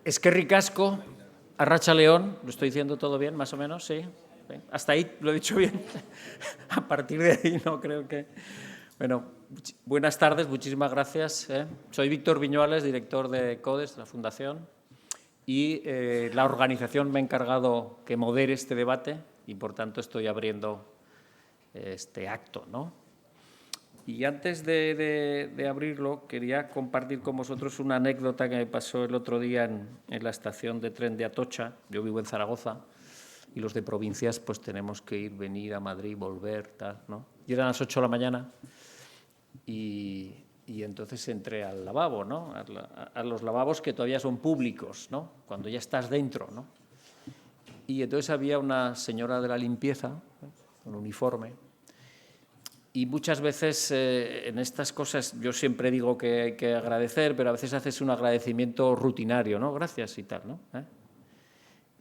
Eskerrik asko, Arratsaldeon, lo estoy diciendo todo bien, más o menos, sí. Hasta ahí lo he dicho bien. A partir de ahí no creo que... Bueno, buenas tardes, muchísimas gracias. Soy Víctor Viñuales, director de CODES, de la Fundación, y la organización me ha encargado que modere este debate y, por tanto, estoy abriendo este acto, ¿no? Y antes de abrirlo, quería compartir con vosotros una anécdota que me pasó el otro día en la estación de tren de Atocha. Yo vivo en Zaragoza y los de provincias pues tenemos que ir, venir a Madrid, volver, tal, ¿no? Y eran las 8 de la mañana y entonces entré al lavabo, ¿no? A los lavabos que todavía son públicos, ¿no? Cuando ya estás dentro, ¿no? Y entonces había una señora de la limpieza, con uniforme. Y muchas veces en estas cosas yo siempre digo que hay que agradecer, pero a veces haces un agradecimiento rutinario, ¿no? Gracias y tal, ¿no?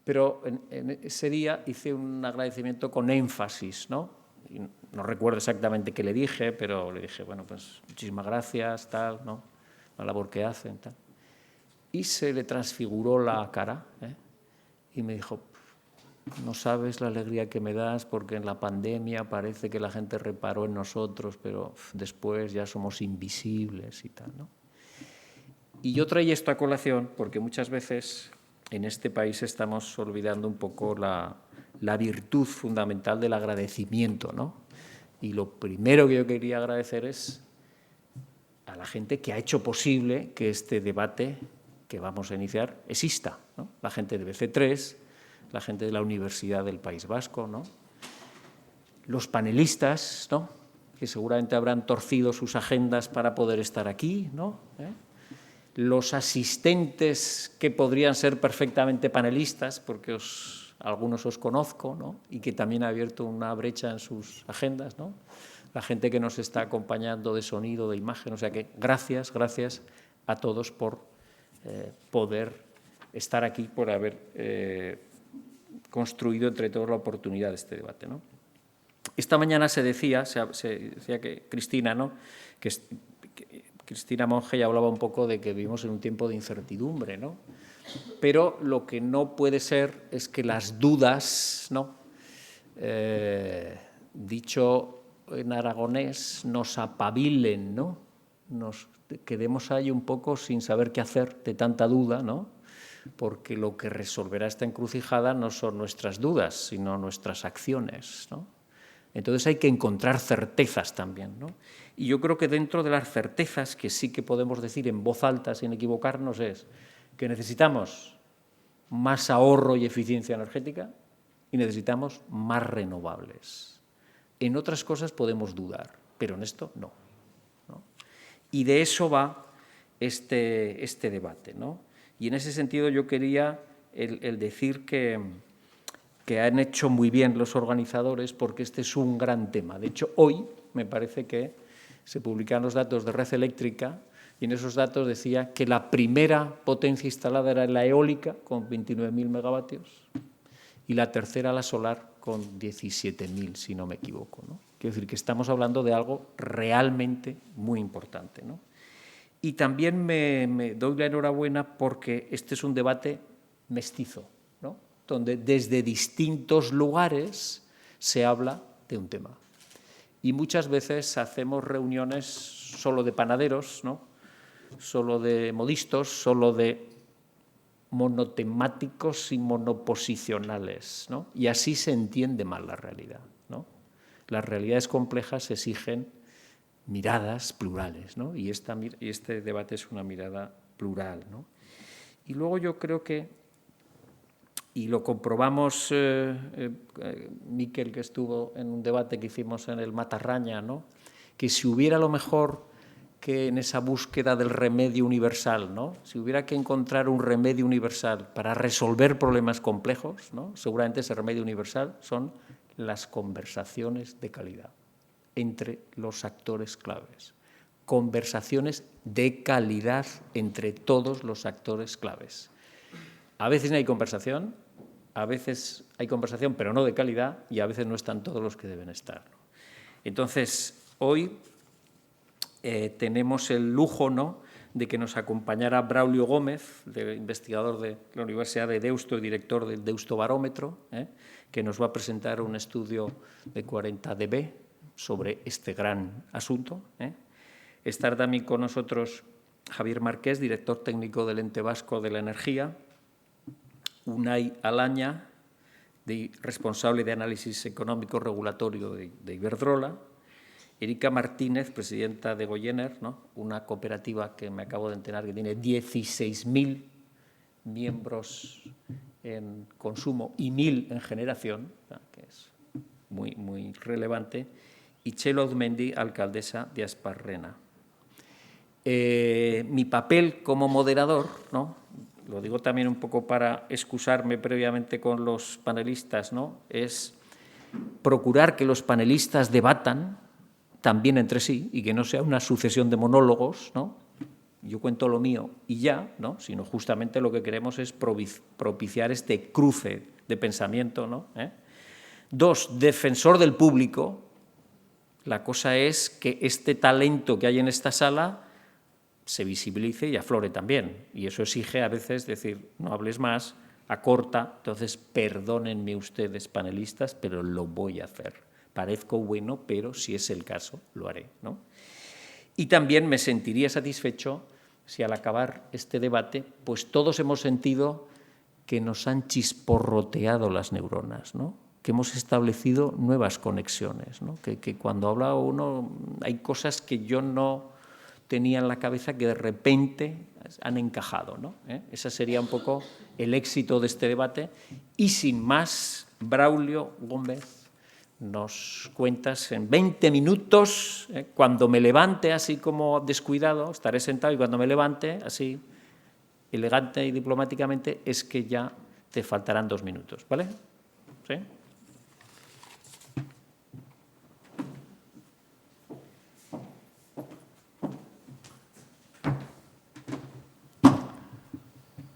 Pero en ese día hice un agradecimiento con énfasis, ¿no? Y no recuerdo exactamente qué le dije, pero le dije, bueno, pues muchísimas gracias, tal, ¿no? La labor que hacen, tal. Y se le transfiguró la cara, y me dijo, no sabes la alegría que me das porque en la pandemia parece que la gente reparó en nosotros, pero después ya somos invisibles y tal, ¿no? Y yo traía esto a colación porque muchas veces en este país estamos olvidando un poco la virtud fundamental del agradecimiento, ¿no? Y lo primero que yo quería agradecer es a la gente que ha hecho posible que este debate que vamos a iniciar exista, ¿no? La gente de BC3, la gente de la Universidad del País Vasco, ¿no? Los panelistas, ¿no? Que seguramente habrán torcido sus agendas para poder estar aquí, ¿no? Los asistentes que podrían ser perfectamente panelistas, porque algunos os conozco, ¿no? Y que también ha abierto una brecha en sus agendas, ¿no? La gente que nos está acompañando de sonido, de imagen, o sea que gracias a todos por poder estar aquí, por haber construido entre todos la oportunidad de este debate, ¿no? Esta mañana se decía que Cristina, ¿no? que Cristina Monge ya hablaba un poco de que vivimos en un tiempo de incertidumbre, ¿no? Pero lo que no puede ser es que las dudas, ¿no? Dicho en aragonés, nos apabilen, ¿no? Nos quedemos ahí un poco sin saber qué hacer de tanta duda, ¿no? Porque lo que resolverá esta encrucijada no son nuestras dudas, sino nuestras acciones, ¿no? Entonces hay que encontrar certezas también, ¿no? Y yo creo que dentro de las certezas que sí que podemos decir en voz alta sin equivocarnos es que necesitamos más ahorro y eficiencia energética y necesitamos más renovables. En otras cosas podemos dudar, pero en esto no, ¿no? Y de eso va este debate, ¿no? Y en ese sentido yo quería el decir que han hecho muy bien los organizadores porque este es un gran tema. De hecho, hoy me parece que se publican los datos de Red Eléctrica y en esos datos decía que la primera potencia instalada era la eólica con 29.000 megavatios y la tercera la solar con 17.000, si no me equivoco, ¿no? Quiero decir que estamos hablando de algo realmente muy importante, ¿no? Y también me doy la enhorabuena porque este es un debate mestizo, ¿no? Donde desde distintos lugares se habla de un tema. Y muchas veces hacemos reuniones solo de panaderos, ¿no? Solo de modistos, solo de monotemáticos y monoposicionales, ¿no? Y así se entiende mal la realidad, ¿no? Las realidades complejas exigen miradas plurales, ¿no? Y este debate es una mirada plural, ¿no? Y luego yo creo que, y lo comprobamos, Miquel, que estuvo en un debate que hicimos en el Matarraña, ¿no? Que si hubiera lo mejor que en esa búsqueda del remedio universal, ¿no? Si hubiera que encontrar un remedio universal para resolver problemas complejos, ¿no? Seguramente ese remedio universal son las conversaciones de calidad entre los actores claves. Conversaciones de calidad entre todos los actores claves. A veces no hay conversación, a veces hay conversación pero no de calidad y a veces no están todos los que deben estar. Entonces, hoy tenemos el lujo, ¿no?, de que nos acompañara Braulio Gómez, investigador de la Universidad de Deusto y director del Deusto Barómetro, que nos va a presentar un estudio de 40 dB sobre este gran asunto. Estar también con nosotros Javier Marqués, director técnico del Ente Vasco de la Energía, Unai Alaña, responsable de análisis económico regulatorio de Iberdrola, Erika Martínez, presidenta de Goyener, ¿no? Una cooperativa que me acabo de enterar que tiene 16.000 miembros en consumo y 1.000 en generación, que es muy, muy relevante, y Txelo Auzmendi, alcaldesa de Asparrena. Mi papel como moderador, ¿no? Lo digo también un poco para excusarme previamente con los panelistas, ¿no? Es procurar que los panelistas debatan también entre sí y que no sea una sucesión de monólogos, ¿no? Yo cuento lo mío y ya, ¿no? Sino justamente lo que queremos es propiciar este cruce de pensamiento, ¿no? Dos, defensor del público. La cosa es que este talento que hay en esta sala se visibilice y aflore también. Y eso exige a veces decir, no hables más, acorta. Entonces, perdónenme ustedes, panelistas, pero lo voy a hacer. Parezco bueno, pero si es el caso, lo haré, ¿no? Y también me sentiría satisfecho si al acabar este debate, pues todos hemos sentido que nos han chisporroteado las neuronas, ¿no? Que hemos establecido nuevas conexiones, ¿no? Que cuando habla uno hay cosas que yo no tenía en la cabeza que de repente han encajado, ¿no? Ese sería un poco el éxito de este debate. Y sin más, Braulio Gómez, nos cuentas en 20 minutos, cuando me levante así como descuidado, estaré sentado y cuando me levante así elegante y diplomáticamente es que ya te faltarán 2 minutos, ¿vale? ¿Sí?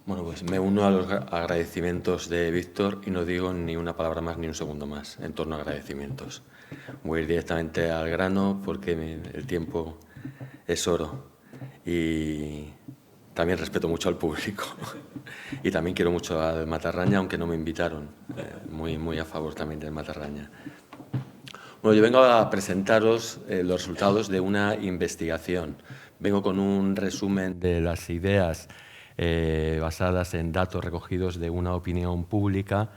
Bueno, pues me uno a los agradecimientos de Víctor y no digo ni una palabra más ni un segundo más en torno a agradecimientos. Voy a ir directamente al grano porque el tiempo es oro y también respeto mucho al público y también quiero mucho al Matarraña, aunque no me invitaron. Muy a favor también del Matarraña. Bueno, yo vengo a presentaros los resultados de una investigación. Vengo con un resumen de las ideas basadas en datos recogidos de una opinión pública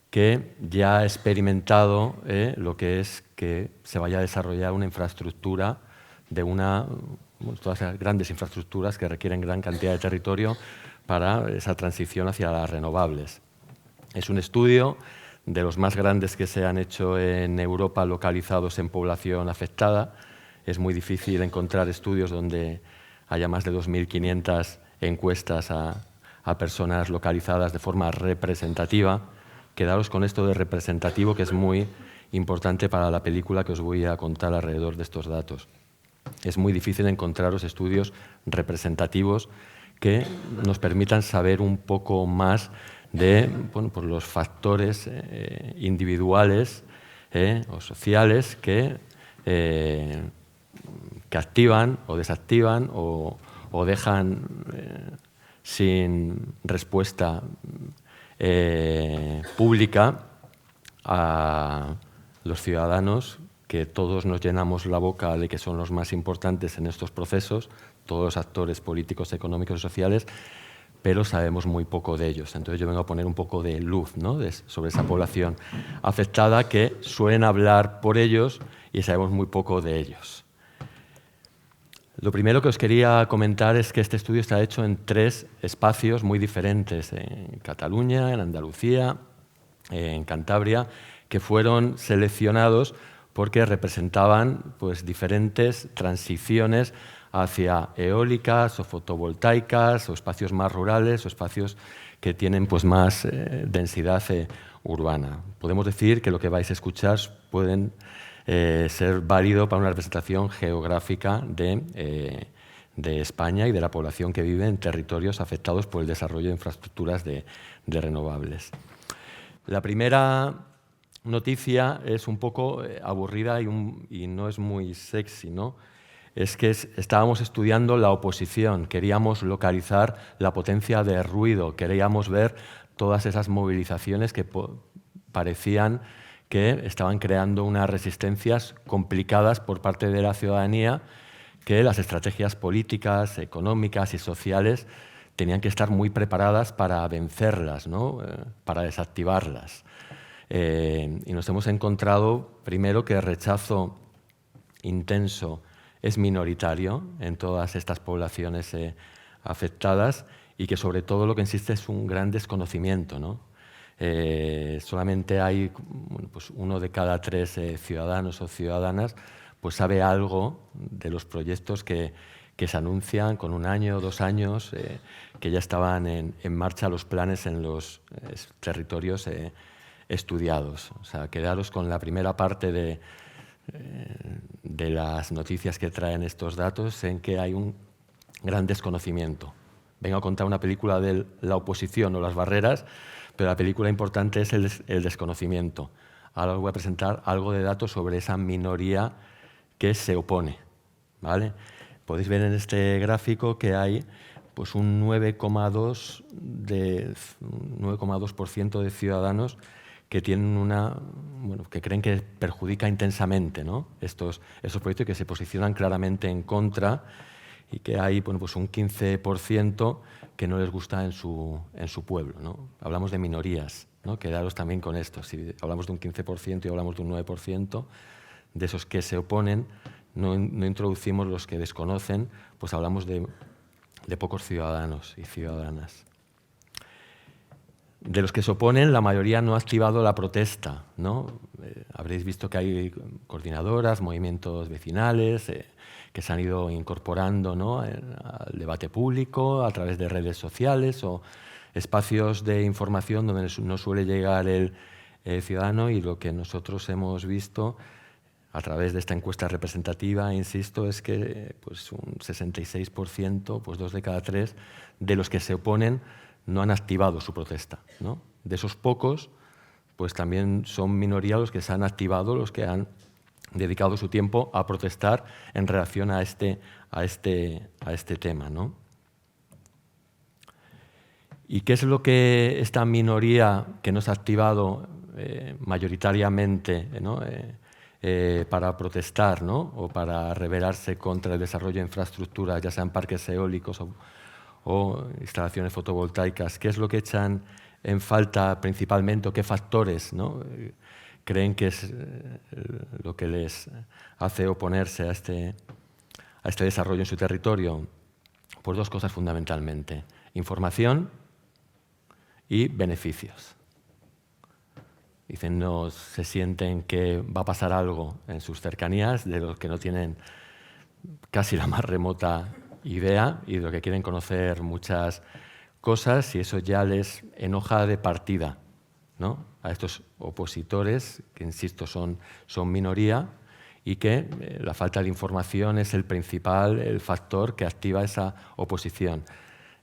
que ya ha experimentado lo que es que se vaya a desarrollar una infraestructura de todas las grandes infraestructuras que requieren gran cantidad de territorio para esa transición hacia las renovables. Es un estudio de los más grandes que se han hecho en Europa localizados en población afectada. Es muy difícil encontrar estudios donde haya más de 2.500 encuestas a personas localizadas de forma representativa. Quedaros con esto de representativo, que es muy importante para la película que os voy a contar alrededor de estos datos. Es muy difícil encontraros estudios representativos que nos permitan saber un poco más de por los factores individuales o sociales que activan o desactivan o dejan sin respuesta pública a los ciudadanos, que todos nos llenamos la boca de que son los más importantes en estos procesos, todos los actores políticos, económicos y sociales, pero sabemos muy poco de ellos. Entonces yo vengo a poner un poco de luz, ¿no?, sobre esa población afectada, que suelen hablar por ellos y sabemos muy poco de ellos. Lo primero que os quería comentar es que este estudio está hecho en 3 espacios muy diferentes, en Cataluña, en Andalucía, en Cantabria, que fueron seleccionados porque representaban pues, diferentes transiciones hacia eólicas o fotovoltaicas o espacios más rurales o espacios que tienen pues, más densidad urbana. Podemos decir que lo que vais a escuchar pueden ser válido para una representación geográfica de España y de la población que vive en territorios afectados por el desarrollo de infraestructuras de renovables. La primera noticia es un poco aburrida y no es muy sexy, ¿no? es que estábamos estudiando la oposición, queríamos localizar la potencia de ruido, queríamos ver todas esas movilizaciones que parecían que estaban creando unas resistencias complicadas por parte de la ciudadanía, que las estrategias políticas, económicas y sociales tenían que estar muy preparadas para vencerlas, ¿no? Para desactivarlas. Y nos hemos encontrado, primero, que el rechazo intenso es minoritario en todas estas poblaciones afectadas y que sobre todo lo que existe es un gran desconocimiento, ¿no? Solamente hay pues 1 de cada 3 ciudadanos o ciudadanas pues sabe algo de los proyectos que se anuncian con 1 año o 2 años, que ya estaban en marcha los planes en los territorios estudiados. O sea, quedaros con la primera parte de las noticias que traen estos datos, en que hay un gran desconocimiento. Vengo a contar una película de la oposición o las barreras, pero la película importante es el desconocimiento. Ahora os voy a presentar algo de datos sobre esa minoría que se opone, ¿vale? Podéis ver en este gráfico que hay pues, un 9,2% de ciudadanos que tienen que creen que perjudica intensamente, ¿no? Estos proyectos, que se posicionan claramente en contra, y que hay pues un 15% que no les gusta en su pueblo, ¿no? Hablamos de minorías, ¿no? Quedaros también con esto. Si hablamos de un 15% y hablamos de un 9%, de esos que se oponen, no introducimos los que desconocen, pues hablamos de pocos ciudadanos y ciudadanas. De los que se oponen, la mayoría no ha activado la protesta, ¿no? Habréis visto que hay coordinadoras, movimientos vecinales, que se han ido incorporando, ¿no?, al debate público a través de redes sociales o espacios de información donde no suele llegar el ciudadano, y lo que nosotros hemos visto a través de esta encuesta representativa, insisto, es que pues, un 66%, pues 2 de cada 3, de los que se oponen no han activado su protesta, ¿no? De esos pocos, pues también son minoría los que se han activado, los que han dedicado su tiempo a protestar en relación a este tema, ¿no? ¿Y qué es lo que esta minoría que no se ha activado mayoritariamente, ¿no?, para protestar, ¿no?, o para rebelarse contra el desarrollo de infraestructuras, ya sean parques eólicos o instalaciones fotovoltaicas, qué es lo que echan en falta principalmente, o qué factores, ¿no?, creen que es lo que les hace oponerse a este desarrollo en su territorio? Pues 2 cosas fundamentalmente: información y beneficios. Dicen, no se sienten que va a pasar algo en sus cercanías, de los que no tienen casi la más remota idea, y de lo que quieren conocer muchas cosas, y eso ya les enoja de partida, ¿no?, a estos opositores, que insisto son minoría, y que la falta de información es el factor que activa esa oposición.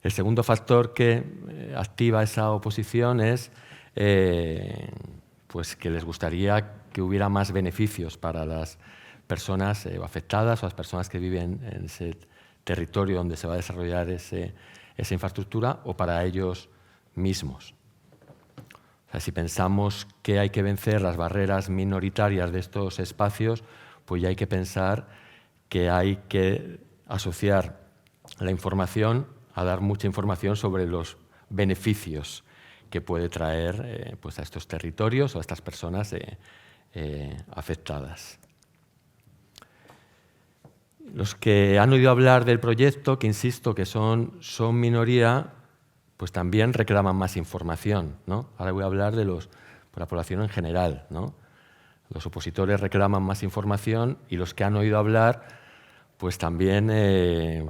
El segundo factor que activa esa oposición es pues que les gustaría que hubiera más beneficios para las personas afectadas o las personas que viven en ese territorio donde se va a desarrollar esa infraestructura, o para ellos mismos. O sea, si pensamos que hay que vencer las barreras minoritarias de estos espacios, pues ya hay que pensar que hay que asociar la información a dar mucha información sobre los beneficios que puede traer pues a estos territorios o a estas personas afectadas. Los que han oído hablar del proyecto, que insisto que son minoría, pues también reclaman más información, ¿no? Ahora voy a hablar de la población en general, ¿no? Los opositores reclaman más información, y los que han oído hablar, pues también les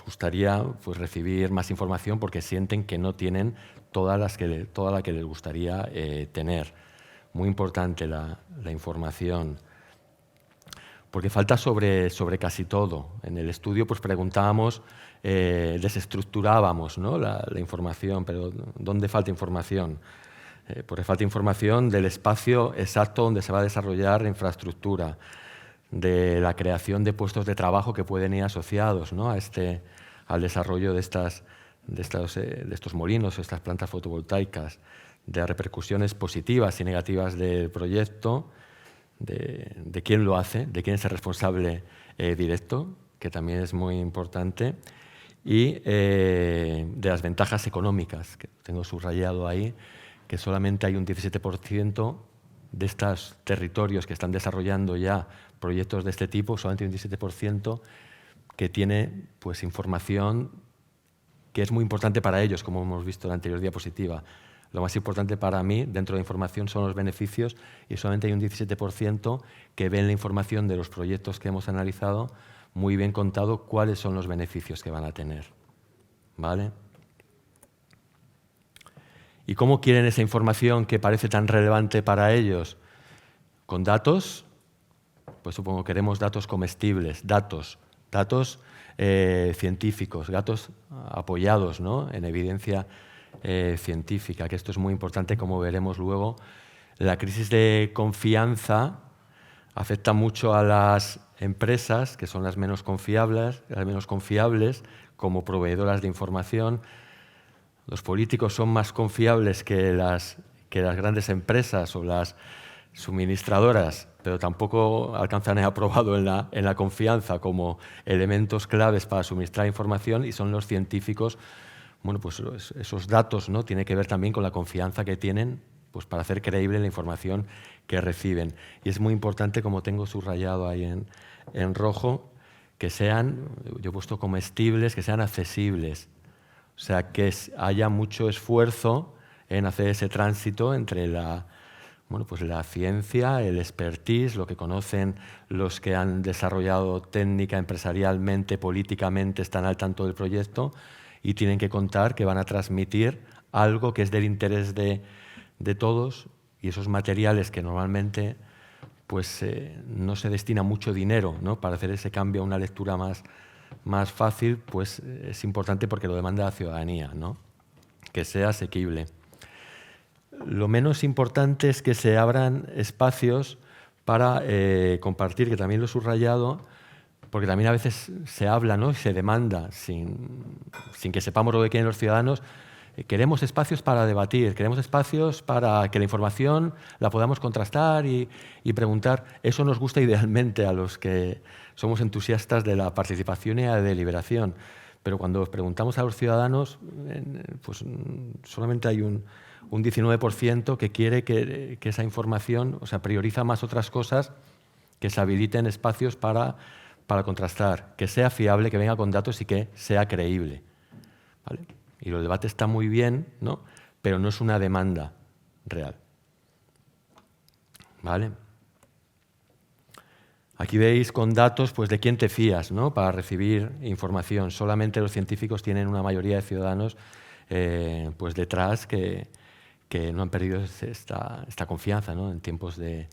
gustaría pues, recibir más información, porque sienten que no tienen toda la que les gustaría tener. Muy importante la información, porque falta sobre casi todo. En el estudio pues, preguntábamos, desestructurábamos, ¿no?, la información, pero ¿dónde falta información? Porque falta información del espacio exacto donde se va a desarrollar la infraestructura, de la creación de puestos de trabajo que pueden ir asociados, ¿no?, al desarrollo de estos molinos, estas plantas fotovoltaicas, de repercusiones positivas y negativas del proyecto, de quién lo hace, de quién es el responsable directo, que también es muy importante, y de las ventajas económicas, que tengo subrayado ahí, que solamente hay un 17% de estos territorios que están desarrollando ya proyectos de este tipo, solamente un 17% que tiene pues, información que es muy importante para ellos, como hemos visto en la anterior diapositiva. Lo más importante para mí, dentro de la información, son los beneficios, y solamente hay un 17% que ven la información de los proyectos que hemos analizado muy bien contado cuáles son los beneficios que van a tener. ¿Vale? ¿Y cómo quieren esa información que parece tan relevante para ellos? ¿Con datos? Pues supongo que queremos datos comestibles, datos científicos, datos apoyados, ¿no?, en evidencia científica, que esto es muy importante, como veremos luego. La crisis de confianza afecta mucho a las empresas, que son las menos confiables como proveedoras de información. Los políticos son más confiables que las grandes empresas o las suministradoras, pero tampoco alcanzan a aprobado en la confianza como elementos claves para suministrar información, y son los científicos. Bueno, pues esos datos, ¿no?, tienen que ver también con la confianza que tienen pues, para hacer creíble la información que reciben. Y es muy importante, como tengo subrayado ahí en rojo, que sean, yo he puesto comestibles, que sean accesibles. O sea, que haya mucho esfuerzo en hacer ese tránsito entre la ciencia, el expertise, lo que conocen los que han desarrollado técnica, empresarialmente, políticamente, están al tanto del proyecto y tienen que contar que van a transmitir algo que es del interés de todos, y esos materiales que normalmente pues, no se destina mucho dinero, ¿no?, para hacer ese cambio a una lectura más fácil, pues es importante porque lo demanda la ciudadanía, ¿no?, que sea asequible. Lo menos importante es que se abran espacios para compartir, que también lo he subrayado, porque también a veces se habla, ¿no?, y se demanda, sin que sepamos lo que quieren los ciudadanos. Queremos espacios para debatir, queremos espacios para que la información la podamos contrastar y preguntar. Eso nos gusta idealmente a los que somos entusiastas de la participación y la deliberación, pero cuando preguntamos a los ciudadanos, pues solamente hay un 19% que quiere que esa información, o sea, prioriza más otras cosas, que se habiliten espacios para contrastar, que sea fiable, que venga con datos y que sea creíble. ¿Vale? Y el debate está muy bien, ¿no?, pero no es una demanda real. ¿Vale? Aquí veis con datos pues, de quién te fías, ¿no?, para recibir información. Solamente los científicos tienen una mayoría de ciudadanos pues detrás que no han perdido esta confianza, ¿no? En tiempos de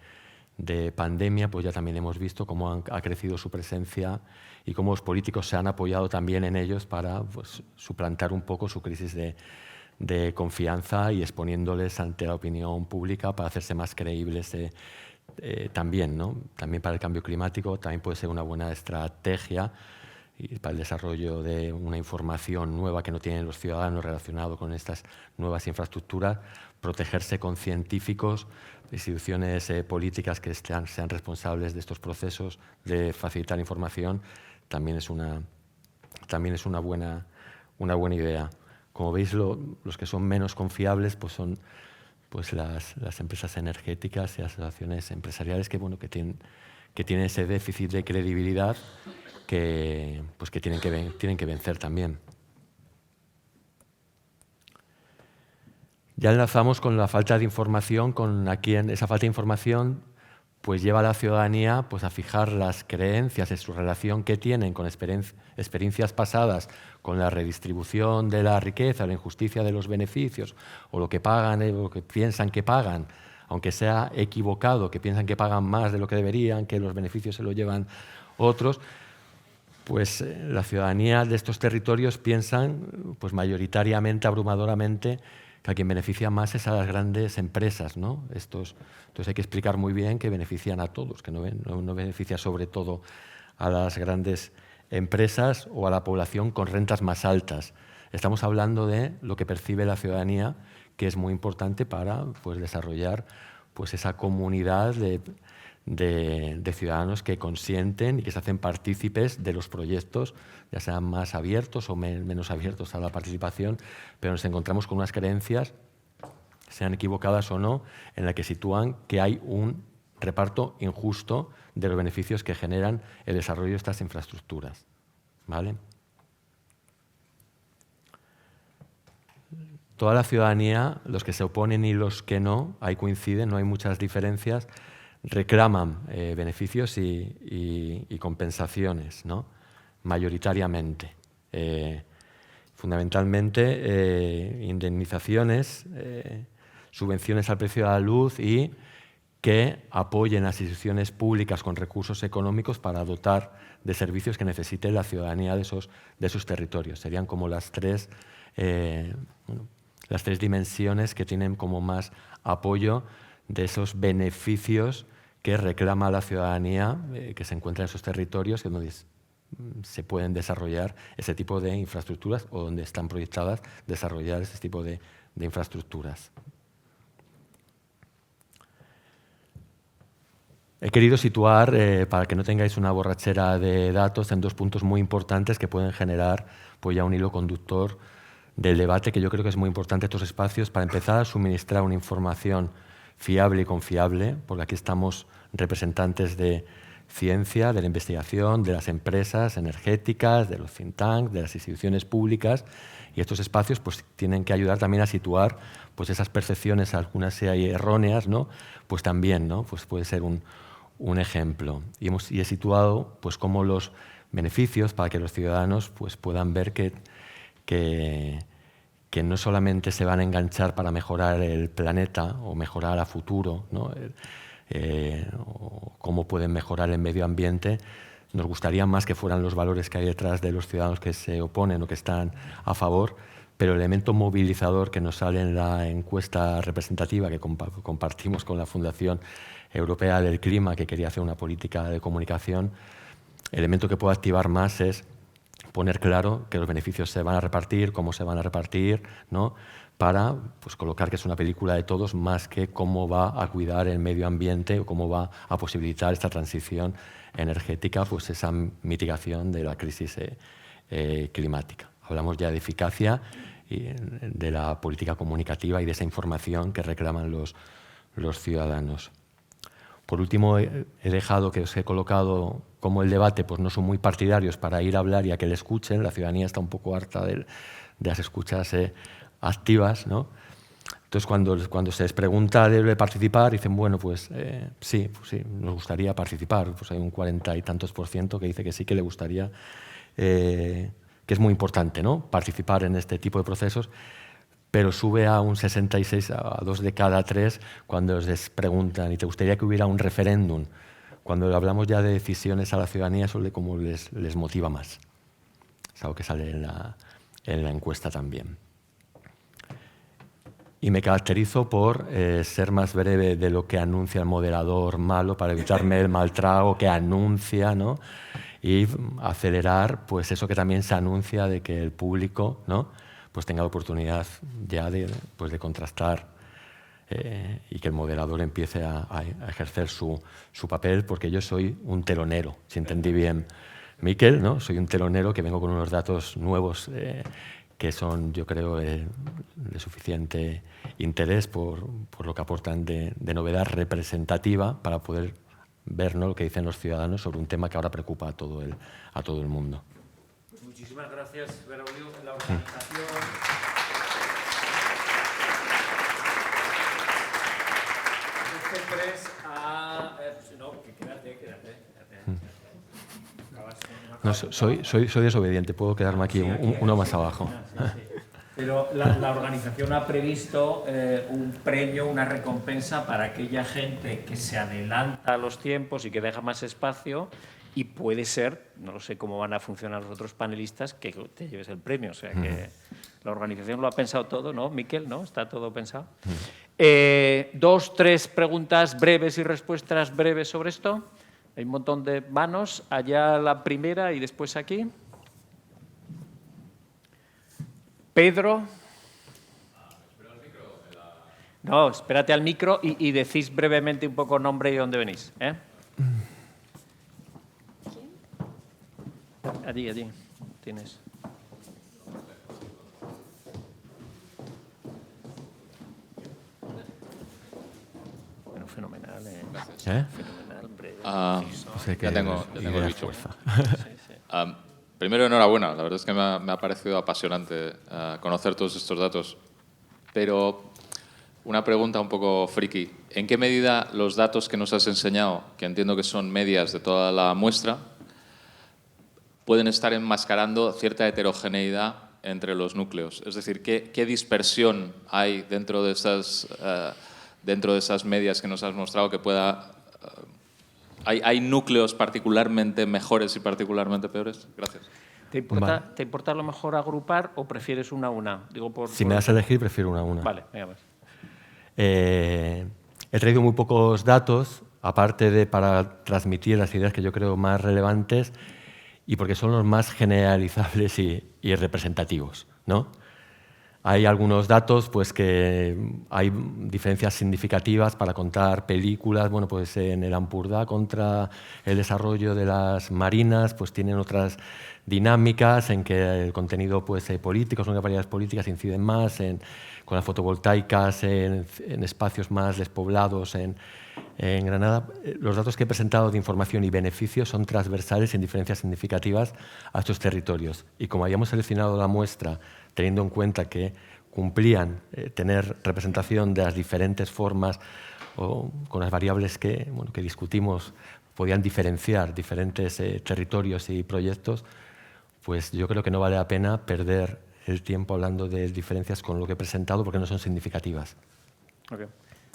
pandemia, pues ya también hemos visto cómo ha crecido su presencia y cómo los políticos se han apoyado también en ellos para pues, suplantar un poco su crisis de confianza y exponiéndoles ante la opinión pública para hacerse más creíbles también, ¿no? También para el cambio climático también puede ser una buena estrategia, y para el desarrollo de una información nueva que no tienen los ciudadanos relacionado con estas nuevas infraestructuras, protegerse con científicos, instituciones políticas que sean responsables de estos procesos de facilitar información, también es una buena idea. Como veis, los que son menos confiables pues son pues las empresas energéticas y asociaciones empresariales que tienen ese déficit de credibilidad que tienen que vencer también. Ya enlazamos con la falta de información, esa falta de información pues lleva a la ciudadanía pues, a fijar las creencias en su relación que tienen con experiencias pasadas, con la redistribución de la riqueza, la injusticia de los beneficios, o lo que pagan, o lo que piensan que pagan, aunque sea equivocado, que piensan que pagan más de lo que deberían, que los beneficios se los llevan otros. Pues la ciudadanía de estos territorios piensan pues, mayoritariamente, abrumadoramente, que a quien beneficia más es a las grandes empresas, ¿no? Entonces hay que explicar muy bien que benefician a todos, que no beneficia sobre todo a las grandes empresas o a la población con rentas más altas. Estamos hablando de lo que percibe la ciudadanía, que es muy importante para pues, desarrollar pues, esa comunidad de ciudadanos que consienten y que se hacen partícipes de los proyectos, ya sean más abiertos o menos abiertos a la participación, pero nos encontramos con unas creencias, sean equivocadas o no, en las que sitúan que hay un reparto injusto de los beneficios que generan el desarrollo de estas infraestructuras, ¿vale? Toda la ciudadanía, los que se oponen y los que no, ahí coinciden, no hay muchas diferencias, reclaman beneficios y compensaciones, ¿no? Mayoritariamente. Fundamentalmente, indemnizaciones, subvenciones al precio de la luz y que apoyen a las instituciones públicas con recursos económicos para dotar de servicios que necesite la ciudadanía de esos territorios. Serían como las tres dimensiones que tienen como más apoyo de esos beneficios que reclama la ciudadanía que se encuentra en esos territorios, donde se pueden desarrollar ese tipo de infraestructuras o donde están proyectadas desarrollar ese tipo de infraestructuras. He querido situar, para que no tengáis una borrachera de datos, en dos puntos muy importantes que pueden generar pues, ya un hilo conductor del debate, que yo creo que es muy importante estos espacios para empezar a suministrar una información fiable y confiable, porque aquí estamos representantes de ciencia, de la investigación, de las empresas energéticas, de los think tanks, de las instituciones públicas, y estos espacios pues, tienen que ayudar también a situar pues, esas percepciones, algunas si hay erróneas, ¿no? Pues también, ¿no? Pues puede ser un ejemplo. Y he situado pues, cómo los beneficios para que los ciudadanos pues, puedan ver que no solamente se van a enganchar para mejorar el planeta o mejorar a futuro, ¿no? O cómo pueden mejorar el medio ambiente, nos gustaría más que fueran los valores que hay detrás de los ciudadanos que se oponen o que están a favor, pero el elemento movilizador que nos sale en la encuesta representativa que compartimos con la Fundación Europea del Clima, que quería hacer una política de comunicación, el elemento que puede activar más es poner claro que los beneficios se van a repartir, cómo se van a repartir, ¿no? Para pues, colocar que es una película de todos más que cómo va a cuidar el medio ambiente o cómo va a posibilitar esta transición energética, pues esa mitigación de la crisis climática. Hablamos ya de eficacia y de la política comunicativa y de esa información que reclaman los ciudadanos. Por último, he dejado que os he colocado como el debate pues no son muy partidarios para ir a hablar y a que le escuchen. La ciudadanía está un poco harta de las escuchas activas, ¿no? Entonces, cuando se les pregunta debe participar, dicen, bueno, pues sí, nos gustaría participar. Pues hay un 40 y tantos % que dice que sí que le gustaría, que es muy importante, ¿no? Participar en este tipo de procesos, pero sube a un 66, a 2 de cada 3, cuando les preguntan, ¿y te gustaría que hubiera un referéndum? Cuando hablamos ya de decisiones a la ciudadanía, eso es como les motiva más. Es algo que sale en la encuesta también. Y me caracterizo por ser más breve de lo que anuncia el moderador malo para evitarme el mal trago que anuncia, ¿no? Y acelerar pues eso que también se anuncia de que el público, ¿no? Pues tenga la oportunidad ya de contrastar y que el moderador empiece a ejercer su papel, porque yo soy un telonero, si entendí bien Miquel, ¿no? Soy un telonero que vengo con unos datos nuevos que son, yo creo, de suficiente interés por lo que aportan de novedad representativa para poder ver, ¿no? Lo que dicen los ciudadanos sobre un tema que ahora preocupa a todo el mundo. Pues muchísimas gracias, Braulio, en la organización. No, soy desobediente, puedo quedarme aquí, uno más abajo. Pero la organización ha previsto un premio, una recompensa para aquella gente que se adelanta a los tiempos y que deja más espacio, y puede ser, no lo sé cómo van a funcionar los otros panelistas, que te lleves el premio. O sea que La organización lo ha pensado todo, ¿no, Miquel? ¿No? Está todo pensado. 2, 3 preguntas breves y respuestas breves sobre esto. Hay un montón de manos. Allá la primera y después aquí. Pedro. No, espérate al micro y decís brevemente un poco nombre y dónde venís. Allí. Tienes. Bueno, fenomenal. Fenomenal, breve. Ya tengo el bicho. Sí. Primero, enhorabuena. La verdad es que me ha parecido apasionante conocer todos estos datos. Pero una pregunta un poco friki. ¿En qué medida los datos que nos has enseñado, que entiendo que son medias de toda la muestra, pueden estar enmascarando cierta heterogeneidad entre los núcleos? Es decir, ¿qué dispersión hay dentro de esas medias que nos has mostrado que pueda... ¿Hay núcleos particularmente mejores y particularmente peores? Gracias. ¿Te importa a lo mejor agrupar o prefieres una a una? Digo, si me das a elegir, prefiero una a una. Vale, venga, pues. He traído muy pocos datos, aparte de para transmitir las ideas que yo creo más relevantes y porque son los más generalizables y representativos, ¿no? Hay algunos datos pues, que hay diferencias significativas para contar películas. Bueno, pues en el Ampurdá contra el desarrollo de las marinas pues tienen otras dinámicas en que el contenido pues, político, son variedades políticas, inciden más con las fotovoltaicas en espacios más despoblados en Granada. Los datos que he presentado de información y beneficios son transversales en diferencias significativas a estos territorios. Y como habíamos seleccionado la muestra teniendo en cuenta que cumplían tener representación de las diferentes formas o con las variables que discutimos, podían diferenciar diferentes territorios y proyectos, pues yo creo que no vale la pena perder el tiempo hablando de diferencias con lo que he presentado porque no son significativas. Okay.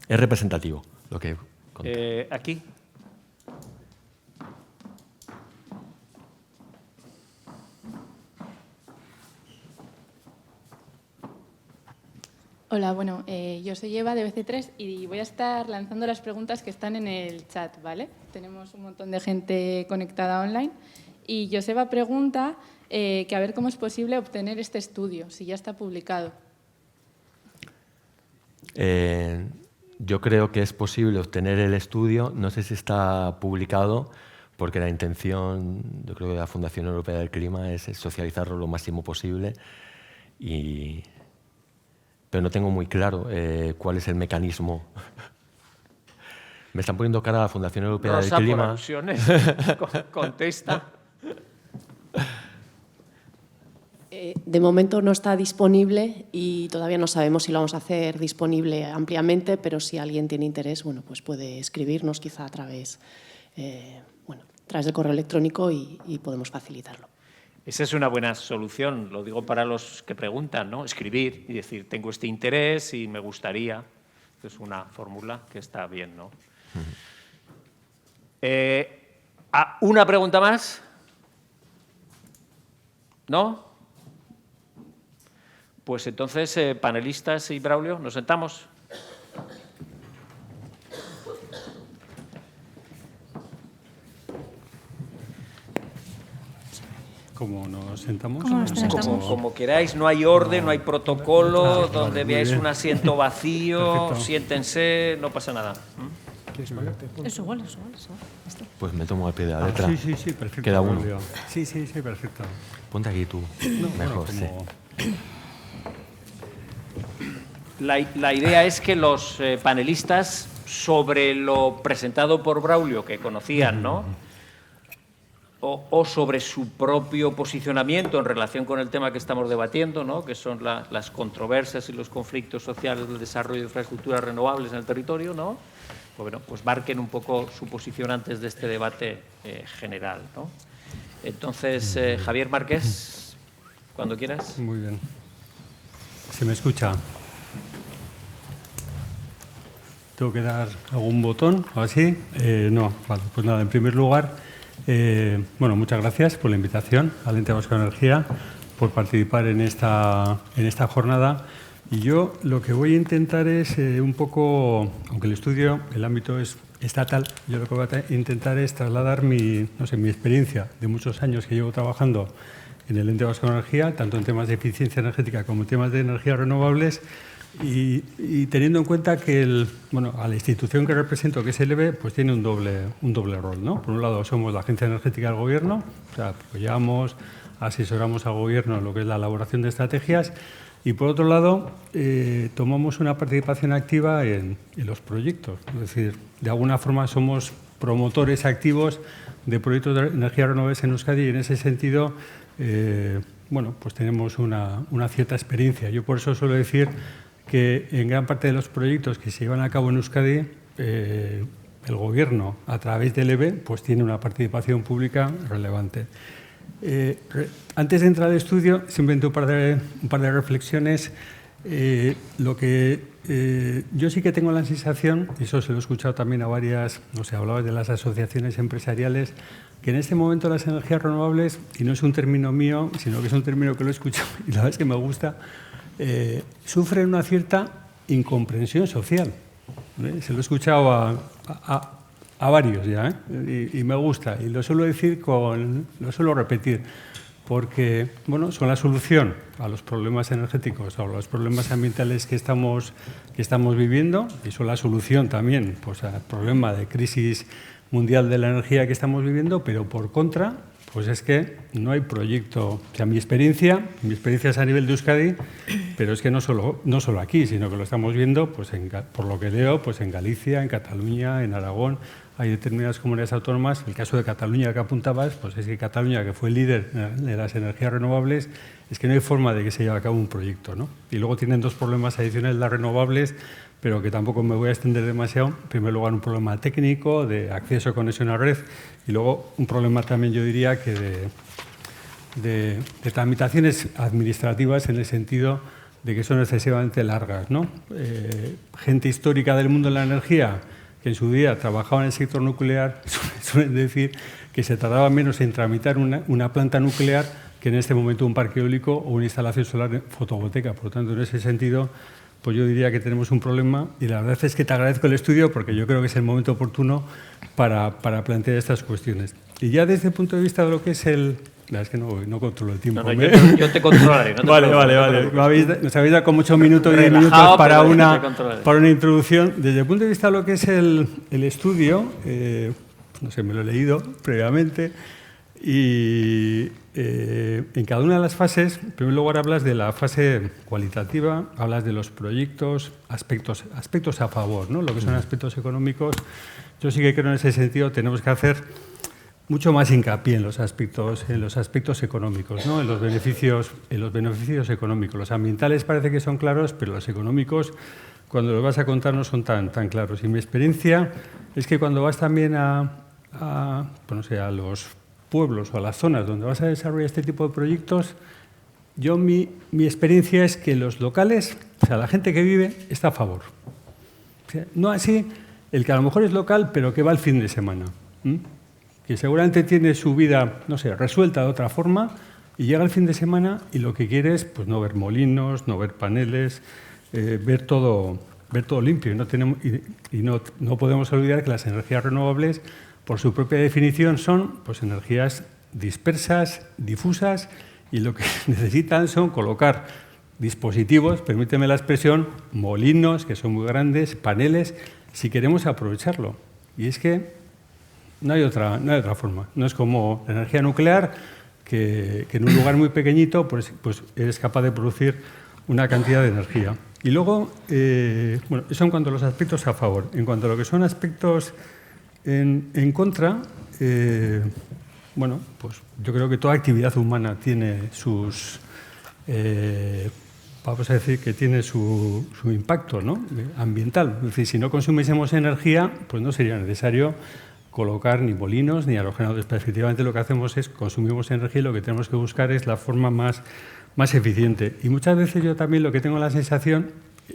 Es representativo lo que he contado. Aquí. Hola, bueno, yo soy Eva de BC3 y voy a estar lanzando las preguntas que están en el chat, ¿vale? Tenemos un montón de gente conectada online y Joseba pregunta que a ver cómo es posible obtener este estudio, si ya está publicado. Yo creo que es posible obtener el estudio, no sé si está publicado, porque la intención, yo creo que de la Fundación Europea del Clima es socializarlo lo máximo posible pero no tengo muy claro cuál es el mecanismo. Me están poniendo cara a la Fundación Europea del Clima. Por alusiones. Contesta. De momento no está disponible y todavía no sabemos si lo vamos a hacer disponible ampliamente, pero si alguien tiene interés, bueno, pues puede escribirnos quizá a través del correo electrónico y podemos facilitarlo. Esa es una buena solución, lo digo para los que preguntan, ¿no? Escribir y decir, tengo este interés y me gustaría. Es una fórmula que está bien, ¿no? ¿Una pregunta más? ¿No? Pues entonces, panelistas y Braulio, ¿nos sentamos? ¿Cómo nos sentamos? Como queráis, no hay orden, no hay protocolo, donde veáis un asiento vacío, perfecto. Siéntense, no pasa nada. Es igual. Pues me tomo al pie de la letra. Sí, perfecto. Queda uno. Sí, perfecto. Ponte aquí tú, mejor, sí. La idea es que los panelistas, sobre lo presentado por Braulio, que conocían, ¿no?, o sobre su propio posicionamiento en relación con el tema que estamos debatiendo, ¿no?, que son las controversias y los conflictos sociales del desarrollo de infraestructuras renovables en el territorio, ¿no?, pues marquen un poco su posición antes de este debate general, ¿no? Entonces, Javier Márquez, cuando quieras. Muy bien. ¿Se me escucha? ¿Tengo que dar algún botón o así? No, vale. Pues nada, en primer lugar, muchas gracias por la invitación al Ente Vasco de Energía. por participar en esta jornada. Y yo lo que voy a intentar es un poco, aunque el estudio, el ámbito es estatal, yo lo que voy a intentar es trasladar mi experiencia de muchos años que llevo trabajando en el Ente Vasco de Energía, tanto en temas de eficiencia energética como en temas de energías renovables, y teniendo en cuenta que a la institución que represento, que es el EBE, pues tiene un doble rol, ¿no? Por un lado somos la agencia energética del Gobierno, o sea, apoyamos, asesoramos al Gobierno en lo que es la elaboración de estrategias, y por otro lado tomamos una participación activa en los proyectos, es decir, de alguna forma somos promotores activos de proyectos de energías renovables en Euskadi, y en ese sentido pues tenemos una cierta experiencia. Yo por eso suelo decir que en gran parte de los proyectos que se llevan a cabo en Euskadi, el Gobierno, a través del EBE, pues tiene una participación pública relevante. Antes de entrar al estudio, simplemente un par de reflexiones. Lo que yo sí que tengo la sensación, y eso se lo he escuchado también a varias, hablabas de las asociaciones empresariales, que en este momento las energías renovables, y no es un término mío, sino que es un término que lo he escuchado y la verdad es que me gusta, sufren una cierta incomprensión social. Se lo he escuchado a varios ya, y me gusta, y lo suelo repetir, porque son la solución a los problemas energéticos, a los problemas ambientales que estamos viviendo, y son la solución también pues, al problema de crisis mundial de la energía que estamos viviendo, pero por contra, pues es que no hay proyecto. O sea, mi experiencia es a nivel de Euskadi, pero es que no solo aquí, sino que lo estamos viendo, pues por lo que leo, pues en Galicia, en Cataluña, en Aragón. Hay determinadas comunidades autónomas, el caso de Cataluña que apuntabas, pues es que Cataluña, que fue el líder de las energías renovables, es que no hay forma de que se lleve a cabo un proyecto, ¿no? Y luego tienen dos problemas adicionales las renovables, pero que tampoco me voy a extender demasiado. En primer lugar, un problema técnico de acceso a conexión a red, y luego un problema también, yo diría, que de tramitaciones administrativas, en el sentido de que son excesivamente largas, ¿no? Gente histórica del mundo de la energía que en su día trabajaba en el sector nuclear, suelen decir que se tardaba menos en tramitar una planta nuclear que en este momento un parque eólico o una instalación solar fotovoltaica. Por lo tanto, en ese sentido, pues yo diría que tenemos un problema, y la verdad es que te agradezco el estudio porque yo creo que es el momento oportuno para plantear estas cuestiones. Y ya desde el punto de vista de lo que es el... La verdad es que no controlo el tiempo. Yo te controlaré. Vale. Nos habéis dado como 8 minutos y 10 minutos para una introducción. Desde el punto de vista de lo que es el estudio, me lo he leído previamente, y en cada una de las fases, en primer lugar hablas de la fase cualitativa, hablas de los proyectos, aspectos a favor, ¿no? Lo que son aspectos económicos. Yo sí que creo en ese sentido tenemos que hacer mucho más hincapié en los aspectos económicos, ¿no? en los beneficios económicos. Los ambientales parece que son claros, pero los económicos, cuando los vas a contar, no son tan claros. Y mi experiencia es que cuando vas también a los pueblos o a las zonas donde vas a desarrollar este tipo de proyectos, mi experiencia es que los locales, o sea, la gente que vive, está a favor. O sea, no así el que a lo mejor es local, pero que va el fin de semana, que seguramente tiene su vida, resuelta de otra forma, y llega el fin de semana y lo que quiere es pues, no ver molinos, no ver paneles, ver todo limpio. Y no podemos olvidar que las energías renovables, por su propia definición, son pues, energías dispersas, difusas, y lo que necesitan son colocar dispositivos, permíteme la expresión, molinos, que son muy grandes, paneles, si queremos aprovecharlo. Y es que no hay otra forma. No es como la energía nuclear, que en un lugar muy pequeñito pues eres capaz de producir una cantidad de energía. Y luego, eso en cuanto a los aspectos a favor. En cuanto a lo que son aspectos en contra, pues yo creo que toda actividad humana tiene sus... vamos a decir que tiene su impacto, ¿no? Ambiental. Es decir, si no consumiésemos energía, pues no sería necesario colocar ni molinos ni aerogeneradores. Efectivamente, lo que hacemos es consumimos energía, y lo que tenemos que buscar es la forma más eficiente. Y muchas veces yo también lo que tengo la sensación,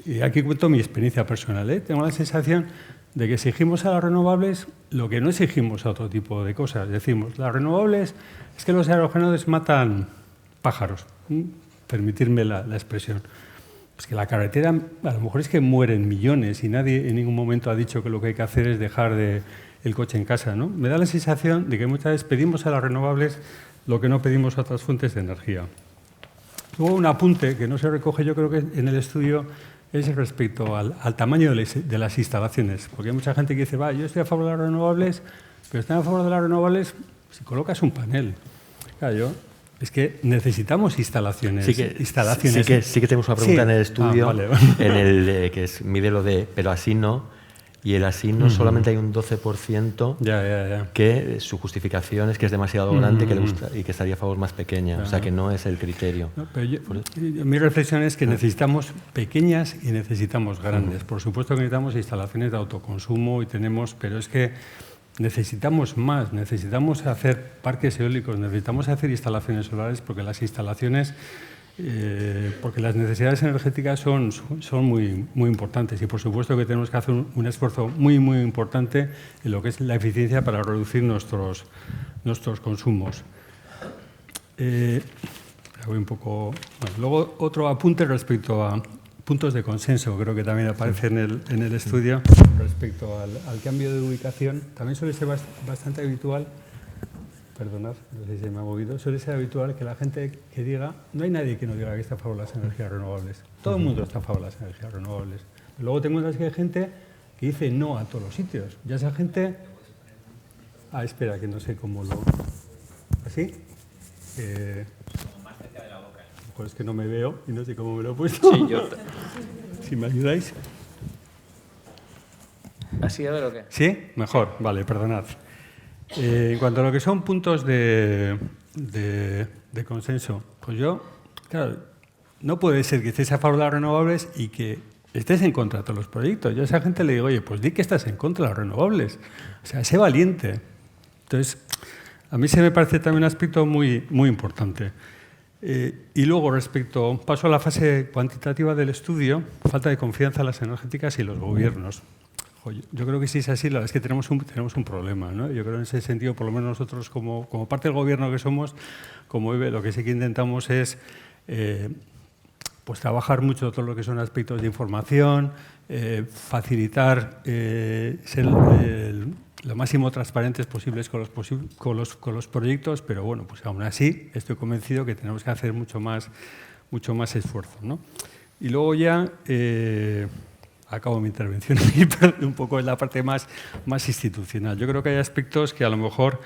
y aquí cuento mi experiencia personal, tengo la sensación de que exigimos a las renovables lo que no exigimos a otro tipo de cosas. Decimos, las renovables es que los aerogeneradores matan pájaros. permitirme la expresión. Pues que la carretera, a lo mejor es que mueren millones y nadie en ningún momento ha dicho que lo que hay que hacer es dejar el coche en casa, ¿no? Me da la sensación de que muchas veces pedimos a las renovables lo que no pedimos a otras fuentes de energía. Luego un apunte que no se recoge, yo creo que en el estudio, es respecto al tamaño de las instalaciones. Porque hay mucha gente que dice, va, yo estoy a favor de las renovables, pero estoy a favor de las renovables si colocas un panel. Claro, es que necesitamos instalaciones. Sí que tenemos una pregunta en el estudio, vale. en el que es mide lo de, pero así no. Y el así no solamente hay un 12% que su justificación es que es demasiado grande que le gusta, y que estaría a favor más pequeña. O sea, que no es el criterio. No, pero mi reflexión es que necesitamos pequeñas y necesitamos grandes. Por supuesto que necesitamos instalaciones de autoconsumo, pero es que necesitamos más. Necesitamos hacer parques eólicos, necesitamos hacer instalaciones solares porque las instalaciones... porque las necesidades energéticas son muy, muy importantes y por supuesto que tenemos que hacer un esfuerzo muy, muy importante en lo que es la eficiencia para reducir nuestros consumos. Voy un poco, bueno, luego otro apunte respecto a puntos de consenso, creo que también aparece en el estudio, respecto al cambio de ubicación. También suele ser bastante habitual. Perdonad, no sé si se me ha movido. Suele ser habitual que la gente que diga, no hay nadie que no diga que está a favor de las energías renovables. Todo el mundo está a favor de las energías renovables. Luego tengo que hay gente que dice no a todos los sitios. Ya esa gente... espera, que no sé cómo lo... ¿Así? Como más cerca de la boca. A lo mejor es que no me veo y no sé cómo me lo he puesto. Sí, yo... Si me ayudáis. ¿Así de lo que? ¿Sí? Mejor. Vale, perdonad. En cuanto a lo que son puntos de consenso, pues yo, claro, no puede ser que estés a favor de las renovables y que estés en contra de todos los proyectos. Yo a esa gente le digo, oye, pues di que estás en contra de las renovables. O sea, sé valiente. Entonces, a mí se me parece también un aspecto muy, muy importante. Y luego, paso a la fase cuantitativa del estudio, falta de confianza en las energéticas y los gobiernos. Yo creo que si es así, la verdad es que tenemos un problema, ¿no? Yo creo en ese sentido, por lo menos nosotros como parte del gobierno que somos, como EVE, lo que sí que intentamos es pues trabajar mucho todo lo que son aspectos de información, facilitar, ser lo máximo transparentes posibles con los proyectos, pero bueno, pues aún así estoy convencido que tenemos que hacer mucho más esfuerzo, ¿no? Y luego ya... acabo mi intervención aquí, un poco en la parte más institucional. Yo creo que hay aspectos que a lo mejor,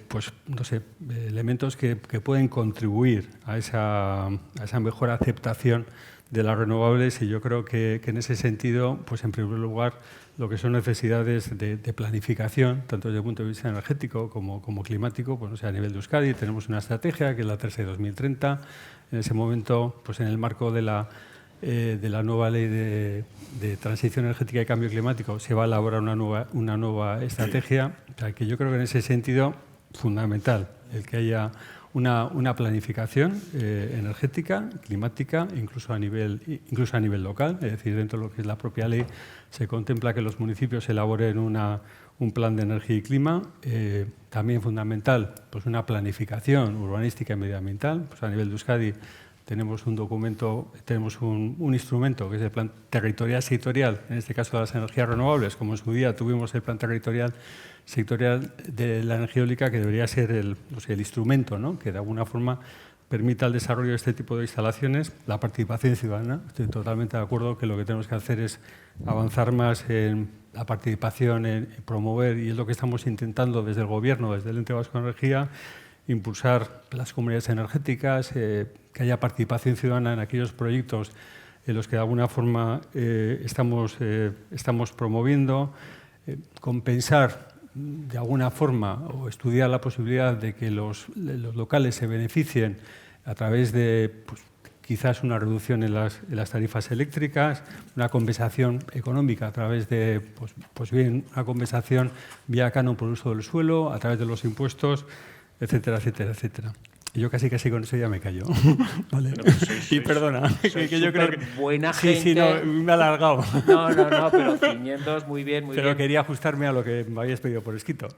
pues no sé, elementos que pueden contribuir a esa mejor aceptación de las renovables y yo creo que en ese sentido, pues en primer lugar, lo que son necesidades de planificación, tanto desde el punto de vista energético como climático, pues no sé, a nivel de Euskadi tenemos una estrategia que es la 3E 2030. En ese momento, pues en el marco de la nueva ley de transición energética y cambio climático se va a elaborar una nueva estrategia, o sea, que yo creo que en ese sentido fundamental el que haya una planificación energética, climática, incluso a nivel local, es decir, dentro de lo que es la propia ley se contempla que los municipios elaboren un plan de energía y clima, también fundamental pues una planificación urbanística y medioambiental, pues a nivel de Euskadi tenemos un documento, tenemos un instrumento que es el Plan Territorial Sectorial, en este caso de las energías renovables, como en su día tuvimos el Plan Territorial Sectorial de la energía eólica, que debería ser el instrumento, ¿no?, que de alguna forma permita el desarrollo de este tipo de instalaciones. La participación ciudadana, estoy totalmente de acuerdo que lo que tenemos que hacer es avanzar más en la participación, en promover, y es lo que estamos intentando desde el Gobierno, desde el Ente Vasco de Energía, impulsar las comunidades energéticas, que haya participación ciudadana en aquellos proyectos en los que de alguna forma estamos promoviendo, compensar de alguna forma o estudiar la posibilidad de que los locales se beneficien a través de pues, quizás una reducción en las tarifas eléctricas, una compensación económica a través de pues bien, una compensación vía canon por uso del suelo, a través de los impuestos, etcétera, etcétera, etcétera. Y yo casi con eso ya me callo. Vale. Bueno, pues y perdona, que yo creo que... buena gente. Sí, no, me he alargado. No, pero ciñendos muy bien, muy pero bien. quería ajustarme a lo que me habías pedido por escrito.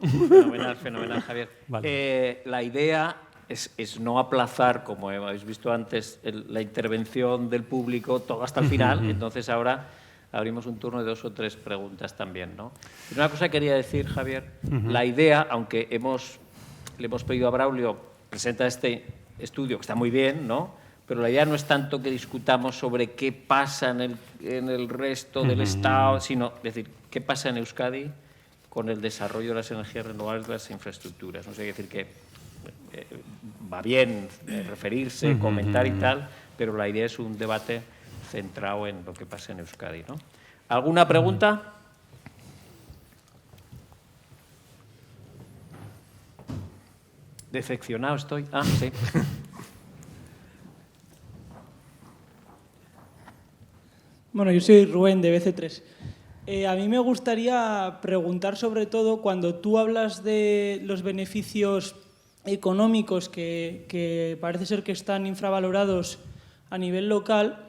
Fenomenal, Javier. Vale. La idea es no aplazar, como habéis visto antes, la intervención del público todo hasta el final. Entonces ahora abrimos un turno de 2 o 3 preguntas también, ¿no? Pero una cosa quería decir, Javier. La idea, aunque le hemos pedido a Braulio, presenta este estudio, que está muy bien, ¿no? Pero la idea no es tanto que discutamos sobre qué pasa en el resto del Estado, sino decir, qué pasa en Euskadi con el desarrollo de las energías renovables, de las infraestructuras. No sé, decir que va bien referirse, comentar y tal, pero la idea es un debate centrado en lo que pasa en Euskadi, ¿no? ¿Alguna pregunta? Decepcionado estoy. Ah, sí. Bueno, yo soy Rubén de BC3. A mí me gustaría preguntar sobre todo cuando tú hablas de los beneficios económicos que parece ser que están infravalorados a nivel local.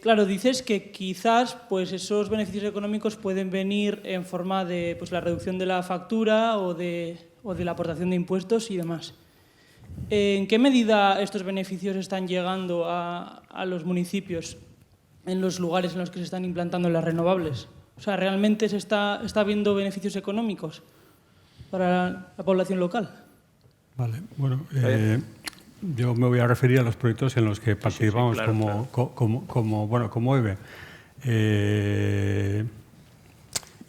Claro, dices que quizás pues, esos beneficios económicos pueden venir en forma de pues, la reducción de la factura o de la aportación de impuestos y demás. ¿En qué medida estos beneficios están llegando a los municipios en los lugares en los que se están implantando las renovables? O sea, ¿realmente se está viendo beneficios económicos para la población local? Vale, bueno, yo me voy a referir a los proyectos en los que participamos como EVE.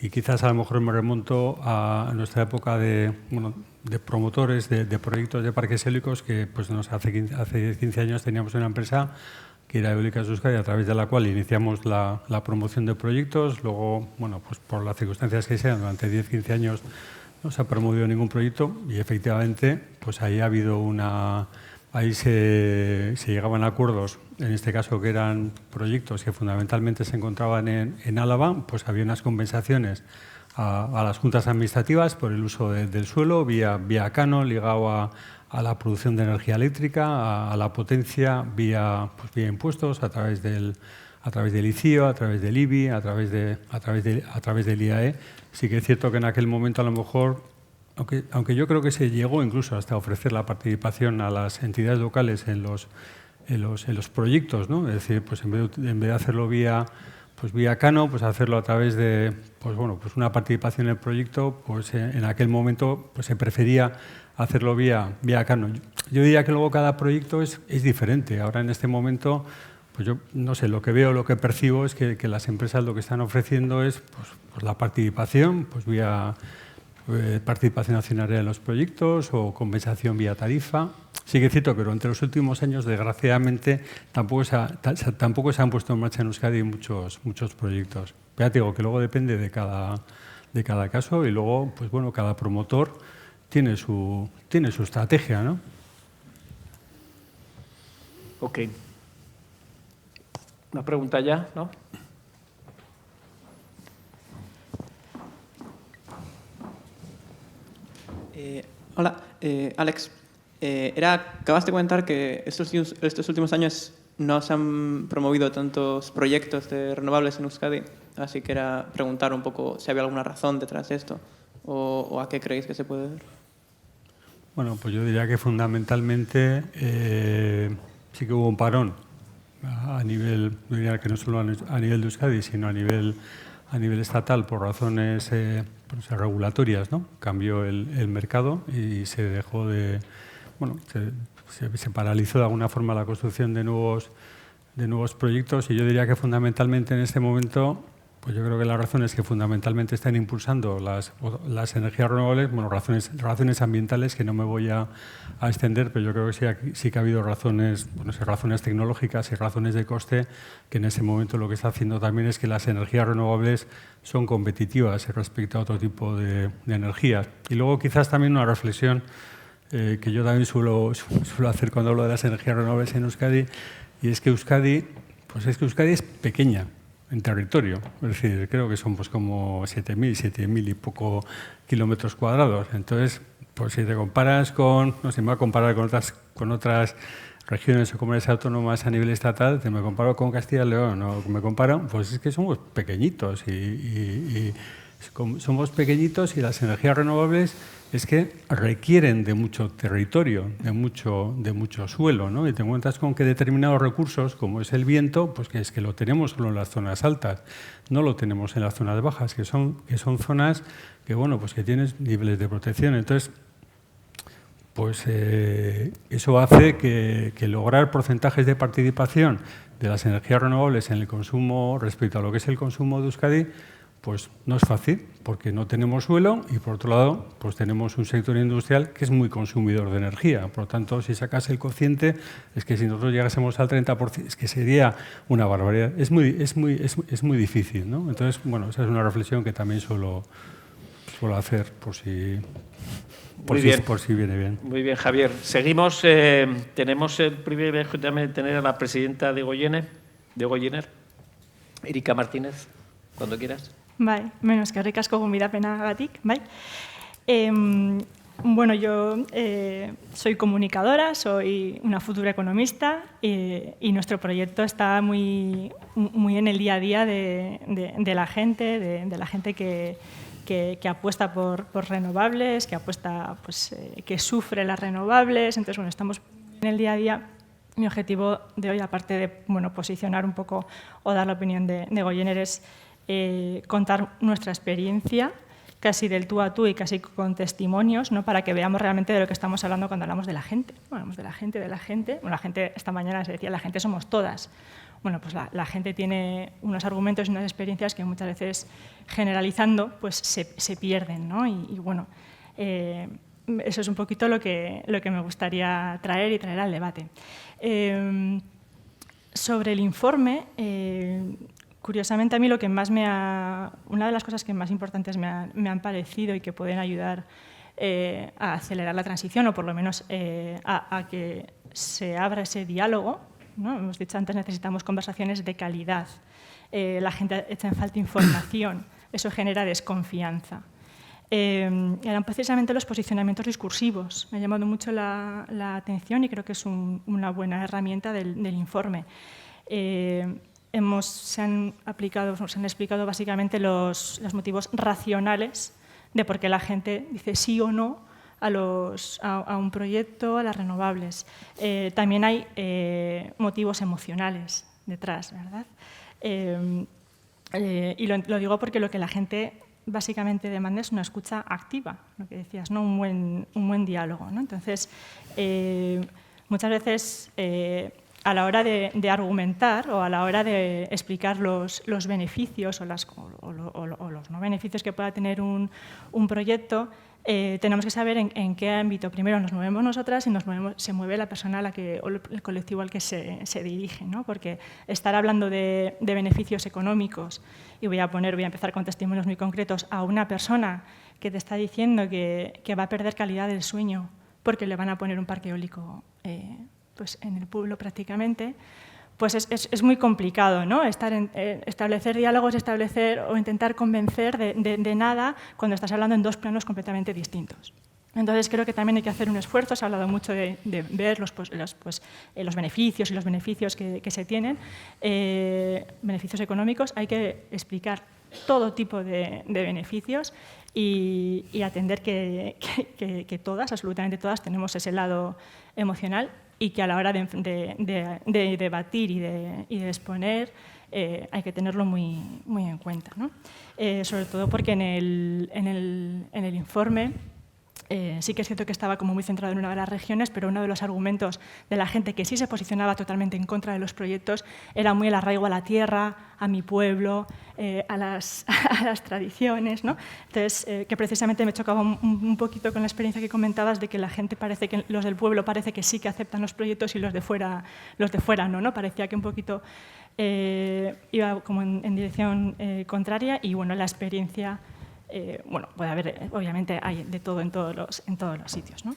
Y quizás a lo mejor me remonto a nuestra época de promotores de proyectos de parques eólicos que pues, hace 15 años teníamos una empresa que era Eólicas Euskadi, a través de la cual iniciamos la promoción de proyectos. Luego, bueno, pues por las circunstancias que sean, durante 10-15 años no se ha promovido ningún proyecto y efectivamente pues ahí ha habido ahí se llegaban a acuerdos, en este caso que eran proyectos que fundamentalmente se encontraban en Álava, pues había unas compensaciones a las juntas administrativas por el uso del suelo vía cano ligado a la producción de energía eléctrica, a la potencia vía impuestos a través del ICIO, a través del IBI, a través del IAE. Sí que es cierto que en aquel momento a lo mejor, aunque yo creo que se llegó incluso hasta ofrecer la participación a las entidades locales en los proyectos, ¿no? Es decir, pues en vez de hacerlo vía cano, pues hacerlo a través de pues una participación en el proyecto, pues en aquel momento pues se prefería hacerlo vía cano. Yo diría que luego cada proyecto es diferente. Ahora en este momento, pues yo no sé, lo que veo, lo que percibo es que las empresas lo que están ofreciendo es pues la participación, pues vía participación accionaria en los proyectos o compensación vía tarifa. Sí que es cierto que durante los últimos años, desgraciadamente, tampoco se han puesto en marcha en Euskadi muchos proyectos. Pero ya te digo que luego depende de cada caso y luego, pues bueno, cada promotor tiene su estrategia, ¿no? Ok. Una pregunta ya, ¿no? Hola, Alex. Acabas de comentar que estos últimos años no se han promovido tantos proyectos de renovables en Euskadi, así que era preguntar un poco si había alguna razón detrás de esto o a qué creéis que se puede ver. Bueno, pues yo diría que fundamentalmente sí que hubo un parón a nivel, no diría que no solo a nivel de Euskadi, sino a nivel estatal por razones regulatorias, ¿no? Cambió el mercado y se dejó de... Bueno, se paralizó de alguna forma la construcción de nuevos proyectos y yo diría que fundamentalmente en este momento, pues yo creo que la razón es que fundamentalmente están impulsando las energías renovables, bueno, razones ambientales que no me voy a extender, pero yo creo que sí que ha habido razones tecnológicas y razones de coste que en ese momento lo que está haciendo también es que las energías renovables son competitivas respecto a otro tipo de energías. Y luego quizás también una reflexión que yo también suelo hacer cuando hablo de las energías renovables en Euskadi, y es que Euskadi es pequeña en territorio, es decir, creo que son pues como 7.000 y poco kilómetros cuadrados. Entonces, pues si te comparas me voy a comparar con otras regiones o comunidades autónomas a nivel estatal, me comparo con Castilla y León, o me comparo, pues es que somos pequeñitos y somos pequeñitos y las energías renovables es que requieren de mucho territorio, de mucho suelo, ¿no? Y te encuentras con que determinados recursos, como es el viento, pues que es que lo tenemos solo en las zonas altas, no lo tenemos en las zonas bajas, que son zonas que, bueno, pues que tienen niveles de protección. Entonces, pues eso hace que lograr porcentajes de participación de las energías renovables en el consumo respecto a lo que es el consumo de Euskadi, pues no es fácil, porque no tenemos suelo y, por otro lado, pues tenemos un sector industrial que es muy consumidor de energía. Por lo tanto, si sacas el cociente, es que si nosotros llegásemos al 30%, es que sería una barbaridad. Es muy difícil, ¿no? Entonces, bueno, esa es una reflexión que también suelo hacer por si viene bien. Muy bien, Javier. Seguimos. Tenemos el privilegio también de tener a la presidenta de Goyener, Erika Martínez, cuando quieras. Bai, eskerrik asko gonbidapenagatik, bai. Bueno, yo soy comunicadora, soy una futura economista y nuestro proyecto está muy en el día a día de la gente, de la gente que apuesta por renovables, que apuesta, pues, que sufre las renovables. Entonces, bueno, estamos en el día a día. Mi objetivo de hoy, aparte de, bueno, posicionar un poco o dar la opinión de Goyener, es contar nuestra experiencia, casi del tú a tú y casi con testimonios, ¿no? Para que veamos realmente de lo que estamos hablando cuando hablamos de la gente. Bueno, hablamos de la gente. Bueno, la gente, esta mañana se decía, la gente somos todas. Bueno, pues la gente tiene unos argumentos y unas experiencias que muchas veces, generalizando, pues se pierden, ¿no? Y bueno, eso es un poquito lo que me gustaría traer al debate. Sobre el informe, curiosamente, a mí lo que más una de las cosas que más importantes me han parecido y que pueden ayudar a acelerar la transición, o por lo menos a que se abra ese diálogo, ¿no? Hemos dicho antes, necesitamos conversaciones de calidad. La gente echa en falta información, eso genera desconfianza. Eran precisamente los posicionamientos discursivos. Me ha llamado mucho la atención y creo que es una buena herramienta del informe. Se han explicado básicamente los motivos racionales de por qué la gente dice sí o no a un proyecto, a las renovables. También hay motivos emocionales detrás, ¿verdad? Y lo digo porque lo que la gente básicamente demanda es una escucha activa, lo que decías, ¿no? Un buen diálogo, ¿no? Entonces, muchas veces, a la hora de argumentar o a la hora de explicar los beneficios o los no beneficios que pueda tener un proyecto, tenemos que saber en qué ámbito primero nos movemos nosotras y se mueve la persona o el colectivo al que se dirige, ¿no? Porque estar hablando de beneficios económicos, y voy a empezar con testimonios muy concretos, a una persona que te está diciendo que va a perder calidad del sueño porque le van a poner un parque eólico pues en el pueblo prácticamente, pues es muy complicado, ¿no? Establecer diálogos, o intentar convencer de nada cuando estás hablando en dos planos completamente distintos. Entonces, creo que también hay que hacer un esfuerzo. Se ha hablado mucho de ver los beneficios y los beneficios que se tienen, beneficios económicos. Hay que explicar todo tipo de beneficios y atender que todas, absolutamente todas, tenemos ese lado emocional, y que a la hora de debatir y de exponer hay que tenerlo muy en cuenta, ¿no? Sobre todo porque en el informe sí que es cierto que estaba como muy centrado en una de las regiones, pero uno de los argumentos de la gente que sí se posicionaba totalmente en contra de los proyectos era muy el arraigo a la tierra, a mi pueblo, a las tradiciones, ¿no? Entonces, que precisamente me chocaba un poquito con la experiencia que comentabas de que la gente parece que, los del pueblo parece que sí que aceptan los proyectos y los de fuera no. Parecía que un poquito iba como en dirección contraria, y bueno, la experiencia... puede haber, obviamente, hay de todo en todos los sitios, ¿no?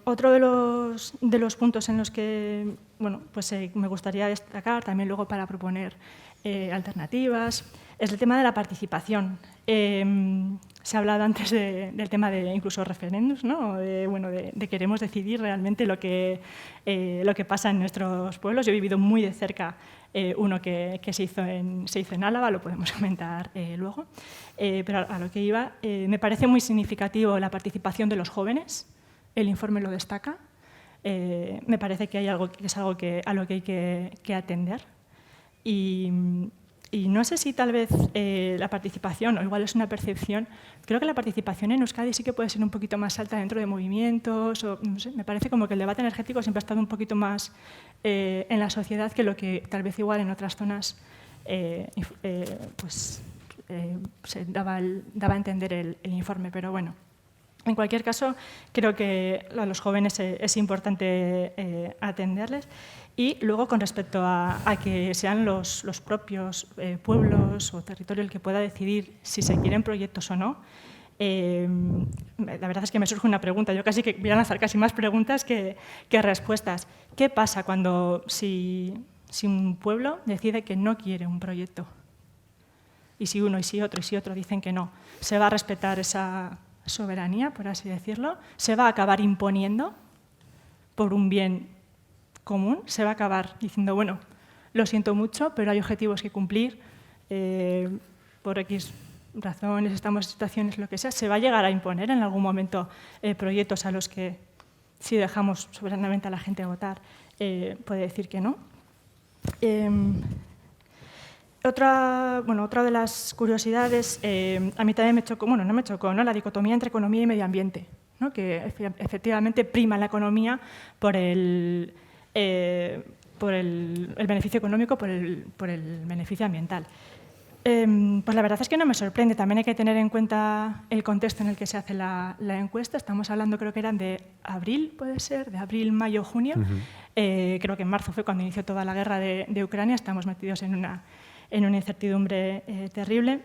Otro de los puntos en los que me gustaría destacar, también luego para proponer alternativas, es el tema de la participación. se ha hablado antes del tema de incluso referéndums, ¿no? De queremos decidir realmente lo que pasa en nuestros pueblos. Yo he vivido muy de cerca uno que se hizo en Álava, lo podemos comentar luego. Pero a lo que iba, me parece muy significativo la participación de los jóvenes. El informe lo destaca. Me parece que es algo a lo que hay que atender. Y no sé si tal vez la participación, o igual es una percepción, creo que la participación en Euskadi sí que puede ser un poquito más alta dentro de movimientos, o, no sé, me parece como que el debate energético siempre ha estado un poquito más en la sociedad que lo que tal vez igual en otras zonas se daba a entender el informe, pero bueno. En cualquier caso, creo que a los jóvenes es importante atenderles. Y luego, con respecto a que sean los propios pueblos o territorio el que pueda decidir si se quieren proyectos o no, la verdad es que me surge una pregunta. Yo casi que voy a lanzar casi más preguntas que respuestas. ¿Qué pasa si un pueblo decide que no quiere un proyecto? Y si uno, y si otro dicen que no. ¿Se va a respetar esa soberanía, por así decirlo? ¿Se va a acabar imponiendo por un bien común? ¿Se va a acabar diciendo, bueno, lo siento mucho, pero hay objetivos que cumplir, por X razones, estamos en situaciones, lo que sea? ¿Se va a llegar a imponer en algún momento proyectos a los que, si dejamos soberanamente a la gente votar, puede decir que no? Otra de las curiosidades, a mí también me chocó, bueno, no me chocó, ¿no? La dicotomía entre economía y medio ambiente, ¿no? Que efectivamente prima la economía por el beneficio económico, por el beneficio ambiental. Pues la verdad es que no me sorprende. También hay que tener en cuenta el contexto en el que se hace la encuesta. Estamos hablando, creo que eran de abril, puede ser, de abril, mayo, junio. Creo que en marzo fue cuando inició toda la guerra de Ucrania. Estamos metidos en una incertidumbre terrible.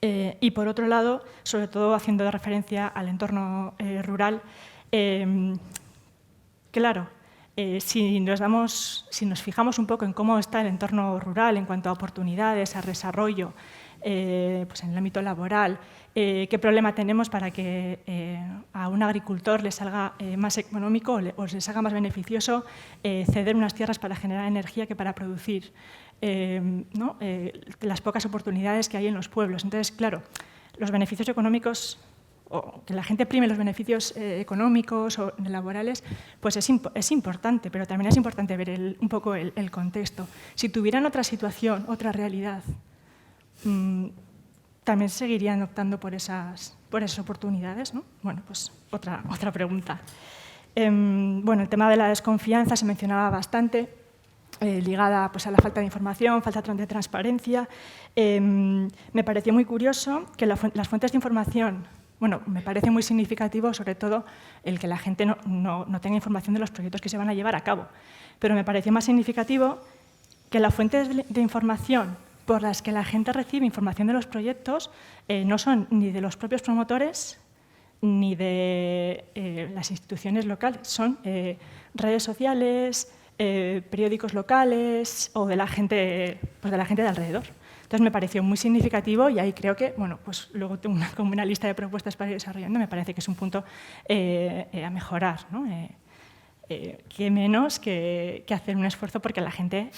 Y por otro lado, sobre todo haciendo referencia al entorno rural, claro, si nos fijamos un poco en cómo está el entorno rural en cuanto a oportunidades, a desarrollo, pues en el ámbito laboral, qué problema tenemos para que a un agricultor le salga más económico o le salga más beneficioso ceder unas tierras para generar energía que para producir, ¿no? Las pocas oportunidades que hay en los pueblos. Entonces, claro, los beneficios económicos, o que la gente prime los beneficios económicos o laborales, pues es importante, pero también es importante ver un poco el contexto. Si tuvieran otra situación, otra realidad, también seguirían optando por esas oportunidades, ¿no? Bueno, pues otra pregunta. Bueno, el tema de la desconfianza se mencionaba bastante, ligada pues, a la falta de información, falta de transparencia. Me pareció muy curioso que las fuentes de información, bueno, me parece muy significativo, sobre todo, el que la gente no tenga información de los proyectos que se van a llevar a cabo. Pero me pareció más significativo que las fuentes de información por las que la gente recibe información de los proyectos no son ni de los propios promotores ni de las instituciones locales. Son redes sociales, periódicos locales o de la gente de alrededor. Entonces me pareció muy significativo y ahí creo que, bueno, pues luego tengo como una lista de propuestas para ir desarrollando, me parece que es un punto a mejorar, ¿no? Que menos que hacer un esfuerzo porque la gente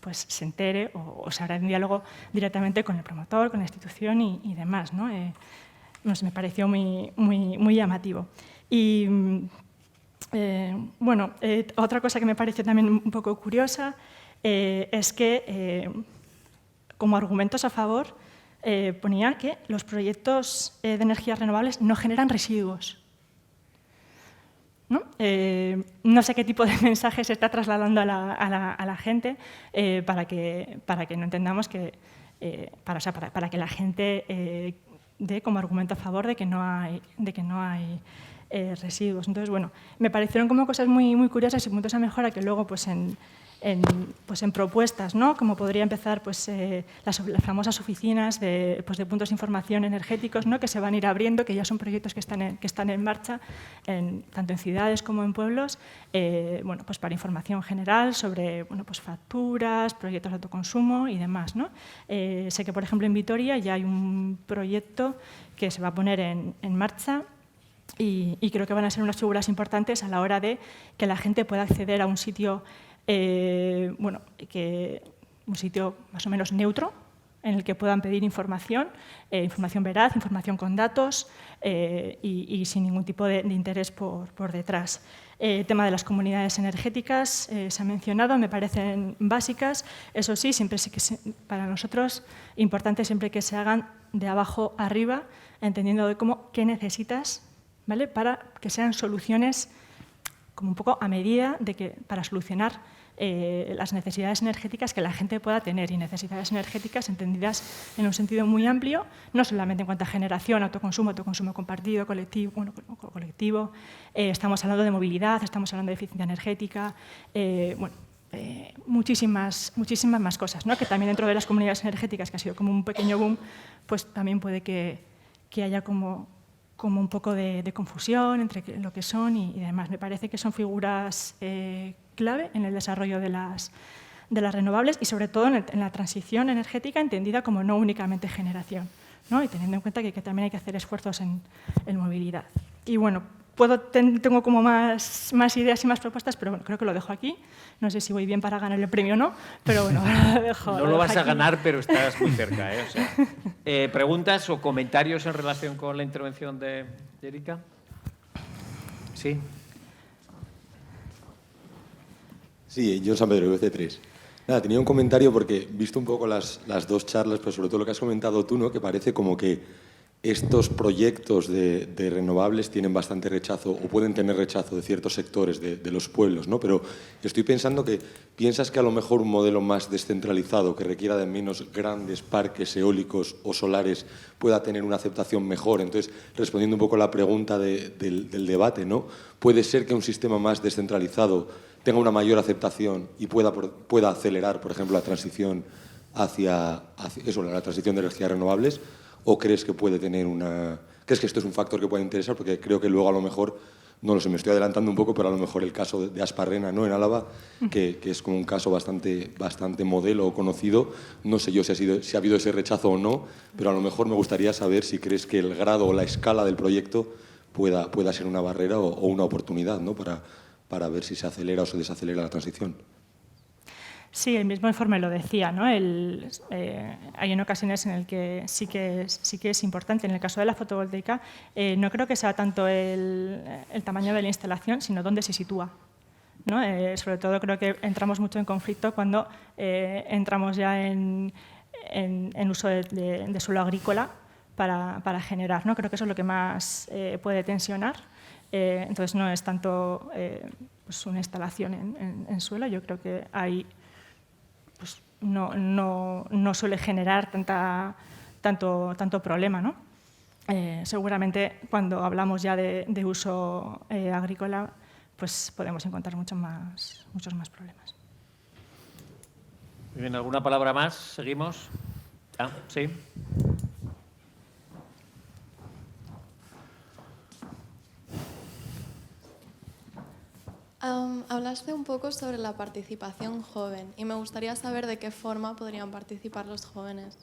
pues se entere o se abra un diálogo directamente con el promotor, con la institución y demás, ¿no? No sé, me pareció muy llamativo. Y bueno, otra cosa que me pareció también un poco curiosa es que como argumentos a favor, ponía que los proyectos de energías renovables no generan residuos. ¿No? No sé qué tipo de mensaje se está trasladando a la gente para que no entendamos que, para que la gente dé como argumento a favor de que no hay residuos. Entonces, bueno, me parecieron como cosas muy curiosas y puntos a mejora que luego, pues en pues en propuestas, ¿no? Como podría empezar pues, las famosas oficinas de puntos de información energéticos, ¿no? Que se van a ir abriendo, que ya son proyectos que están en marcha, tanto en ciudades como en pueblos, bueno, pues para información general sobre bueno, pues facturas, proyectos de autoconsumo y demás, ¿no? Sé que, por ejemplo, en Vitoria ya hay un proyecto que se va a poner en marcha y creo que van a ser unas figuras importantes a la hora de que la gente pueda acceder a un sitio bueno, un sitio más o menos neutro en el que puedan pedir información, información veraz, información con datos y sin ningún tipo de interés por detrás. El tema de las comunidades energéticas se ha mencionado, me parecen básicas. Eso sí, siempre para nosotros importante siempre que se hagan de abajo arriba, entendiendo de qué necesitas, ¿vale? Para que sean soluciones como un poco a medida para solucionar las necesidades energéticas que la gente pueda tener, y necesidades energéticas entendidas en un sentido muy amplio, no solamente en cuanto a generación, autoconsumo compartido, colectivo, estamos hablando de movilidad, estamos hablando de eficiencia energética, bueno, muchísimas más cosas, ¿no? Que también dentro de las comunidades energéticas, que ha sido como un pequeño boom, pues también puede que haya como un poco de confusión entre lo que son y demás. Me parece que son figuras clave en el desarrollo de las renovables y sobre todo en la transición energética entendida como no únicamente generación, ¿no? Y teniendo en cuenta que también hay que hacer esfuerzos en movilidad. Y bueno, tengo como más ideas y más propuestas, pero bueno, creo que lo dejo aquí. No sé si voy bien para ganar el premio o no, pero bueno, lo dejo. No lo vas a ganar, pero estás muy cerca, ¿eh? O sea, ¿preguntas o comentarios en relación con la intervención de Erika? Sí. Sí, yo San Pedro, VC3. Nada, tenía un comentario porque, visto un poco las dos charlas, pero sobre todo lo que has comentado tú, ¿no? Que parece como que estos proyectos de renovables tienen bastante rechazo o pueden tener rechazo de ciertos sectores de los pueblos, ¿no? Pero estoy pensando que piensas que a lo mejor un modelo más descentralizado que requiera de menos grandes parques eólicos o solares pueda tener una aceptación mejor. Entonces, respondiendo un poco a la pregunta del debate, ¿no? Puede ser que un sistema más descentralizado tenga una mayor aceptación y pueda acelerar, por ejemplo, la transición hacia eso, la transición de energías renovables. ¿O crees que puede tener crees que esto es un factor que puede interesar? Porque creo que luego a lo mejor, no lo sé, me estoy adelantando un poco, pero a lo mejor el caso de Asparrena, ¿no? En Álava, que es como un caso bastante modelo o conocido. No sé yo si ha habido ese rechazo o no, pero a lo mejor me gustaría saber si crees que el grado o la escala del proyecto pueda ser una barrera o una oportunidad, ¿no? Para ver si se acelera o se desacelera la transición. Sí, el mismo informe lo decía, ¿no? Hay en ocasiones en el que sí que es importante. En el caso de la fotovoltaica, no creo que sea tanto el tamaño de la instalación, sino dónde se sitúa, ¿no? Sobre todo creo que entramos mucho en conflicto cuando entramos ya en uso de suelo agrícola para generar, ¿no? Creo que eso es lo que más puede tensionar. Entonces no es tanto pues una instalación en suelo. Yo creo que hay pues no suele generar tanto problema, ¿no? Seguramente cuando hablamos ya de uso agrícola, pues podemos encontrar muchos más problemas. Muy bien, ¿alguna palabra más? ¿Seguimos? Sí. Hablaste un poco sobre la participación joven y me gustaría saber de qué forma podrían participar los jóvenes.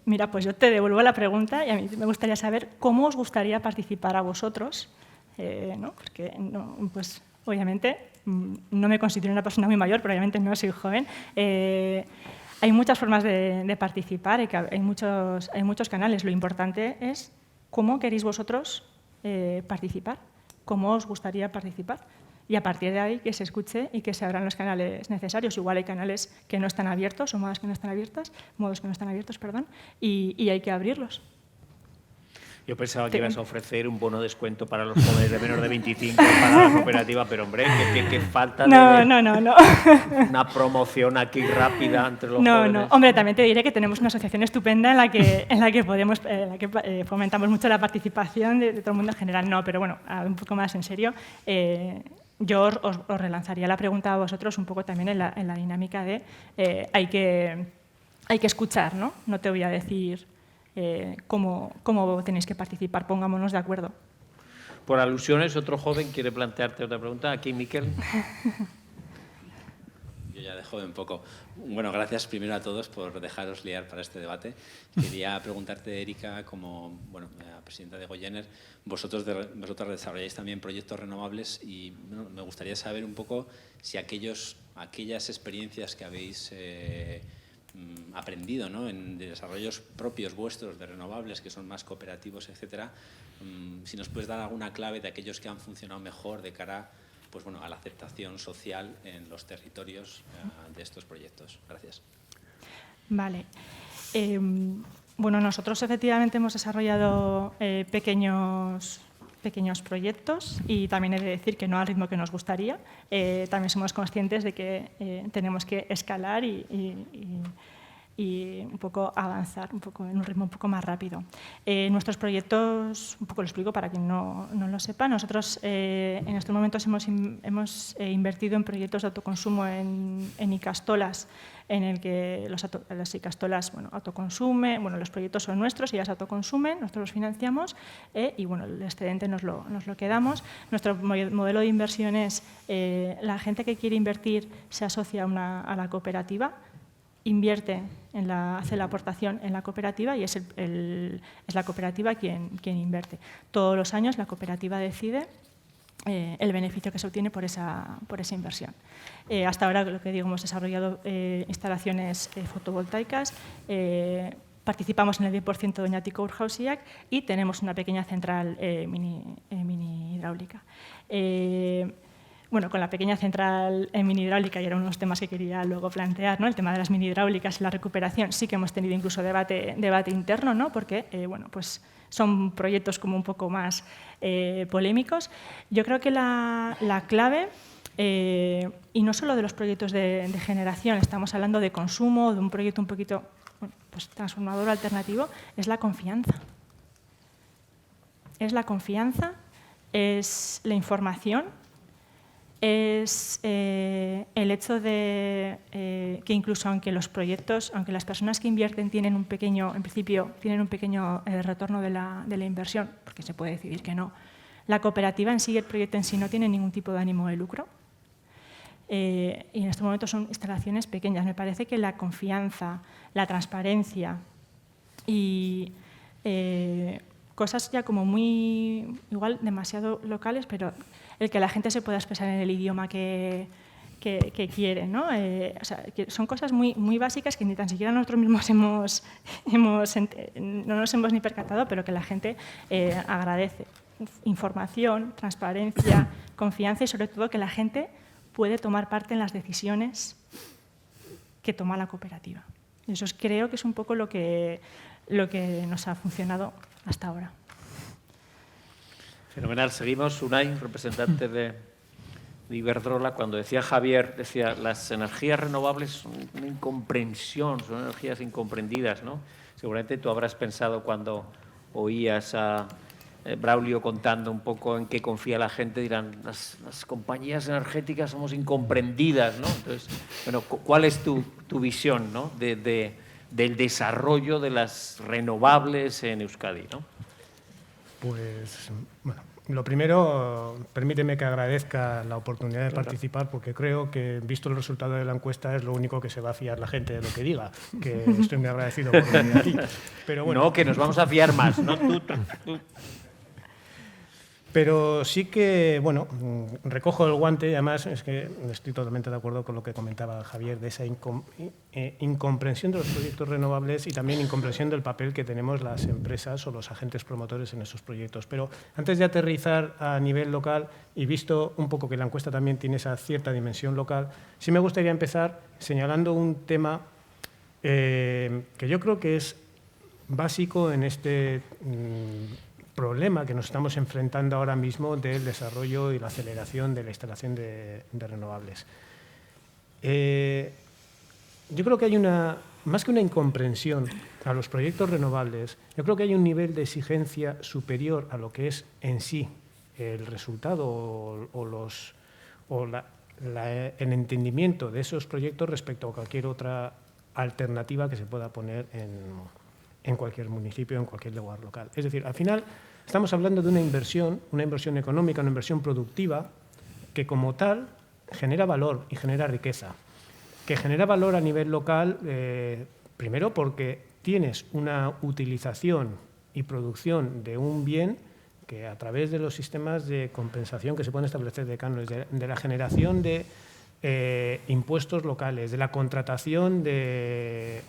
Mira, pues yo te devuelvo la pregunta y a mí me gustaría saber cómo os gustaría participar a vosotros, ¿no? Porque pues, obviamente no me considero una persona muy mayor, pero obviamente no soy joven. Hay muchas formas de participar, hay muchos canales. Lo importante es cómo queréis vosotros participar. Cómo os gustaría participar. Y a partir de ahí que se escuche y que se abran los canales necesarios. Igual hay canales que no están abiertos o modos que no están abiertos, y hay que abrirlos. Yo pensaba que ibas a ofrecer un bono de descuento para los jóvenes de menos de 25 para la cooperativa, pero hombre, qué falta de No. Una promoción aquí rápida entre los jóvenes. No. Hombre, también te diré que tenemos una asociación estupenda en la que fomentamos mucho la participación de todo el mundo en general. No, pero bueno, un poco más en serio. yo os relanzaría la pregunta a vosotros un poco también en la dinámica de hay que escuchar, ¿no? No te voy a decir cómo tenéis que participar, pongámonos de acuerdo. Por alusiones, otro joven quiere plantearte otra pregunta. Aquí, Miquel. Yo ya de joven poco. Bueno, gracias primero a todos por dejaros liar para este debate. Quería preguntarte, Erika, como la presidenta de Goyener, vosotras desarrolláis también proyectos renovables y me gustaría saber un poco si aquellas experiencias que habéis aprendido, ¿no?, en desarrollos propios vuestros de renovables, que son más cooperativos, etcétera, si nos puedes dar alguna clave de aquellos que han funcionado mejor de cara a la aceptación social en los territorios de estos proyectos. Gracias. Vale. Nosotros efectivamente hemos desarrollado pequeños proyectos y también he de decir que no al ritmo que nos gustaría. También somos conscientes de que tenemos que escalar y un poco avanzar en un ritmo un poco más rápido. Nuestros proyectos, un poco lo explico para quien no lo sepa, nosotros en estos momentos hemos invertido en proyectos de autoconsumo en Icastolas, en el que las Icastolas autoconsumen, los proyectos son nuestros, ellas autoconsumen, nosotros los financiamos y el excedente nos lo quedamos. Nuestro modelo de inversión es la gente que quiere invertir se asocia a la cooperativa, invierte, hace la aportación en la cooperativa y es la cooperativa quien invierte. Todos los años la cooperativa decide el beneficio que se obtiene por esa inversión. Hasta ahora, lo que digo, hemos desarrollado instalaciones fotovoltaicas, participamos en el 10% de Oñatico Urjauziak y tenemos una pequeña central mini hidráulica. Con la pequeña central mini hidráulica, y era uno de los temas que quería luego plantear, ¿no?, el tema de las mini hidráulicas y la recuperación, sí que hemos tenido incluso debate interno, ¿no?, porque son proyectos como un poco más polémicos. Yo creo que la clave, y no solo de los proyectos de generación, estamos hablando de consumo, de un proyecto un poquito transformador alternativo, es la confianza. Es la confianza, es la información, es el hecho de que incluso aunque los proyectos, aunque las personas que invierten en principio tienen un pequeño retorno de la inversión, porque se puede decidir que no, la cooperativa en sí, el proyecto en sí no tiene ningún tipo de ánimo de lucro y en estos momentos son instalaciones pequeñas. Me parece que la confianza, la transparencia y cosas ya como muy, igual demasiado locales, pero el que la gente se pueda expresar en el idioma que quiere, ¿no? Que son cosas muy, muy básicas que ni tan siquiera nosotros mismos no nos hemos ni percatado, pero que la gente agradece. Información, transparencia, confianza y sobre todo que la gente puede tomar parte en las decisiones que toma la cooperativa. Eso creo que es un poco lo que nos ha funcionado hasta ahora. Fenomenal. Seguimos. Unai, representante de Iberdrola, cuando decía Javier, decía, las energías renovables son una incomprensión, son energías incomprendidas, ¿no? Seguramente tú habrás pensado cuando oías a Braulio contando un poco en qué confía la gente, dirán, las compañías energéticas somos incomprendidas, ¿no? Entonces, ¿cuál es tu visión, ¿no?, del desarrollo de las renovables en Euskadi, ¿no? Pues, lo primero, permíteme que agradezca la oportunidad de participar, porque creo que, visto el resultado de la encuesta, es lo único que se va a fiar la gente de lo que diga, que estoy muy agradecido por venir aquí. Pero bueno. No, que nos vamos a fiar más, ¿no? Tú. Pero sí que, recojo el guante y además es que estoy totalmente de acuerdo con lo que comentaba Javier de esa incomprensión de los proyectos renovables y también incomprensión del papel que tenemos las empresas o los agentes promotores en esos proyectos. Pero antes de aterrizar a nivel local y visto un poco que la encuesta también tiene esa cierta dimensión local, sí me gustaría empezar señalando un tema que yo creo que es básico en este problema que nos estamos enfrentando ahora mismo del desarrollo y la aceleración de la instalación de renovables. Yo creo que hay más que una incomprensión a los proyectos renovables, yo creo que hay un nivel de exigencia superior a lo que es en sí el resultado o o el entendimiento de esos proyectos respecto a cualquier otra alternativa que se pueda poner en cualquier municipio, en cualquier lugar local. Es decir, al final estamos hablando de una inversión económica, una inversión productiva, que como tal genera valor y genera riqueza. Que genera valor a nivel local, primero porque tienes una utilización y producción de un bien que a través de los sistemas de compensación que se pueden establecer de cánones, de la generación de impuestos locales, de la contratación de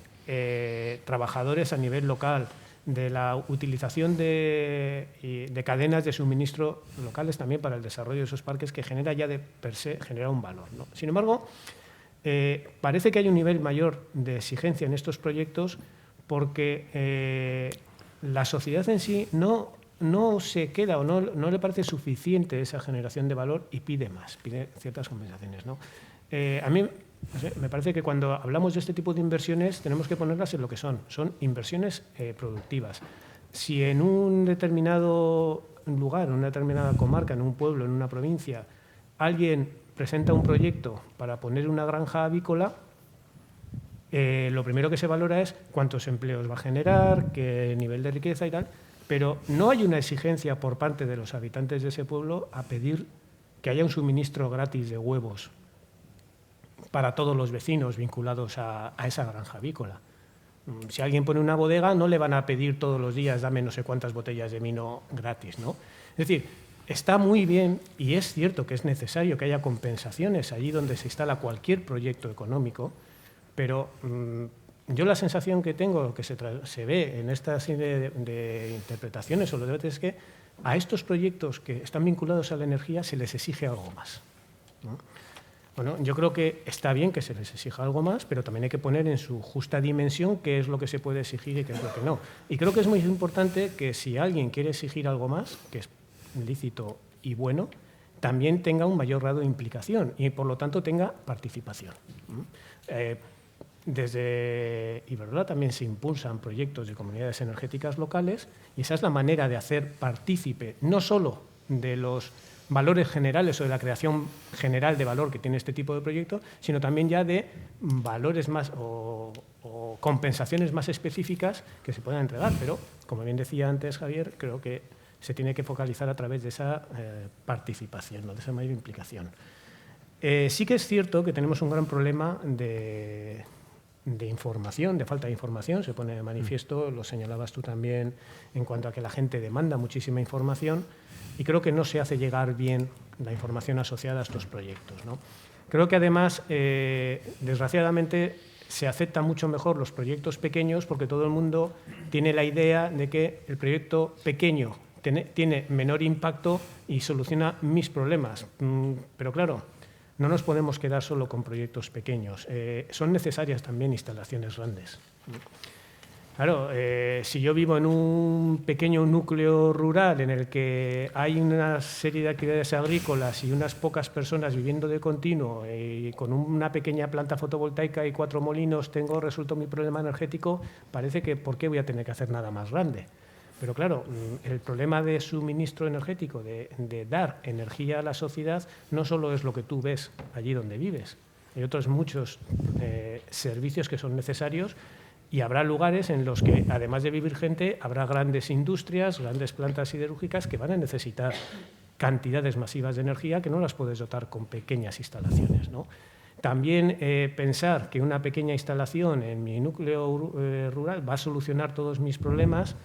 trabajadores a nivel local, de la utilización de cadenas de suministro locales también para el desarrollo de esos parques, que genera ya de per se genera un valor, ¿no? Sin embargo, parece que hay un nivel mayor de exigencia en estos proyectos porque la sociedad en sí no se queda o no le parece suficiente esa generación de valor y pide más, pide ciertas compensaciones, ¿no? A mí no sé, me parece que cuando hablamos de este tipo de inversiones tenemos que ponerlas en lo que son inversiones productivas. Si en un determinado lugar, en una determinada comarca, en un pueblo, en una provincia, alguien presenta un proyecto para poner una granja avícola, lo primero que se valora es cuántos empleos va a generar, qué nivel de riqueza y tal, pero no hay una exigencia por parte de los habitantes de ese pueblo a pedir que haya un suministro gratis de huevos para todos los vecinos vinculados a esa granja avícola. Si alguien pone una bodega, no le van a pedir todos los días, dame no sé cuántas botellas de vino gratis, ¿no? Es decir, está muy bien y es cierto que es necesario que haya compensaciones allí donde se instala cualquier proyecto económico, pero yo la sensación que tengo, que se ve en esta serie de interpretaciones o los debates, es que a estos proyectos que están vinculados a la energía se les exige algo más, ¿no? Bueno, yo creo que está bien que se les exija algo más, pero también hay que poner en su justa dimensión qué es lo que se puede exigir y qué es lo que no. Y creo que es muy importante que si alguien quiere exigir algo más, que es lícito y bueno, también tenga un mayor grado de implicación y, por lo tanto, tenga participación. Desde Iberdrola también se impulsan proyectos de comunidades energéticas locales y esa es la manera de hacer partícipe no solo de los valores generales o de la creación general de valor que tiene este tipo de proyecto, sino también ya de valores más o compensaciones más específicas que se puedan entregar. Pero, como bien decía antes Javier, creo que se tiene que focalizar a través de esa participación, ¿no? De esa mayor implicación. Sí que es cierto que tenemos un gran problema de información, de falta de información, se pone de manifiesto, lo señalabas tú también, en cuanto a que la gente demanda muchísima información y creo que no se hace llegar bien la información asociada a estos proyectos, ¿no? Creo que además, desgraciadamente, se aceptan mucho mejor los proyectos pequeños porque todo el mundo tiene la idea de que el proyecto pequeño tiene menor impacto y soluciona mis problemas. Pero claro, no nos podemos quedar solo con proyectos pequeños. Son necesarias también instalaciones grandes. Claro, si yo vivo en un pequeño núcleo rural en el que hay una serie de actividades agrícolas y unas pocas personas viviendo de continuo y con una pequeña planta fotovoltaica y 4 molinos tengo resuelto mi problema energético, parece que ¿por qué voy a tener que hacer nada más grande? Pero claro, el problema de suministro energético, de dar energía a la sociedad, no solo es lo que tú ves allí donde vives. Hay otros muchos servicios que son necesarios y habrá lugares en los que, además de vivir gente, habrá grandes industrias, grandes plantas siderúrgicas que van a necesitar cantidades masivas de energía que no las puedes dotar con pequeñas instalaciones, ¿no? También pensar que una pequeña instalación en mi núcleo rural va a solucionar todos mis problemas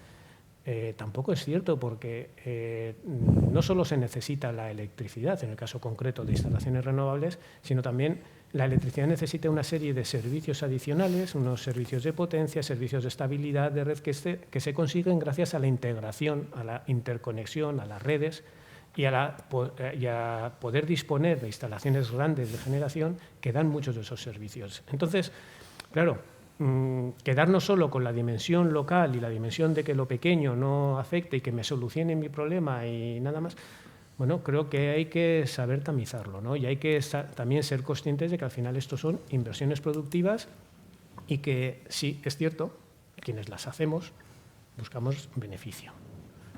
tampoco es cierto, porque no solo se necesita la electricidad, en el caso concreto de instalaciones renovables, sino también la electricidad necesita una serie de servicios adicionales, unos servicios de potencia, servicios de estabilidad de red que se consiguen gracias a la integración, a la interconexión, a las redes y a poder disponer de instalaciones grandes de generación que dan muchos de esos servicios. Entonces, claro, quedarnos solo con la dimensión local y la dimensión de que lo pequeño no afecte y que me solucione mi problema y nada más, bueno, creo que hay que saber tamizarlo, ¿no? Y hay que también ser conscientes de que al final esto son inversiones productivas y que sí, es cierto, quienes las hacemos buscamos beneficio.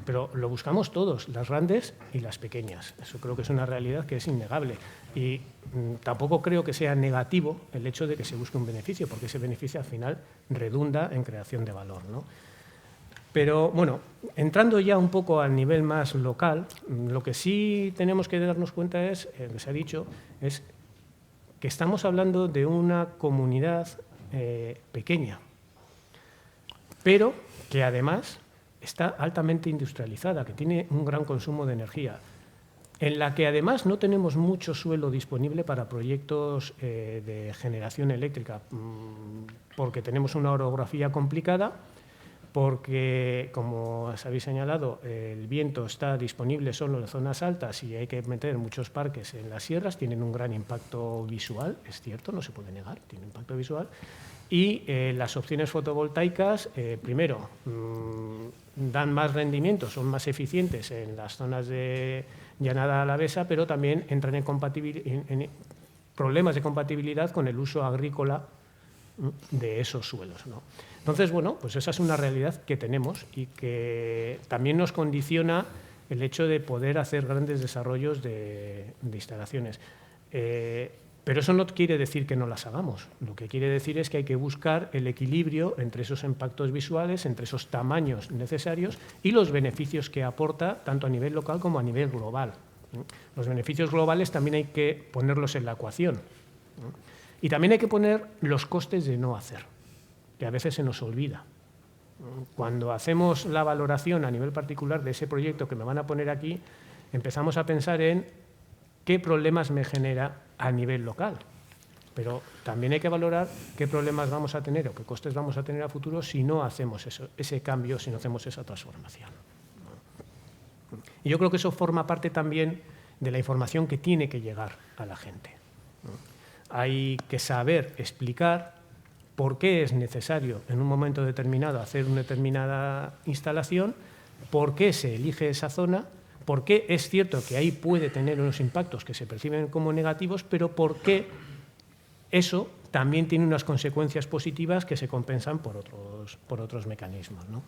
pero lo buscamos todos, las grandes y las pequeñas. Eso creo que es una realidad que es innegable. Y tampoco creo que sea negativo el hecho de que se busque un beneficio, porque ese beneficio al final redunda en creación de valor, ¿no? Pero bueno, entrando ya un poco al nivel más local, lo que sí tenemos que darnos cuenta es, que se ha dicho, es que estamos hablando de una comunidad pequeña, pero que además está altamente industrializada, que tiene un gran consumo de energía, en la que además no tenemos mucho suelo disponible para proyectos de generación eléctrica, porque tenemos una orografía complicada, porque, como os habéis señalado, el viento está disponible solo en zonas altas y hay que meter muchos parques en las sierras, tienen un gran impacto visual, es cierto, no se puede negar, tiene impacto visual. Y las opciones fotovoltaicas, primero, dan más rendimiento, son más eficientes en las zonas de llanada alavesa, pero también entran en problemas de compatibilidad con el uso agrícola de esos suelos, ¿no? Entonces, bueno, pues esa es una realidad que tenemos y que también nos condiciona el hecho de poder hacer grandes desarrollos de instalaciones. Pero eso no quiere decir que no las hagamos. Lo que quiere decir es que hay que buscar el equilibrio entre esos impactos visuales, entre esos tamaños necesarios y los beneficios que aporta tanto a nivel local como a nivel global. Los beneficios globales también hay que ponerlos en la ecuación. Y también hay que poner los costes de no hacer, que a veces se nos olvida. Cuando hacemos la valoración a nivel particular de ese proyecto que me van a poner aquí, empezamos a pensar en qué problemas me genera a nivel local. Pero también hay que valorar qué problemas vamos a tener o qué costes vamos a tener a futuro si no hacemos ese cambio, si no hacemos esa transformación. Y yo creo que eso forma parte también de la información que tiene que llegar a la gente. Hay que saber explicar por qué es necesario en un momento determinado hacer una determinada instalación, por qué se elige esa zona, por qué es cierto que ahí puede tener unos impactos que se perciben como negativos, pero por qué eso también tiene unas consecuencias positivas que se compensan por otros mecanismos, ¿no?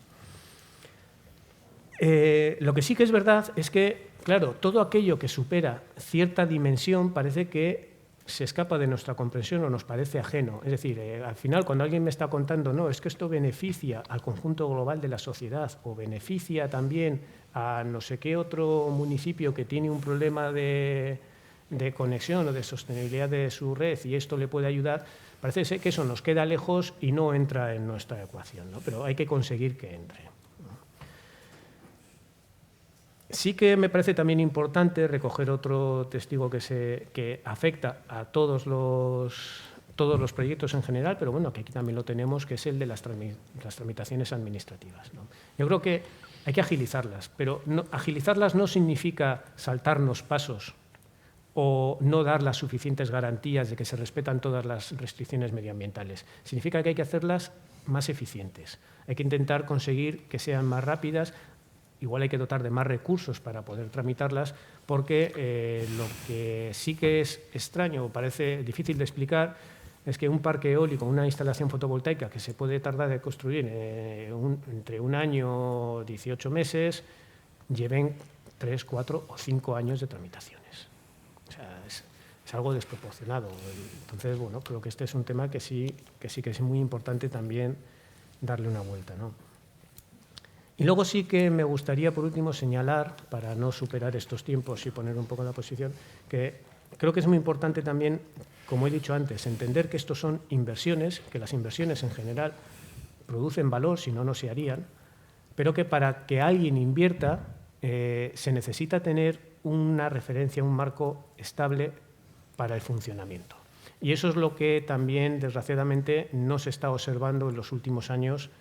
Lo que sí que es verdad es que, claro, todo aquello que supera cierta dimensión parece que se escapa de nuestra comprensión o nos parece ajeno. Es decir, al final, cuando alguien me está contando, no, es que esto beneficia al conjunto global de la sociedad o beneficia también a no sé qué otro municipio que tiene un problema de conexión o de sostenibilidad de su red y esto le puede ayudar, parece ser que eso nos queda lejos y no entra en nuestra ecuación, ¿no? Pero hay que conseguir que entre. Sí que me parece también importante recoger otro testigo que afecta a todos los proyectos en general, pero bueno, que aquí también lo tenemos, que es el de las tramitaciones administrativas, ¿no? Yo creo que hay que agilizarlas, pero agilizarlas no significa saltarnos pasos o no dar las suficientes garantías de que se respetan todas las restricciones medioambientales. Significa que hay que hacerlas más eficientes. Hay que intentar conseguir que sean más rápidas. Igual hay que dotar de más recursos para poder tramitarlas, porque lo que sí que es extraño o parece difícil de explicar es que un parque eólico, una instalación fotovoltaica que se puede tardar de construir entre un año, 18 meses, lleven 3, 4 o 5 años de tramitaciones. O sea, es algo desproporcionado. Entonces, bueno, creo que este es un tema que sí que es muy importante también darle una vuelta, ¿no? Y luego sí que me gustaría, por último, señalar, para no superar estos tiempos y poner un poco en la posición, que creo que es muy importante también, como he dicho antes, entender que estos son inversiones, que las inversiones en general producen valor, si no, no se harían, pero que para que alguien invierta se necesita tener una referencia, un marco estable para el funcionamiento. Y eso es lo que también, desgraciadamente, no se está observando en los últimos años.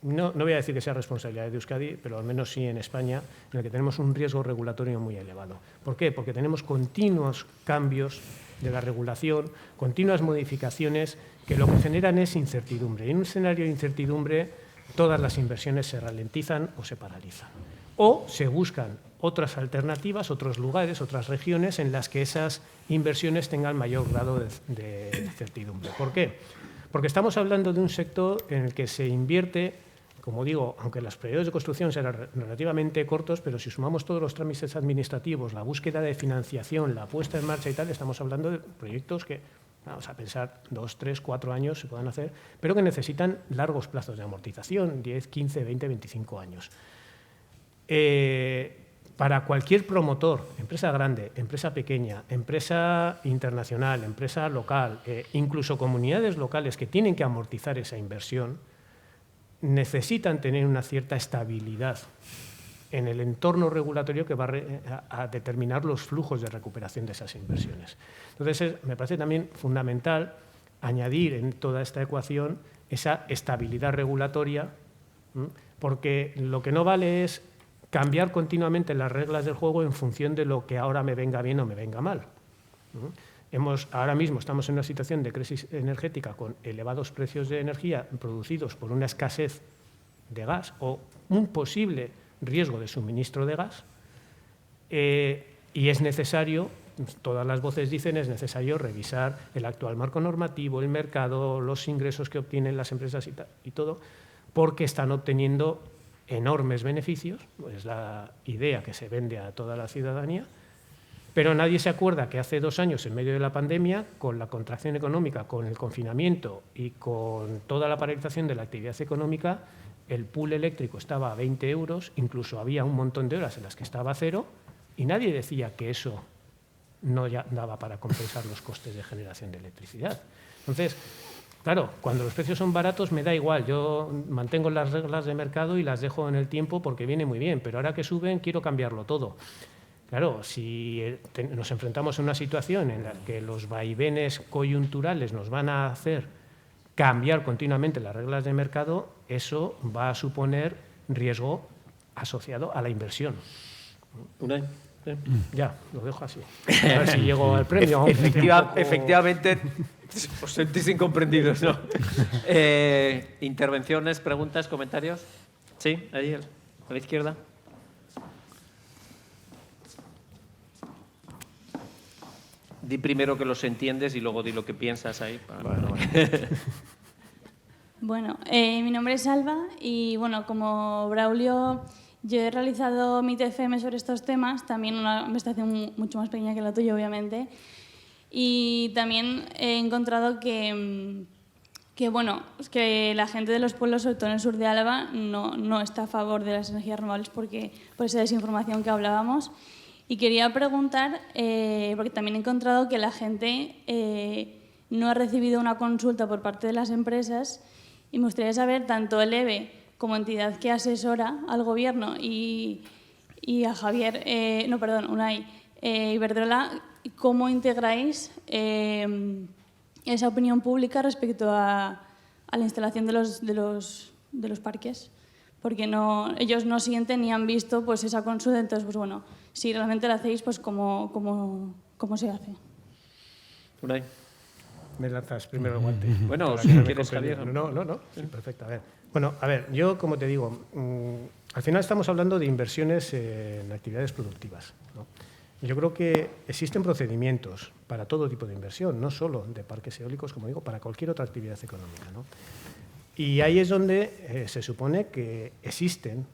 No voy a decir que sea responsabilidad de Euskadi, pero al menos sí en España, en el que tenemos un riesgo regulatorio muy elevado. ¿Por qué? Porque tenemos continuos cambios de la regulación, continuas modificaciones que lo que generan es incertidumbre. Y en un escenario de incertidumbre, todas las inversiones se ralentizan o se paralizan. O se buscan otras alternativas, otros lugares, otras regiones en las que esas inversiones tengan mayor grado de certidumbre. ¿Por qué? Porque estamos hablando de un sector en el que se invierte como digo, aunque los periodos de construcción serán relativamente cortos, pero si sumamos todos los trámites administrativos, la búsqueda de financiación, la puesta en marcha y tal, estamos hablando de proyectos que, vamos a pensar, 2, 3, 4 años se puedan hacer, pero que necesitan largos plazos de amortización, 10, 15, 20, 25 años. Para cualquier promotor, empresa grande, empresa pequeña, empresa internacional, empresa local, incluso comunidades locales que tienen que amortizar esa inversión, necesitan tener una cierta estabilidad en el entorno regulatorio que va a determinar los flujos de recuperación de esas inversiones. Entonces, me parece también fundamental añadir en toda esta ecuación esa estabilidad regulatoria, porque lo que no vale es cambiar continuamente las reglas del juego en función de lo que ahora me venga bien o me venga mal. Ahora mismo estamos en una situación de crisis energética con elevados precios de energía producidos por una escasez de gas o un posible riesgo de suministro de gas, y es necesario, todas las voces dicen, es necesario revisar el actual marco normativo, el mercado, los ingresos que obtienen las empresas y todo, porque están obteniendo enormes beneficios, es la idea que se vende a toda la ciudadanía, pero nadie se acuerda que hace 2 años, en medio de la pandemia, con la contracción económica, con el confinamiento y con toda la paralización de la actividad económica, el pool eléctrico estaba a 20 euros, incluso había un montón de horas en las que estaba a 0, y nadie decía que eso no ya daba para compensar los costes de generación de electricidad. Entonces, claro, cuando los precios son baratos me da igual, yo mantengo las reglas de mercado y las dejo en el tiempo porque viene muy bien, pero ahora que suben quiero cambiarlo todo. Claro, si nos enfrentamos a una situación en la que los vaivenes coyunturales nos van a hacer cambiar continuamente las reglas de mercado, eso va a suponer riesgo asociado a la inversión. Unai. Ya, lo dejo así. A ver si llego al premio. Efectivamente, os sentís incomprendidos, ¿no? Intervenciones, preguntas, comentarios. Sí, ahí, a la izquierda. Di primero que los entiendes y luego di lo que piensas ahí. Bueno, mi nombre es Alba y, bueno, como Braulio, yo he realizado mi TFM sobre estos temas, también una investigación mucho más pequeña que la tuya, obviamente, y también he encontrado que la gente de los pueblos, sobre todo en el sur de Álava, no está a favor de las energías renovables por esa desinformación que hablábamos. Y quería preguntar, porque también he encontrado que la gente no ha recibido una consulta por parte de las empresas, y me gustaría saber, tanto el EVE como entidad que asesora al Gobierno y a Javier, Unai, Iberdrola, ¿cómo integráis esa opinión pública respecto a la instalación de los parques? Porque ellos no sienten ni han visto pues, esa consulta, entonces, pues bueno, si realmente la hacéis, pues ¿cómo se hace? Unai. Me lanzas primero el guante. Bueno, si quieres, Javier. No, sí, perfecto. A ver. Bueno, a ver, yo, como te digo, al final estamos hablando de inversiones en actividades productivas, ¿no? Yo creo que existen procedimientos para todo tipo de inversión, no solo de parques eólicos, como digo, para cualquier otra actividad económica, ¿no? Y ahí es donde se supone que existen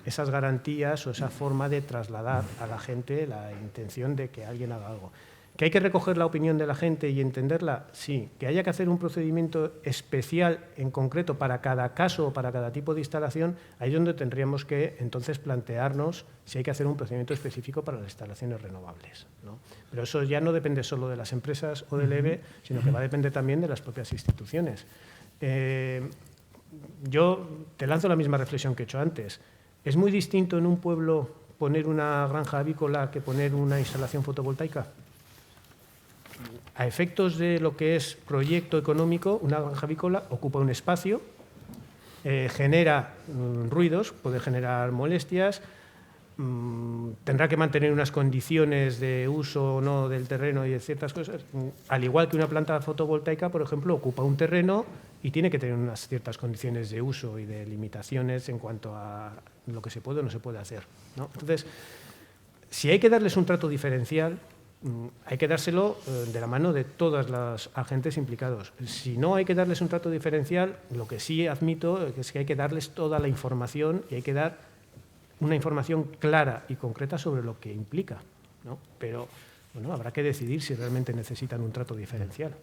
esas garantías o esa forma de trasladar a la gente la intención de que alguien haga algo. ¿Que hay que recoger la opinión de la gente y entenderla? Sí. ¿Que haya que hacer un procedimiento especial en concreto para cada caso o para cada tipo de instalación? Ahí es donde tendríamos que entonces plantearnos si hay que hacer un procedimiento específico para las instalaciones renovables, ¿no? Pero eso ya no depende solo de las empresas o del EVE, sino que va a depender también de las propias instituciones. Yo te lanzo la misma reflexión que he hecho antes. ¿Es muy distinto en un pueblo poner una granja avícola que poner una instalación fotovoltaica? A efectos de lo que es proyecto económico, una granja avícola ocupa un espacio, genera ruidos, puede generar molestias, tendrá que mantener unas condiciones de uso o no del terreno y de ciertas cosas, al igual que una planta fotovoltaica, por ejemplo, ocupa un terreno y tiene que tener unas ciertas condiciones de uso y de limitaciones en cuanto a lo que se puede o no se puede hacer, ¿no? Entonces, si hay que darles un trato diferencial, hay que dárselo de la mano de todos los agentes implicados. Si no hay que darles un trato diferencial, lo que sí admito es que hay que darles toda la información y hay que dar una información clara y concreta sobre lo que implica, ¿no? Pero bueno, habrá que decidir si realmente necesitan un trato diferencial.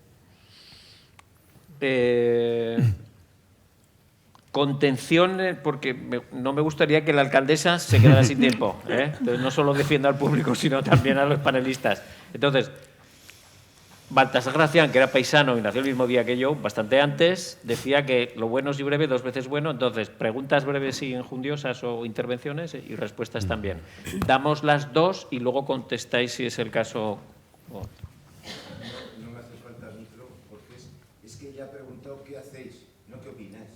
Contención, porque no me gustaría que la alcaldesa se quedara sin tiempo, ¿eh? Entonces, no solo defienda al público, sino también a los panelistas. Entonces, Baltasar Gracián, que era paisano y nació el mismo día que yo, bastante antes, decía que lo bueno es y breve, 2 veces bueno. Entonces, preguntas breves y enjundiosas o intervenciones y respuestas también. Damos las 2 y luego contestáis si es el caso. No me hace falta micro porque es que ella ha preguntado qué hacéis, no qué opináis.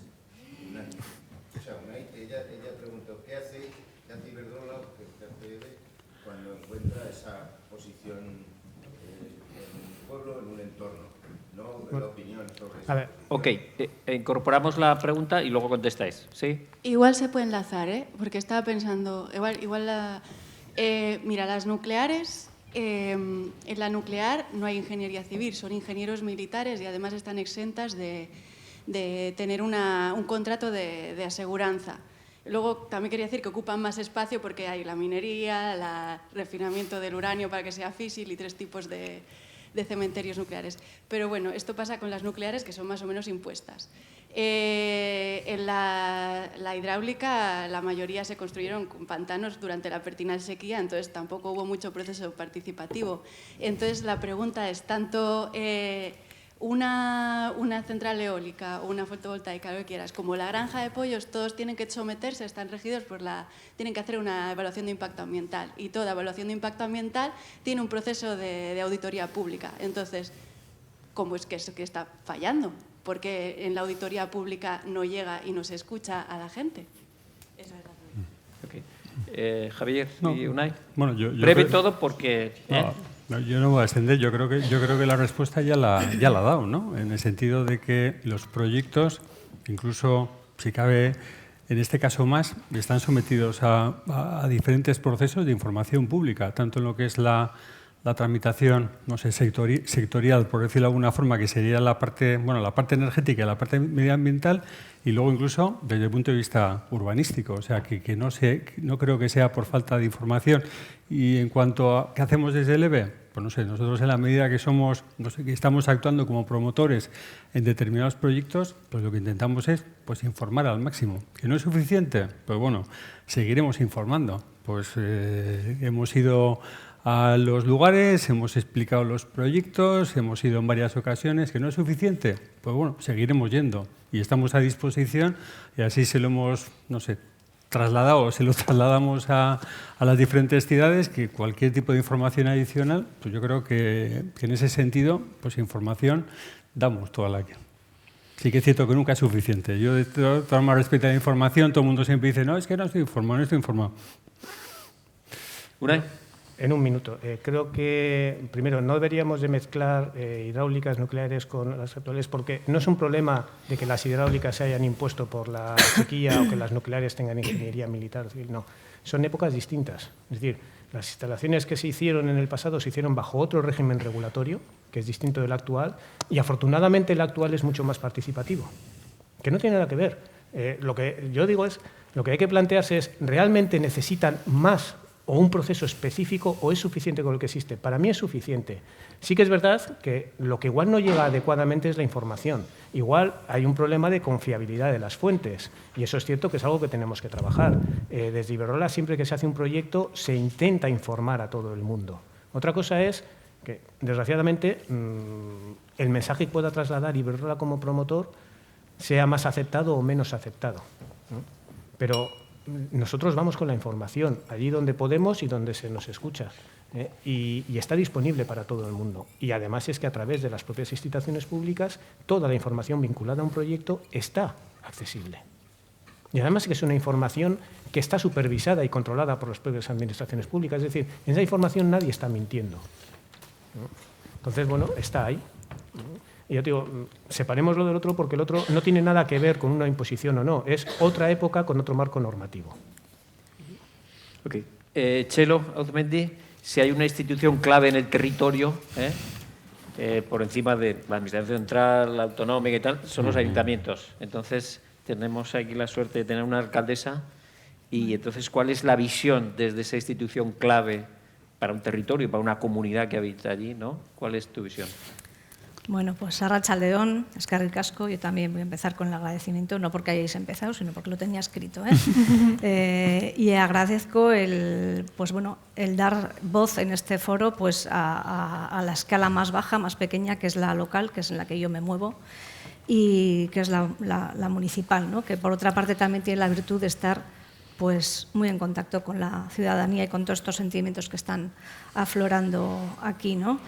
O sea, ella preguntó qué hacéis, qué hace Iberdrola, qué hace EDE, cuando encuentra esa posición en un pueblo, en un entorno, no la opinión sobre eso. A ver, ok, incorporamos la pregunta y luego contestáis, ¿sí? Igual se puede enlazar, porque estaba pensando, mira, las nucleares, en la nuclear no hay ingeniería civil, son ingenieros militares y además están exentas de tener un contrato de aseguranza. Luego también quería decir que ocupan más espacio porque hay la minería, el refinamiento del uranio para que sea físil y 3 tipos de cementerios nucleares. Pero bueno, esto pasa con las nucleares que son más o menos impuestas. En la hidráulica la mayoría se construyeron con pantanos durante la pertinaz sequía, entonces tampoco hubo mucho proceso participativo. Entonces la pregunta es, tanto una central eólica o una fotovoltaica, lo que quieras, como la granja de pollos, todos tienen que someterse, están regidos tienen que hacer una evaluación de impacto ambiental y toda evaluación de impacto ambiental tiene un proceso de auditoría pública. Entonces, ¿cómo es que está fallando? Porque en la auditoría pública no llega y no se escucha a la gente. Esa es la pregunta. Okay. Javier y Unai. Bueno, breve todo porque... No, yo no voy a extender, yo creo que la respuesta ya la ha dado, ¿no? En el sentido de que los proyectos, incluso si cabe en este caso más, están sometidos a diferentes procesos de información pública, tanto en lo que es la tramitación, no sé, sectorial, por decirlo de alguna forma, que sería la parte energética y la parte medioambiental, y luego incluso desde el punto de vista urbanístico. O sea, que no creo que sea por falta de información. Y en cuanto a qué hacemos desde el EVE, pues no sé, nosotros en la medida que que estamos actuando como promotores en determinados proyectos, pues lo que intentamos es informar al máximo. ¿Que no es suficiente? Pues bueno, seguiremos informando. Pues hemos ido a los lugares, hemos explicado los proyectos, hemos ido en varias ocasiones. ¿Que no es suficiente? Pues bueno, seguiremos yendo y estamos a disposición y así se lo hemos, trasladado, se lo trasladamos a las diferentes ciudades, que cualquier tipo de información adicional, pues yo creo que en ese sentido, pues información damos toda la que... Sí que es cierto que nunca es suficiente. Yo de todas formas respecto a la información, todo el mundo siempre dice, no, es que no estoy informado. ¿Unai? En un minuto. Creo que, primero, no deberíamos de mezclar hidráulicas nucleares con las actuales, porque no es un problema de que las hidráulicas se hayan impuesto por la sequía o que las nucleares tengan ingeniería militar. No, son épocas distintas. Es decir, las instalaciones que se hicieron en el pasado se hicieron bajo otro régimen regulatorio, que es distinto del actual, y afortunadamente el actual es mucho más participativo, que no tiene nada que ver. Lo que yo digo es, lo que hay que plantearse es, ¿realmente necesitan más o un proceso específico o es suficiente con lo que existe? Para mí es suficiente. Sí que es verdad que lo que igual no llega adecuadamente es la información. Igual hay un problema de confiabilidad de las fuentes y eso es cierto que es algo que tenemos que trabajar. Desde Iberdrola, siempre que se hace un proyecto, se intenta informar a todo el mundo. Otra cosa es que, desgraciadamente, el mensaje que pueda trasladar Iberdrola como promotor sea más aceptado o menos aceptado, ¿no? Pero nosotros vamos con la información allí donde podemos y donde se nos escucha, y está disponible para todo el mundo. Y además es que a través de las propias instituciones públicas toda la información vinculada a un proyecto está accesible. Y además es que es una información que está supervisada y controlada por las propias administraciones públicas. Es decir, en esa información nadie está mintiendo, ¿no? Entonces, bueno, está ahí. Y yo digo, separemos lo del otro porque el otro no tiene nada que ver con una imposición o no, es otra época con otro marco normativo. Ok. Txelo Auzmendi, si hay una institución clave en el territorio, por encima de la Administración Central, la autonómica y tal, son los ayuntamientos. Entonces, tenemos aquí la suerte de tener una alcaldesa y entonces, ¿cuál es la visión desde esa institución clave para un territorio, para una comunidad que habita allí, ¿no? ¿Cuál es tu visión? Bueno, pues Arratsaldeon, eskerrik asko. Yo también voy a empezar con el agradecimiento, no porque hayáis empezado, sino porque lo tenía escrito. Y agradezco el dar voz en este foro pues, a la escala más baja, más pequeña, que es la local, que es en la que yo me muevo, y que es la municipal, ¿no? Que por otra parte también tiene la virtud de estar pues, muy en contacto con la ciudadanía y con todos estos sentimientos que están aflorando aquí, ¿no?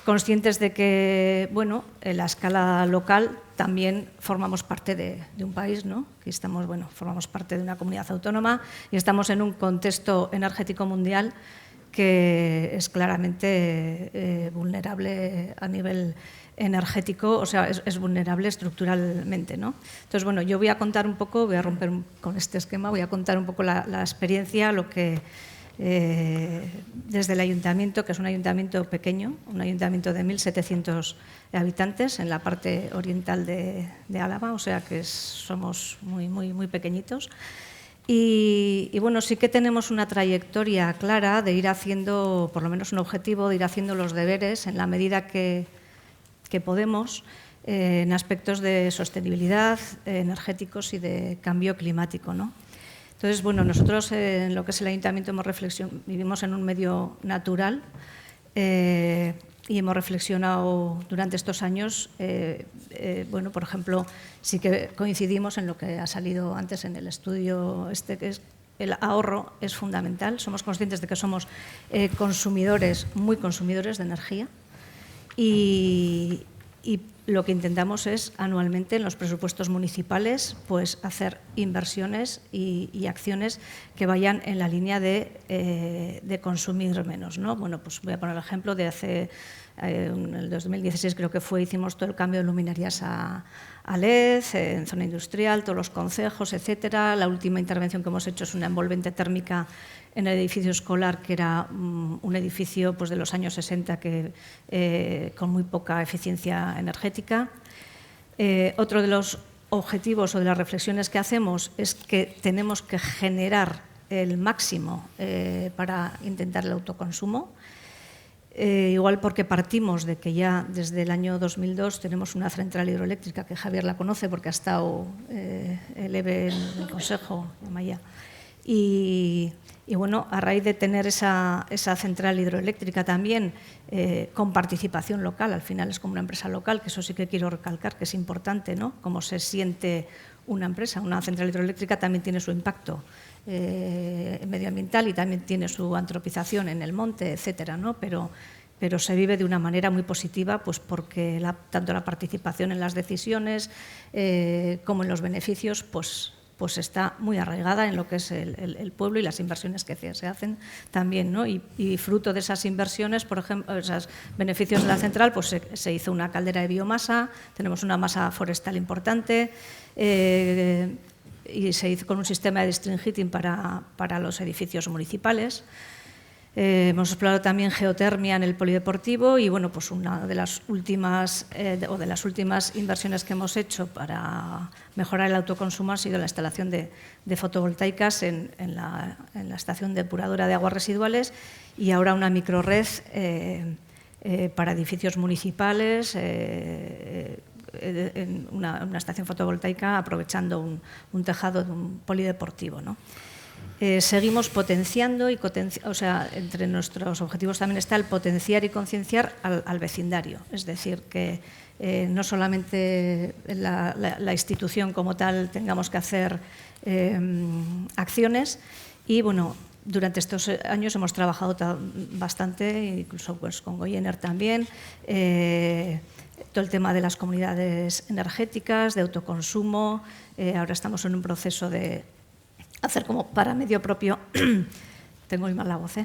Conscientes de que, bueno, en la escala local también formamos parte de un país, ¿no? Que estamos, formamos parte de una comunidad autónoma y estamos en un contexto energético mundial que es claramente vulnerable a nivel energético, o sea, es vulnerable estructuralmente, ¿no? Entonces, bueno, yo voy a contar un poco, voy a romper con este esquema, voy a contar un poco la experiencia, lo que desde el ayuntamiento, que es un ayuntamiento pequeño, un ayuntamiento de 1.700 habitantes en la parte oriental de Álava, o sea que somos muy pequeñitos. Y bueno, sí que tenemos una trayectoria clara de ir haciendo, por lo menos un objetivo, de ir haciendo los deberes en la medida que podemos en aspectos de sostenibilidad, energéticos y de cambio climático, ¿no? Entonces, bueno, nosotros en lo que es el ayuntamiento vivimos en un medio natural y hemos reflexionado durante estos años, bueno, por ejemplo, sí que coincidimos en lo que ha salido antes en el estudio, que es el ahorro es fundamental. Somos conscientes de que somos muy consumidores de energía y lo que intentamos es anualmente en los presupuestos municipales pues hacer inversiones y acciones que vayan en la línea de consumir menos, ¿no? Bueno, pues voy a poner el ejemplo de en el 2016 creo que hicimos todo el cambio de luminarias a LED en zona industrial, todos los concejos, etcétera. La última intervención que hemos hecho es una envolvente térmica en el edificio escolar, que era un edificio pues, de los años 60 con muy poca eficiencia energética. Otro de los objetivos o de las reflexiones que hacemos es que tenemos que generar el máximo para intentar el autoconsumo. Igual porque partimos de que ya desde el año 2002 tenemos una central hidroeléctrica, que Javier la conoce porque ha estado el EVE en el Consejo de Maya. Y bueno, a raíz de tener esa central hidroeléctrica también con participación local, al final es como una empresa local, que eso sí que quiero recalcar, que es importante, ¿no? Cómo se siente una empresa. Una central hidroeléctrica también tiene su impacto medioambiental y también tiene su antropización en el monte, etcétera, ¿no? Pero se vive de una manera muy positiva, pues porque tanto la participación en las decisiones como en los beneficios, pues está muy arraigada en lo que es el pueblo y las inversiones que se hacen también, ¿no? Y fruto de esas inversiones, por ejemplo, esos beneficios de la central, pues se hizo una caldera de biomasa, tenemos una masa forestal importante y se hizo con un sistema de district heating para los edificios municipales. Hemos explorado también geotermia en el polideportivo y bueno, pues una de las últimas inversiones que hemos hecho para mejorar el autoconsumo ha sido la instalación de fotovoltaicas en la estación depuradora de aguas residuales y ahora una microred para edificios municipales, en una estación fotovoltaica aprovechando un tejado de un polideportivo, ¿no? Seguimos potenciando entre nuestros objetivos también está el potenciar y concienciar al vecindario, es decir, que no solamente la institución como tal tengamos que hacer acciones y bueno, durante estos años hemos trabajado bastante, incluso pues, con Goyener también, todo el tema de las comunidades energéticas, de autoconsumo, ahora estamos en un proceso de hacer como para medio propio, tengo muy mal la voz,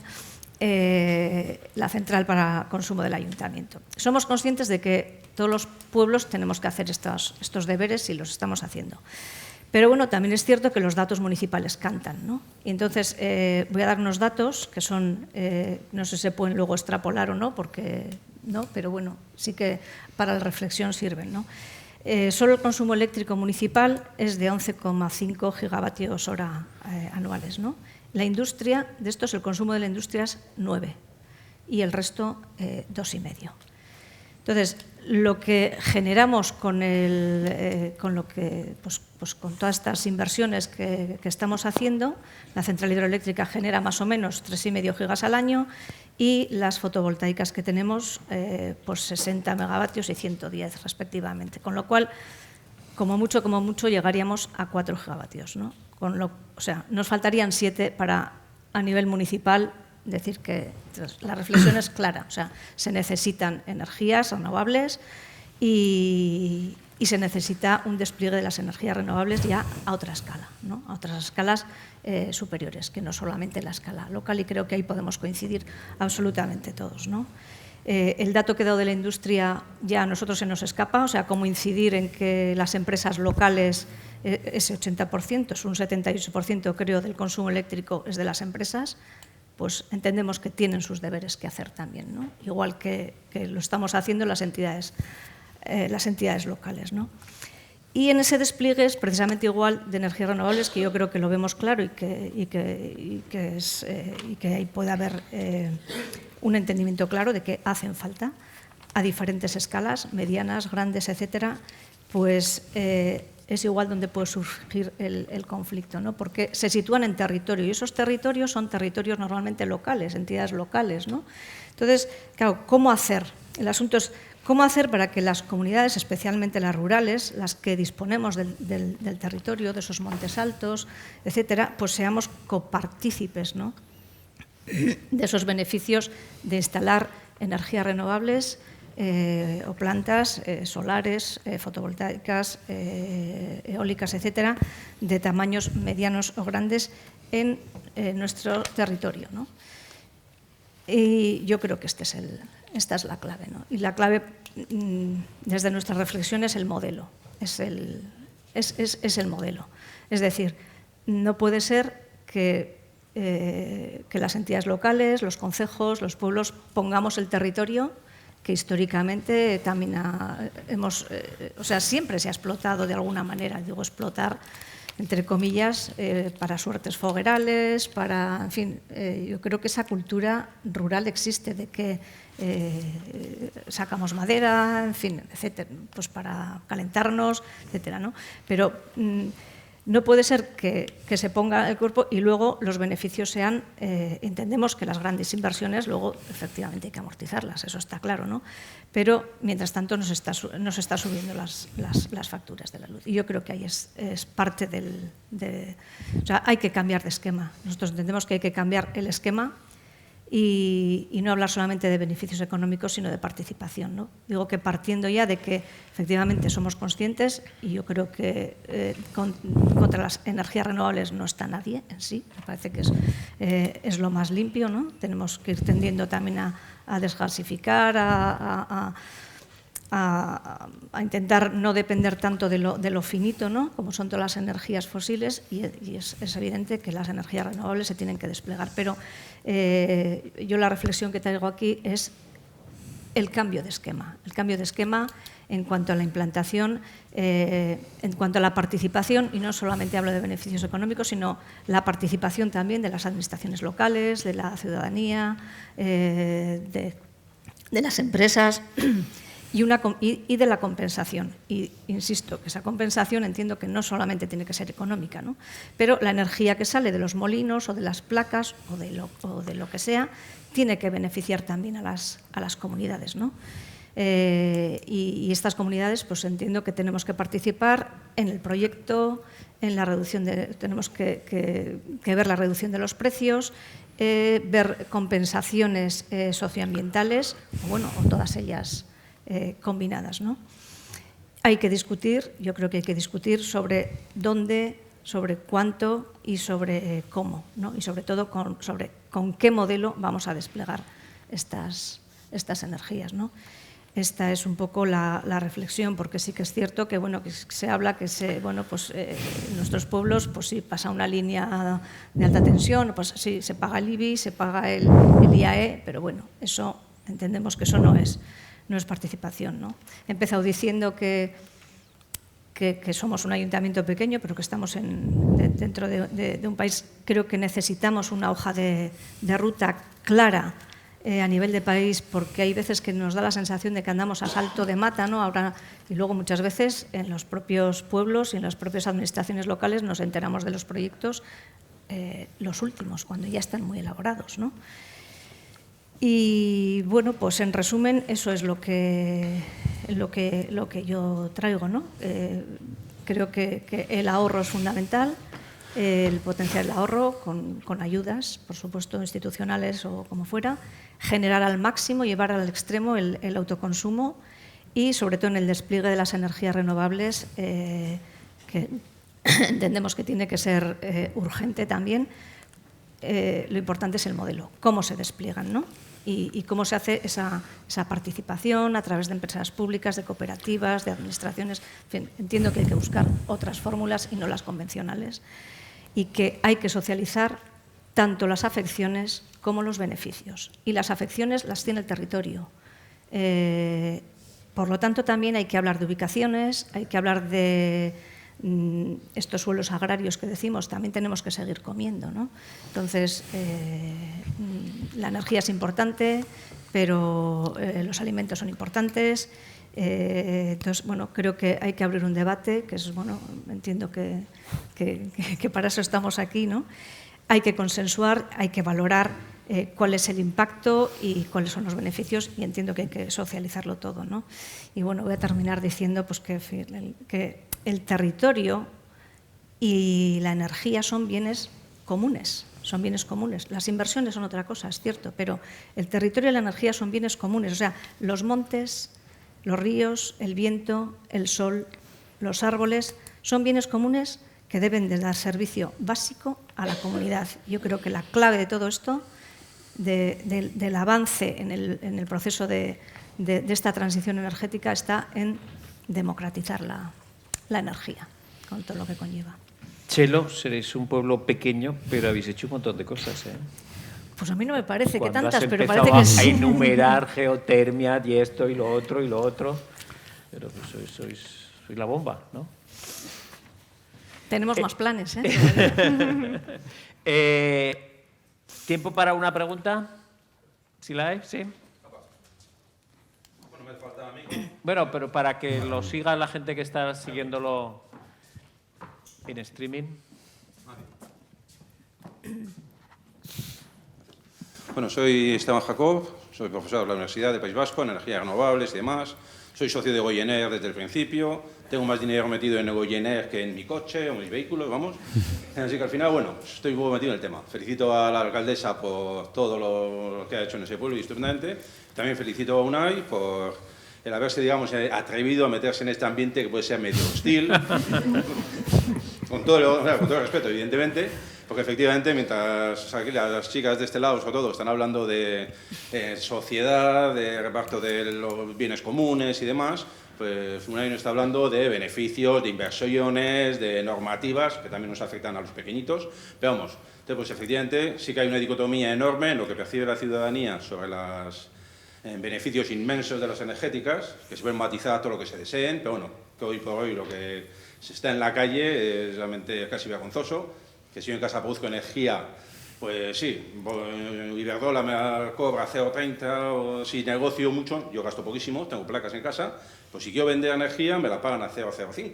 la central para consumo del ayuntamiento. Somos conscientes de que todos los pueblos tenemos que hacer estos deberes y los estamos haciendo. Pero bueno, también es cierto que los datos municipales cantan, ¿no? Y entonces voy a dar unos datos que son, no sé si se pueden luego extrapolar o no, porque no, pero bueno, sí que para la reflexión sirven, ¿no? Solo el consumo eléctrico municipal es de 11,5 gigavatios hora anuales, ¿no? La industria, de estos el consumo de la industria es 9 y el resto 2,5. Entonces, lo que generamos con todas estas inversiones que estamos haciendo, la central hidroeléctrica genera más o menos 3,5 gigas al año y las fotovoltaicas que tenemos, pues 60 megavatios y 110 respectivamente. Con lo cual, como mucho, llegaríamos a 4 gigavatios, ¿no? O sea, nos faltarían 7 para, a nivel municipal, decir que la reflexión es clara. O sea, se necesitan energías renovables y se necesita un despliegue de las energías renovables ya a otra escala, ¿no? A otras escalas superiores, que no solamente la escala local, y creo que ahí podemos coincidir absolutamente todos, ¿no? El dato que he dado de la industria ya a nosotros se nos escapa, o sea, cómo incidir en que las empresas locales, ese 80%, es un 78% creo del consumo eléctrico es de las empresas, pues entendemos que tienen sus deberes que hacer también, ¿no? Igual que lo estamos haciendo las entidades locales, ¿no? Y en ese despliegue es precisamente igual de energías renovables, que yo creo que lo vemos claro y que ahí puede haber un entendimiento claro de que hacen falta a diferentes escalas, medianas, grandes, etcétera, pues es igual donde puede surgir el conflicto, ¿no? Porque se sitúan en territorio y esos territorios son territorios normalmente locales, entidades locales, ¿no? Entonces, claro, ¿cómo hacer? El asunto es cómo hacer para que las comunidades, especialmente las rurales, las que disponemos del territorio, de esos montes altos, etcétera, pues seamos copartícipes, ¿no? De esos beneficios de instalar energías renovables o plantas solares, fotovoltaicas, eólicas, etcétera, de tamaños medianos o grandes en nuestro territorio, ¿no? Y yo creo que esta es la clave, ¿no? Y la clave, desde nuestra reflexión, es el modelo. Es el modelo. Es decir, no puede ser que las entidades locales, los concejos, los pueblos, pongamos el territorio que históricamente también siempre se ha explotado de alguna manera. Digo, explotar entre comillas, para suertes foguerales, en fin, yo creo que esa cultura rural existe, de que sacamos madera, en fin, etcétera, pues para calentarnos, etcétera, ¿no? Pero no puede ser que se ponga el cuerpo y luego los beneficios sean, entendemos que las grandes inversiones luego efectivamente hay que amortizarlas, eso está claro, ¿no? Pero mientras tanto nos está subiendo las facturas de la luz. Y yo creo que ahí es parte o sea, hay que cambiar de esquema. Nosotros entendemos que hay que cambiar el esquema y no hablar solamente de beneficios económicos, sino de participación, ¿no? Digo que partiendo ya de que efectivamente somos conscientes, y yo creo que contra las energías renovables no está nadie en sí, me parece que es lo más limpio, ¿no? Tenemos que ir tendiendo también a desgasificar, a intentar no depender tanto de lo finito, ¿no? Como son todas las energías fósiles, y es evidente que las energías renovables se tienen que desplegar. Pero yo la reflexión que traigo aquí es el cambio de esquema. El cambio de esquema en cuanto a la implantación, en cuanto a la participación, y no solamente hablo de beneficios económicos, sino la participación también de las administraciones locales, de la ciudadanía, de las empresas y de la compensación. Y insisto, que esa compensación entiendo que no solamente tiene que ser económica, ¿no? Pero la energía que sale de los molinos o de las placas o de lo que sea tiene que beneficiar también a las comunidades, ¿no? Y estas comunidades, pues entiendo que tenemos que participar en el proyecto, en la reducción tenemos que ver la reducción de los precios, ver compensaciones socioambientales, o todas ellas combinadas, ¿no? Hay que discutir, yo creo que hay que discutir sobre dónde, sobre cuánto y sobre cómo, ¿no? Y sobre todo con qué modelo vamos a desplegar estas energías, ¿no? esta es un poco la reflexión, porque sí que es cierto que, bueno, que se habla que en nuestros pueblos, pues sí, pasa una línea de alta tensión, pues sí, se paga el IBI, se paga el IAE, pero bueno, eso entendemos que eso no es participación, ¿no? He empezado diciendo que somos un ayuntamiento pequeño, pero que estamos dentro de un país. Creo que necesitamos una hoja de ruta clara a nivel de país, porque hay veces que nos da la sensación de que andamos a salto de mata, ¿no? Y luego muchas veces en los propios pueblos y en las propias administraciones locales nos enteramos de los proyectos los últimos, cuando ya están muy elaborados, ¿no? Y bueno, pues en resumen, eso es lo que yo traigo, ¿no? Creo que el ahorro es fundamental, el potenciar el ahorro con ayudas, por supuesto, institucionales o como fuera, generar al máximo, llevar al extremo el autoconsumo y, sobre todo, en el despliegue de las energías renovables, que entendemos que tiene que ser urgente también. Lo importante es el modelo, cómo se despliegan, ¿no? Y cómo se hace esa participación a través de empresas públicas, de cooperativas, de administraciones. En fin, entiendo que hay que buscar otras fórmulas y no las convencionales, y que hay que socializar tanto las afecciones como los beneficios. Y las afecciones las tiene el territorio. Por lo tanto, también hay que hablar de ubicaciones, hay que hablar de estos suelos agrarios que decimos, también tenemos que seguir comiendo, ¿no? Entonces, la energía es importante, pero los alimentos son importantes. Entonces, bueno, creo que hay que abrir un debate, que es, bueno, entiendo que para eso estamos aquí, ¿no? Hay que consensuar, hay que valorar cuál es el impacto y cuáles son los beneficios, y entiendo que hay que socializarlo todo, ¿no? Y bueno, voy a terminar diciendo pues, que el territorio y la energía son bienes comunes, son bienes comunes. Las inversiones son otra cosa, es cierto, pero el territorio y la energía son bienes comunes. O sea, los montes, los ríos, el viento, el sol, los árboles, son bienes comunes que deben de dar servicio básico a la comunidad. Yo creo que la clave de todo esto, del avance en el proceso de esta transición energética, está en democratizar la energía, con todo lo que conlleva. Chelo, seréis un pueblo pequeño, pero habéis hecho un montón de cosas, ¿eh? Pues a mí no me parece que Cuando tantas, has pero parece que empezado sí. a enumerar geotermia y esto y lo otro, pero pues sois la bomba, ¿no? Tenemos más planes, ¿eh? ¿Tiempo para una pregunta? ¿Si la hay? Sí. Bueno, me faltaba a mí. Bueno, pero para que lo siga la gente que está siguiéndolo en streaming. Bueno, soy Esteban Jacob, soy profesor de la Universidad del País Vasco en energías renovables y demás. Soy socio de Goyener desde el principio. Tengo más dinero metido en Goyener que en mi coche o mis vehículos, vamos. Así que al final, bueno, estoy un poco metido en el tema. Felicito a la alcaldesa por todo lo que ha hecho en ese pueblo, estupendamente. También felicito a UNAI por el haberse, digamos, atrevido a meterse en este ambiente que puede ser medio hostil. con todo el respeto, evidentemente. Porque efectivamente, mientras aquí las chicas de este lado, sobre todo, están hablando de sociedad, de reparto de los bienes comunes y demás, pues UNAI nos está hablando de beneficios, de inversiones, de normativas, que también nos afectan a los pequeñitos. Pero vamos, entonces, pues efectivamente sí que hay una dicotomía enorme en lo que percibe la ciudadanía sobre los beneficios inmensos de las energéticas, que se pueden matizar todo lo que se deseen, pero bueno, que hoy por hoy lo que se está en la calle es realmente casi vergonzoso. Que si yo en casa produzco energía, pues sí, Iberdrola me cobra 0,30, o si negocio mucho, yo gasto poquísimo, tengo placas en casa, pues si quiero vender energía me la pagan a 0,05.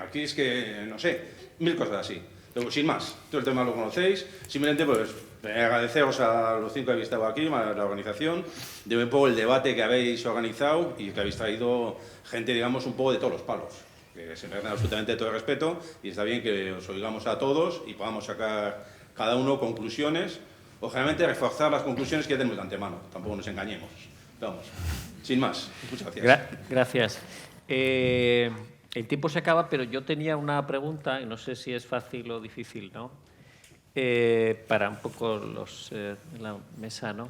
Aquí es que, no sé, 1000 cosas así. Luego, sin más, todo el tema lo conocéis, simplemente pues agradeceros a los 5 que habéis estado aquí, a la organización, de un poco el debate que habéis organizado y que habéis traído gente, digamos, un poco de todos los palos. Que se merecen absolutamente todo el respeto y está bien que os oigamos a todos y podamos sacar cada uno conclusiones o generalmente reforzar las conclusiones que ya tenemos de antemano, tampoco nos engañemos. Vamos, sin más, muchas gracias. Gracias. El tiempo se acaba, pero yo tenía una pregunta y no sé si es fácil o difícil, ¿no? Para un poco los en la mesa, ¿no?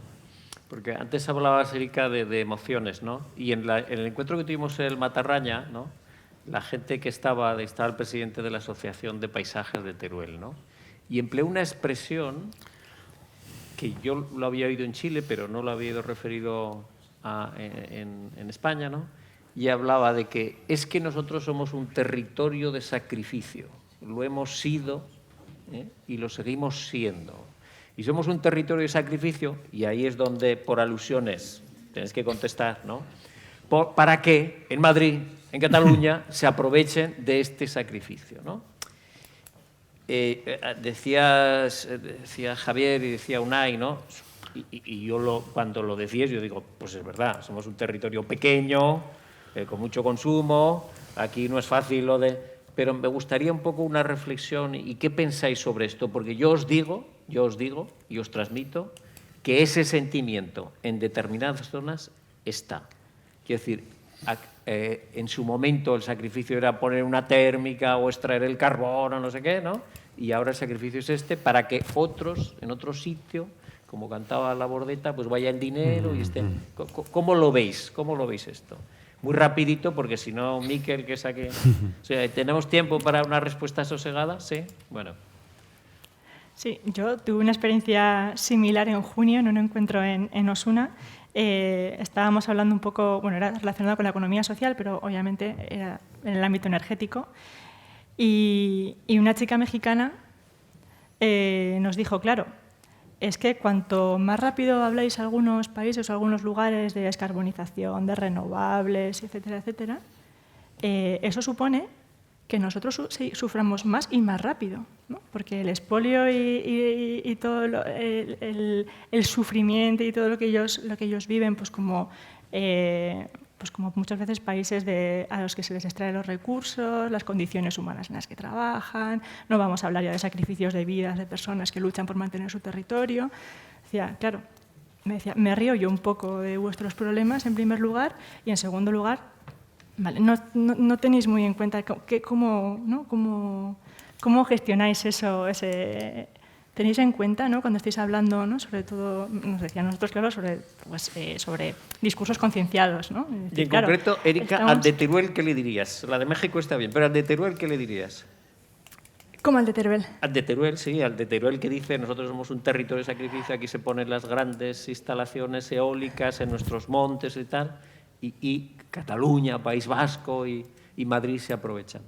Porque antes hablabas, Erika, de emociones, ¿no? Y en el encuentro que tuvimos en el Matarraña, ¿no? La gente que estaba el presidente de la Asociación de Paisajes de Teruel, ¿no? Y empleó una expresión que yo lo había oído en Chile, pero no lo había oído referido en España, ¿no? Y hablaba de que es que nosotros somos un territorio de sacrificio, lo hemos sido y lo seguimos siendo. Y somos un territorio de sacrificio, y ahí es donde, por alusiones, tenéis que contestar, ¿no? Para que en Madrid, en Cataluña, se aprovechen de este sacrificio, ¿no? Decía Javier y decía Unai, ¿no? Y yo cuando lo decías, yo digo, pues es verdad, somos un territorio pequeño, con mucho consumo, aquí no es fácil lo de... Pero me gustaría un poco una reflexión y qué pensáis sobre esto, porque yo os digo y os transmito que ese sentimiento en determinadas zonas está. Quiero decir, en su momento el sacrificio era poner una térmica o extraer el carbón o no sé qué, ¿no? Y ahora el sacrificio es este para que otros, en otro sitio, como cantaba la Bordeta, pues vaya el dinero y estén... ¿Cómo lo veis? ¿Cómo lo veis esto? Muy rapidito, porque si no, Miquel, que saque... O sea, ¿tenemos tiempo para una respuesta sosegada? Sí, bueno. Sí, yo tuve una experiencia similar en junio en un encuentro en Osuna. Estábamos hablando un poco, bueno, era relacionado con la economía social, pero obviamente era en el ámbito energético. Y una chica mexicana nos dijo, claro, es que cuanto más rápido habláis algunos países o algunos lugares de descarbonización, de renovables, etcétera, etcétera, eso supone que nosotros suframos más y más rápido, ¿no? Porque el expolio y todo el sufrimiento y todo lo que ellos viven, pues como muchas veces países a los que se les extraen los recursos, las condiciones humanas en las que trabajan, no vamos a hablar ya de sacrificios de vidas de personas que luchan por mantener su territorio. Decía, claro, me río yo un poco de vuestros problemas en primer lugar y en segundo lugar, vale, no tenéis muy en cuenta cómo gestionáis eso, tenéis en cuenta, ¿no? Cuando estáis hablando, ¿no? Sobre todo, nos decían nosotros, claro, sobre discursos concienciados, ¿no? Y en concreto, Erika, al de Teruel, ¿qué le dirías? La de México está bien, pero al de Teruel, ¿qué le dirías? ¿Cómo al de Teruel? Al de Teruel, sí, al de Teruel que dice nosotros somos un territorio de sacrificio, aquí se ponen las grandes instalaciones eólicas en nuestros montes y tal, y Cataluña, País Vasco y Madrid se aprovechan.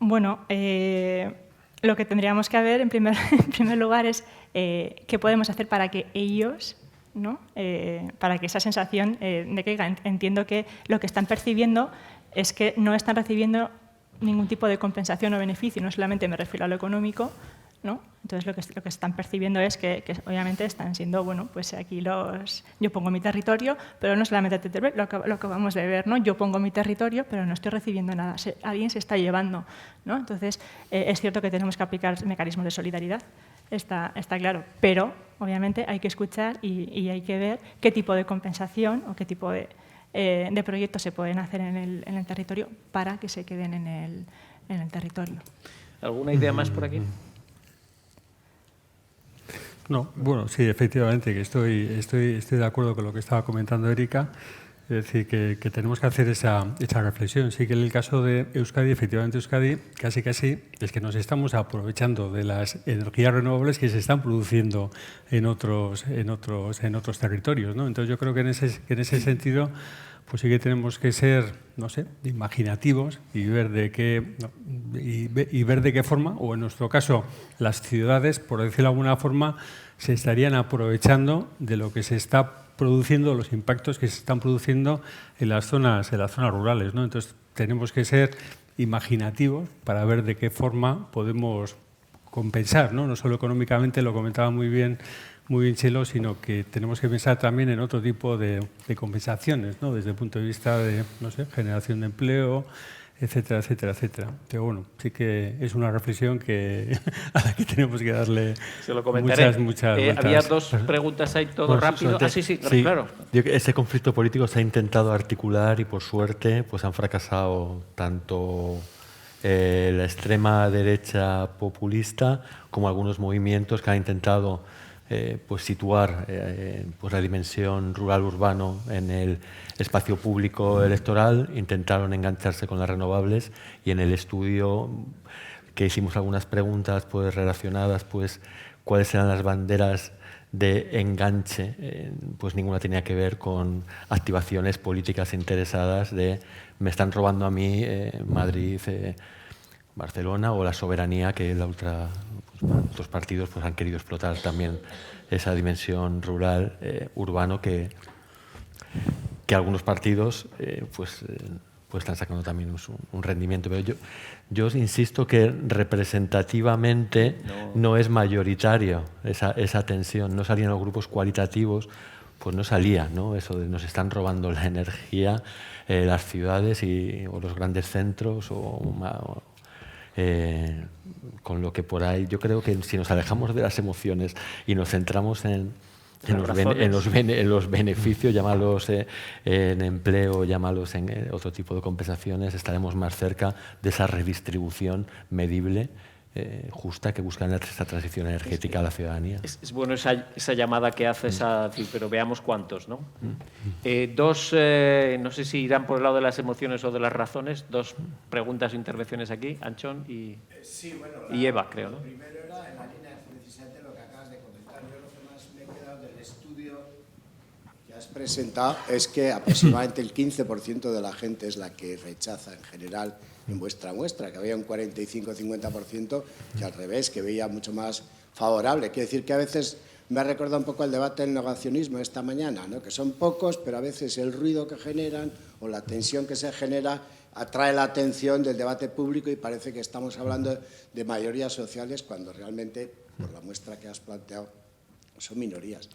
Bueno, lo que tendríamos que ver en primer lugar es qué podemos hacer para que ellos, ¿no? Para que esa sensación decaiga. Entiendo que lo que están percibiendo es que no están recibiendo ningún tipo de compensación o beneficio, no solamente me refiero a lo económico, ¿no? Entonces lo que están percibiendo es que obviamente están siendo, bueno, pues aquí yo pongo mi territorio, pero no solamente lo que acabamos de ver, ¿no? Yo pongo mi territorio, pero no estoy recibiendo nada, alguien se está llevando, ¿no? Entonces es cierto que tenemos que aplicar mecanismos de solidaridad, está claro, pero obviamente hay que escuchar y hay que ver qué tipo de compensación o qué tipo de proyectos se pueden hacer en el territorio para que se queden en el territorio. ¿Alguna idea más por aquí? No, bueno, sí, efectivamente, que estoy de acuerdo con lo que estaba comentando Erika. Es decir, que tenemos que hacer esa reflexión. Sí que en el caso de Euskadi, efectivamente Euskadi, casi es que nos estamos aprovechando de las energías renovables que se están produciendo en otros territorios, ¿no? Entonces yo creo que en ese sentido pues sí que tenemos que ser, no sé, imaginativos y ver de qué forma, o en nuestro caso las ciudades, por decirlo de alguna forma, se estarían aprovechando de lo que se está produciendo, los impactos que se están produciendo en las zonas rurales, ¿no? Entonces tenemos que ser imaginativos para ver de qué forma podemos compensar, ¿no? No solo económicamente, lo comentaba muy bien Chelo, sino que tenemos que pensar también en otro tipo de compensaciones, ¿no? Desde el punto de vista de, no sé, generación de empleo, etcétera, etcétera, etcétera. Pero bueno, sí que es una reflexión a la que tenemos que darle muchas vueltas. Había dos preguntas ahí, todo rápido. Sí, claro. Ese conflicto político se ha intentado articular y por suerte pues han fracasado tanto la extrema derecha populista como algunos movimientos que han intentado pues situar pues la dimensión rural-urbano en el espacio público electoral, intentaron engancharse con las renovables y en el estudio que hicimos algunas preguntas pues relacionadas, pues cuáles eran las banderas de enganche, pues ninguna tenía que ver con activaciones políticas interesadas de me están robando a mí Madrid, Barcelona o la soberanía que la otros partidos pues han querido explotar también esa dimensión rural, urbano que algunos partidos pues están sacando también un rendimiento. Pero yo os insisto que representativamente no es mayoritario esa tensión. No salían los grupos cualitativos, pues no salía, ¿no? Eso de nos están robando la energía, las ciudades o los grandes centros con lo que por ahí yo creo que si nos alejamos de las emociones y nos centramos en los beneficios, llámalos en empleo, llámalos en otro tipo de compensaciones, estaremos más cerca de esa redistribución medible, justa, que busca esta transición energética a la ciudadanía. Es bueno esa llamada que haces a decir, pero veamos cuántos, ¿no? No sé si irán por el lado de las emociones o de las razones, dos preguntas o intervenciones aquí, Anchón y Eva, creo, ¿no? Primero era en la línea precisamente lo que acabas de comentar. Yo lo que más me he quedado del estudio que has presentado es que aproximadamente el 15% de la gente es la que rechaza en general en vuestra muestra, que había un 45-50% que al revés, que veía mucho más favorable. Quiere decir que a veces me ha recordado un poco el debate del negacionismo esta mañana, ¿no? Que son pocos, pero a veces el ruido que generan o la tensión que se genera atrae la atención del debate público y parece que estamos hablando de mayorías sociales cuando realmente, por la muestra que has planteado, son minorías.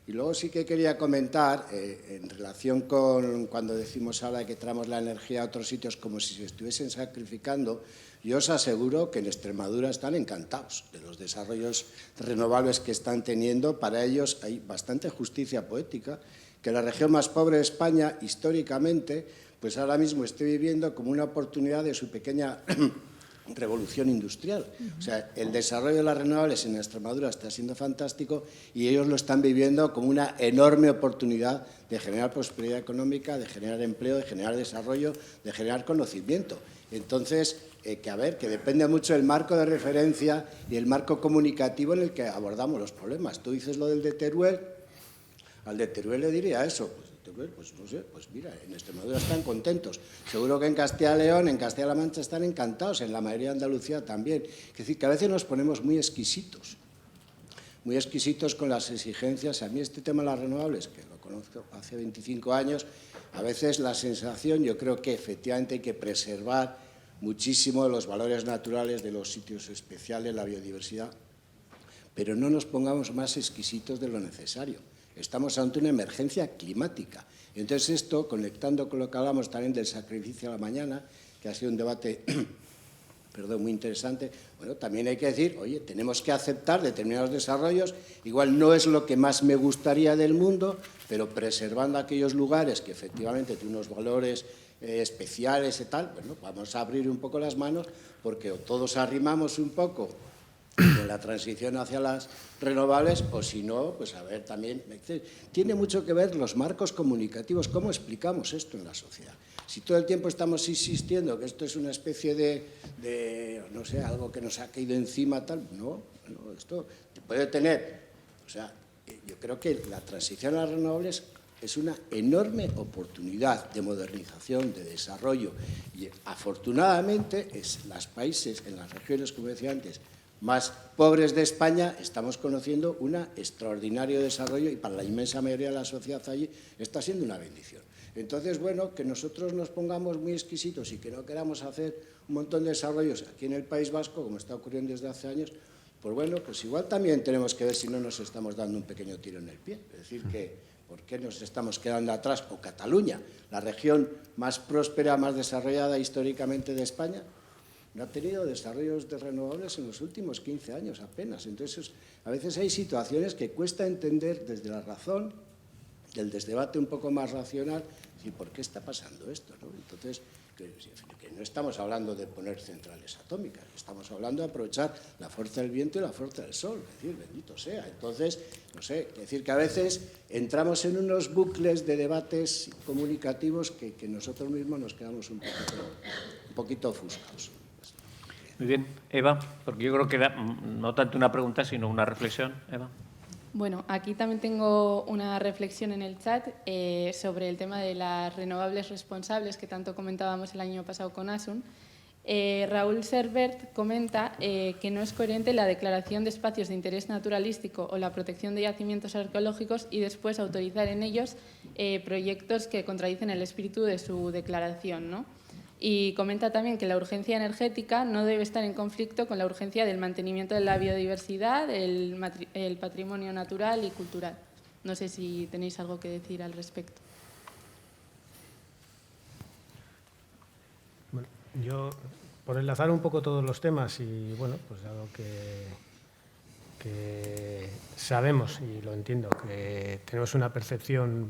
Y luego sí que quería comentar, en relación con cuando decimos ahora que traemos la energía a otros sitios como si se estuviesen sacrificando, yo os aseguro que en Extremadura están encantados de los desarrollos renovables que están teniendo. Para ellos hay bastante justicia poética, que la región más pobre de España, históricamente, pues ahora mismo esté viviendo como una oportunidad de su pequeña revolución industrial. O sea, el desarrollo de las renovables en Extremadura está siendo fantástico y ellos lo están viviendo como una enorme oportunidad de generar prosperidad económica, de generar empleo, de generar desarrollo, de generar conocimiento. Entonces, que depende mucho del marco de referencia y el marco comunicativo en el que abordamos los problemas. Tú dices lo del de Teruel, al de Teruel le diría eso. Pues no sé, pues mira, en Extremadura están contentos. Seguro que en Castilla y León, en Castilla-La Mancha están encantados, en la mayoría de Andalucía también. Es decir, que a veces nos ponemos muy exquisitos con las exigencias. A mí este tema de las renovables, que lo conozco hace 25 años, a veces la sensación, yo creo que efectivamente hay que preservar muchísimo los valores naturales de los sitios especiales, la biodiversidad, pero no nos pongamos más exquisitos de lo necesario. Estamos ante una emergencia climática. Y entonces esto, conectando con lo que hablamos también del sacrificio a la mañana, que ha sido un debate muy interesante, bueno, también hay que decir, oye, tenemos que aceptar determinados desarrollos, igual no es lo que más me gustaría del mundo, pero preservando aquellos lugares que efectivamente tienen unos valores especiales y tal, bueno, vamos a abrir un poco las manos porque o todos arrimamos un poco de la transición hacia las renovables, o si no, pues a ver también, tiene mucho que ver los marcos comunicativos, cómo explicamos esto en la sociedad. Si todo el tiempo estamos insistiendo que esto es una especie de no sé, algo que nos ha caído encima, tal, no, esto puede tener, o sea, yo creo que la transición a las renovables es una enorme oportunidad de modernización, de desarrollo, y afortunadamente los países, en las regiones, como decía antes, más pobres de España, estamos conociendo un extraordinario desarrollo y para la inmensa mayoría de la sociedad allí está siendo una bendición. Entonces, bueno, que nosotros nos pongamos muy exquisitos y que no queramos hacer un montón de desarrollos aquí en el País Vasco, como está ocurriendo desde hace años, pues bueno, pues igual también tenemos que ver si no nos estamos dando un pequeño tiro en el pie. Es decir, que ¿por qué nos estamos quedando atrás? O Cataluña, la región más próspera, más desarrollada históricamente de España, no ha tenido desarrollos de renovables en los últimos 15 años apenas. Entonces, a veces hay situaciones que cuesta entender desde la razón el desdebate un poco más racional, ¿y por qué está pasando esto? ¿No? Entonces, que no estamos hablando de poner centrales atómicas, estamos hablando de aprovechar la fuerza del viento y la fuerza del sol, es decir, bendito sea. Entonces, no sé, es decir que a veces entramos en unos bucles de debates comunicativos que nosotros mismos nos quedamos un poquito ofuscados. Muy bien. Eva, porque yo creo que era no tanto una pregunta, sino una reflexión. Eva. Bueno, aquí también tengo una reflexión en el chat sobre el tema de las renovables responsables que tanto comentábamos el año pasado con Asun. Raúl Servert comenta que no es coherente la declaración de espacios de interés naturalístico o la protección de yacimientos arqueológicos y después autorizar en ellos proyectos que contradicen el espíritu de su declaración, ¿no? Y comenta también que la urgencia energética no debe estar en conflicto con la urgencia del mantenimiento de la biodiversidad, el patrimonio natural y cultural. No sé si tenéis algo que decir al respecto. Bueno, yo, por enlazar un poco todos los temas y, bueno, pues dado que sabemos, y lo entiendo, que tenemos una percepción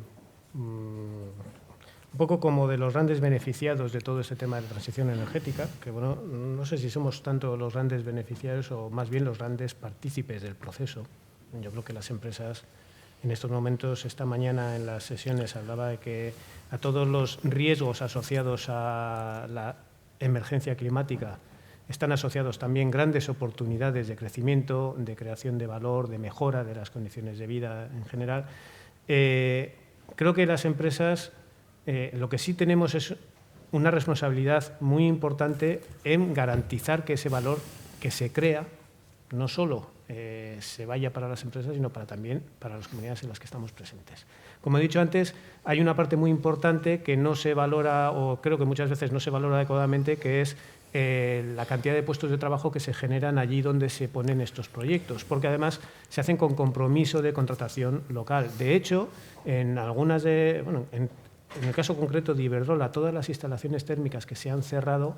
un poco como de los grandes beneficiados de todo este tema de la transición energética, que bueno, no sé si somos tanto los grandes beneficiarios o más bien los grandes partícipes del proceso. Yo creo que las empresas en estos momentos, esta mañana en las sesiones hablaba de que a todos los riesgos asociados a la emergencia climática están asociados también grandes oportunidades de crecimiento, de creación de valor, de mejora de las condiciones de vida en general. Creo que las empresas lo que sí tenemos es una responsabilidad muy importante en garantizar que ese valor que se crea no solo se vaya para las empresas, sino también para las comunidades en las que estamos presentes. Como he dicho antes, hay una parte muy importante que no se valora, o creo que muchas veces no se valora adecuadamente, que es la cantidad de puestos de trabajo que se generan allí donde se ponen estos proyectos, porque además se hacen con compromiso de contratación local. De hecho, en el caso concreto de Iberdrola, todas las instalaciones térmicas que se han cerrado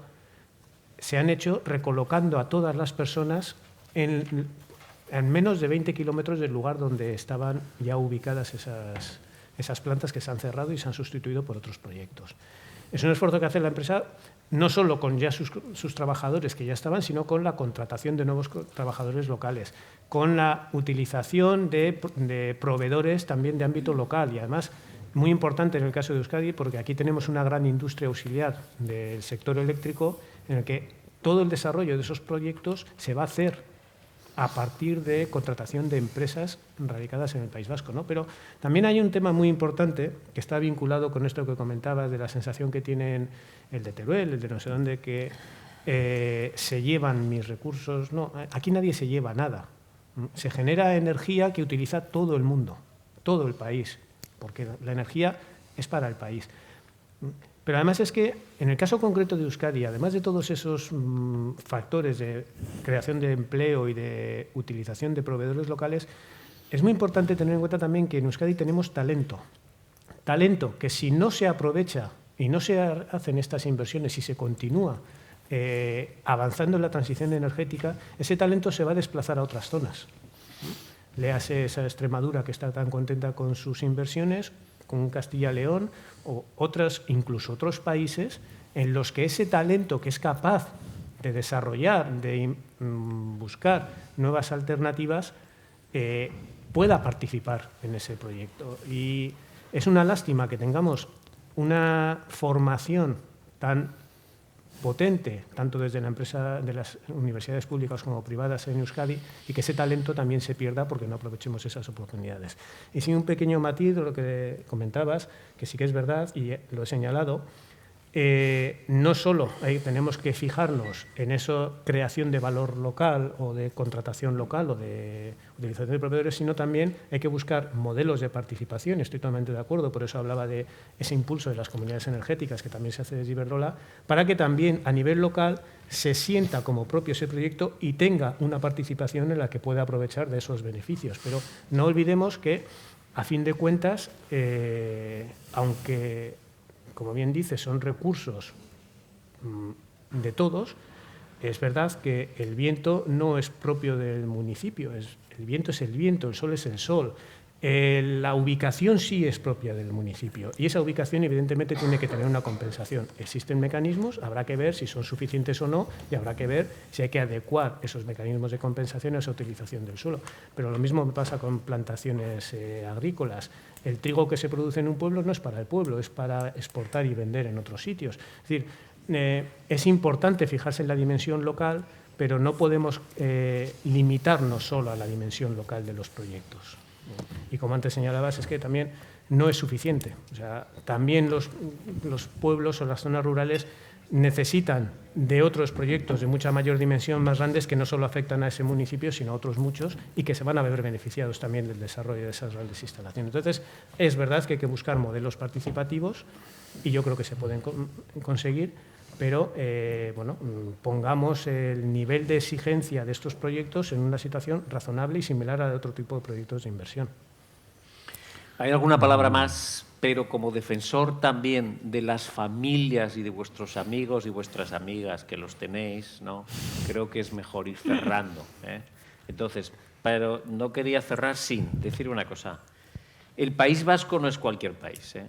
se han hecho recolocando a todas las personas en menos de 20 kilómetros del lugar donde estaban ya ubicadas esas plantas que se han cerrado y se han sustituido por otros proyectos. Es un esfuerzo que hace la empresa no solo con ya sus trabajadores que ya estaban, sino con la contratación de nuevos trabajadores locales, con la utilización de proveedores también de ámbito local y además muy importante en el caso de Euskadi, porque aquí tenemos una gran industria auxiliar del sector eléctrico en el que todo el desarrollo de esos proyectos se va a hacer a partir de contratación de empresas radicadas en el País Vasco, ¿no? Pero también hay un tema muy importante que está vinculado con esto que comentabas de la sensación que tienen el de Teruel, el de no sé dónde, que se llevan mis recursos. No, aquí nadie se lleva nada. Se genera energía que utiliza todo el mundo, todo el país, porque la energía es para el país. Pero además es que, en el caso concreto de Euskadi, además de todos esos factores de creación de empleo y de utilización de proveedores locales, es muy importante tener en cuenta también que en Euskadi tenemos talento. Talento que si no se aprovecha y no se hacen estas inversiones y se continúa avanzando en la transición energética, ese talento se va a desplazar a otras zonas. Léase esa Extremadura que está tan contenta con sus inversiones, con Castilla y León o incluso otros países en los que ese talento que es capaz de desarrollar, de buscar nuevas alternativas, pueda participar en ese proyecto. Y es una lástima que tengamos una formación tan potente, tanto desde la empresa de las universidades públicas como privadas en Euskadi, y que ese talento también se pierda porque no aprovechemos esas oportunidades. Y sin un pequeño matiz de lo que comentabas, que sí que es verdad, y lo he señalado, no solo tenemos que fijarnos en esa creación de valor local o de contratación local o de utilización de proveedores, sino también hay que buscar modelos de participación. Estoy totalmente de acuerdo, por eso hablaba de ese impulso de las comunidades energéticas que también se hace desde Iberdrola, para que también a nivel local se sienta como propio ese proyecto y tenga una participación en la que pueda aprovechar de esos beneficios. Pero no olvidemos que, a fin de cuentas, aunque, como bien dice, son recursos de todos, es verdad que el viento no es propio del municipio, el viento es el viento, el sol es el sol. La ubicación sí es propia del municipio y esa ubicación evidentemente tiene que tener una compensación. Existen mecanismos, habrá que ver si son suficientes o no y habrá que ver si hay que adecuar esos mecanismos de compensación a esa utilización del suelo. Pero lo mismo me pasa con plantaciones agrícolas. El trigo que se produce en un pueblo no es para el pueblo, es para exportar y vender en otros sitios. Es decir, es importante fijarse en la dimensión local, pero no podemos limitarnos solo a la dimensión local de los proyectos. Y como antes señalabas, es que también no es suficiente. O sea, también los pueblos o las zonas rurales necesitan de otros proyectos de mucha mayor dimensión, más grandes, que no solo afectan a ese municipio, sino a otros muchos, y que se van a ver beneficiados también del desarrollo de esas grandes instalaciones. Entonces, es verdad que hay que buscar modelos participativos, y yo creo que se pueden conseguir, pero bueno, pongamos el nivel de exigencia de estos proyectos en una situación razonable y similar a de otro tipo de proyectos de inversión. ¿Hay alguna palabra más? Pero como defensor también de las familias y de vuestros amigos y vuestras amigas que los tenéis, ¿no? Creo que es mejor ir cerrando, ¿eh? Entonces, pero no quería cerrar sin decir una cosa. El País Vasco no es cualquier país, ¿eh?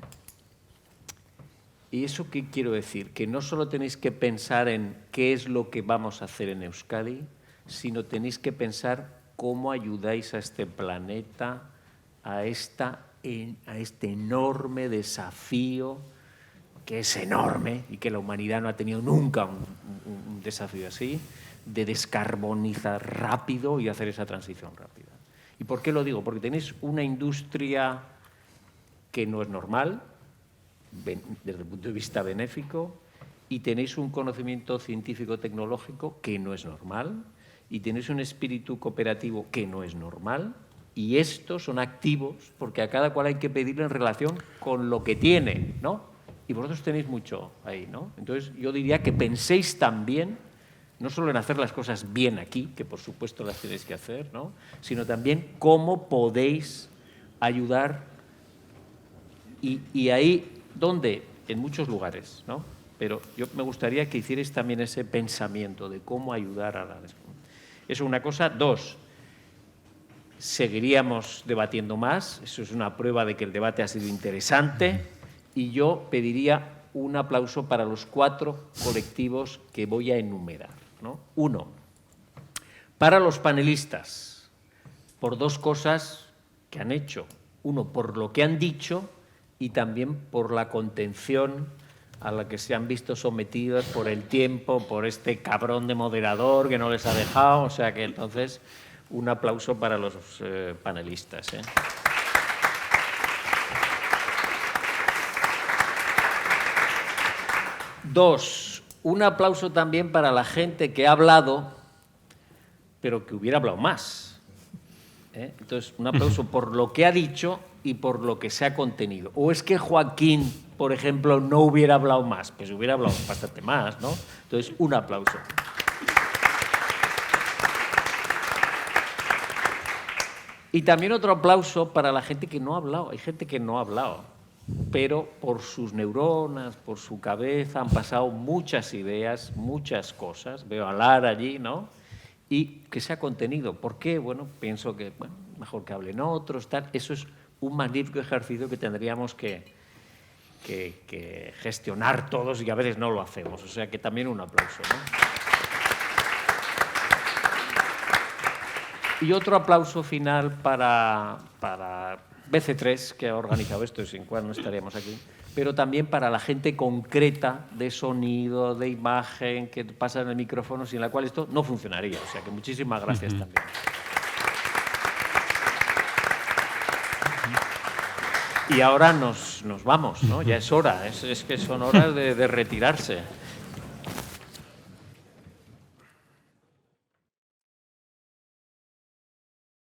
¿Y eso qué quiero decir? Que no solo tenéis que pensar en qué es lo que vamos a hacer en Euskadi, sino tenéis que pensar cómo ayudáis a este planeta, a este enorme desafío, que es enorme y que la humanidad no ha tenido nunca un desafío así, de descarbonizar rápido y hacer esa transición rápida. ¿Y por qué lo digo? Porque tenéis una industria que no es normal, desde el punto de vista benéfico, y tenéis un conocimiento científico-tecnológico que no es normal, y tenéis un espíritu cooperativo que no es normal, y estos son activos porque a cada cual hay que pedirle en relación con lo que tiene, ¿no? Y vosotros tenéis mucho ahí, ¿no? Entonces yo diría que penséis también, no solo en hacer las cosas bien aquí, que por supuesto las tenéis que hacer, ¿no? Sino también cómo podéis ayudar y ahí, ¿dónde? En muchos lugares, ¿no? Pero yo me gustaría que hicierais también ese pensamiento de cómo ayudar a la... Eso es una cosa. Dos, seguiríamos debatiendo más, eso es una prueba de que el debate ha sido interesante, y yo pediría un aplauso para los 4 colectivos que voy a enumerar, ¿no? 1, para los panelistas, por 2 cosas que han hecho. 1, por lo que han dicho, y también por la contención a la que se han visto sometidos por el tiempo, por este cabrón de moderador que no les ha dejado. O sea que entonces, un aplauso para los panelistas, ¿eh? Dos, un aplauso también para la gente que ha hablado, pero que hubiera hablado más, ¿eh? Entonces, un aplauso por lo que ha dicho y por lo que se ha contenido. ¿O es que Joaquín, por ejemplo, no hubiera hablado más? Pues hubiera hablado bastante más, ¿no? Entonces, un aplauso. Y también otro aplauso para la gente que no ha hablado. Hay gente que no ha hablado, pero por sus neuronas, por su cabeza, han pasado muchas ideas, muchas cosas. Veo a Lara allí, ¿no? Y que se ha contenido. ¿Por qué? Bueno, pienso que mejor que hablen otros, tal. Eso es un magnífico ejercicio que tendríamos que gestionar todos, y a veces no lo hacemos. O sea que también un aplauso, ¿no? Y otro aplauso final para BC3, que ha organizado esto, sin cual no estaríamos aquí, pero también para la gente concreta de sonido, de imagen, que pasa en el micrófono, sin la cual esto no funcionaría. O sea que muchísimas gracias también. Y ahora nos vamos, ¿no? Ya es hora, es que son horas de retirarse.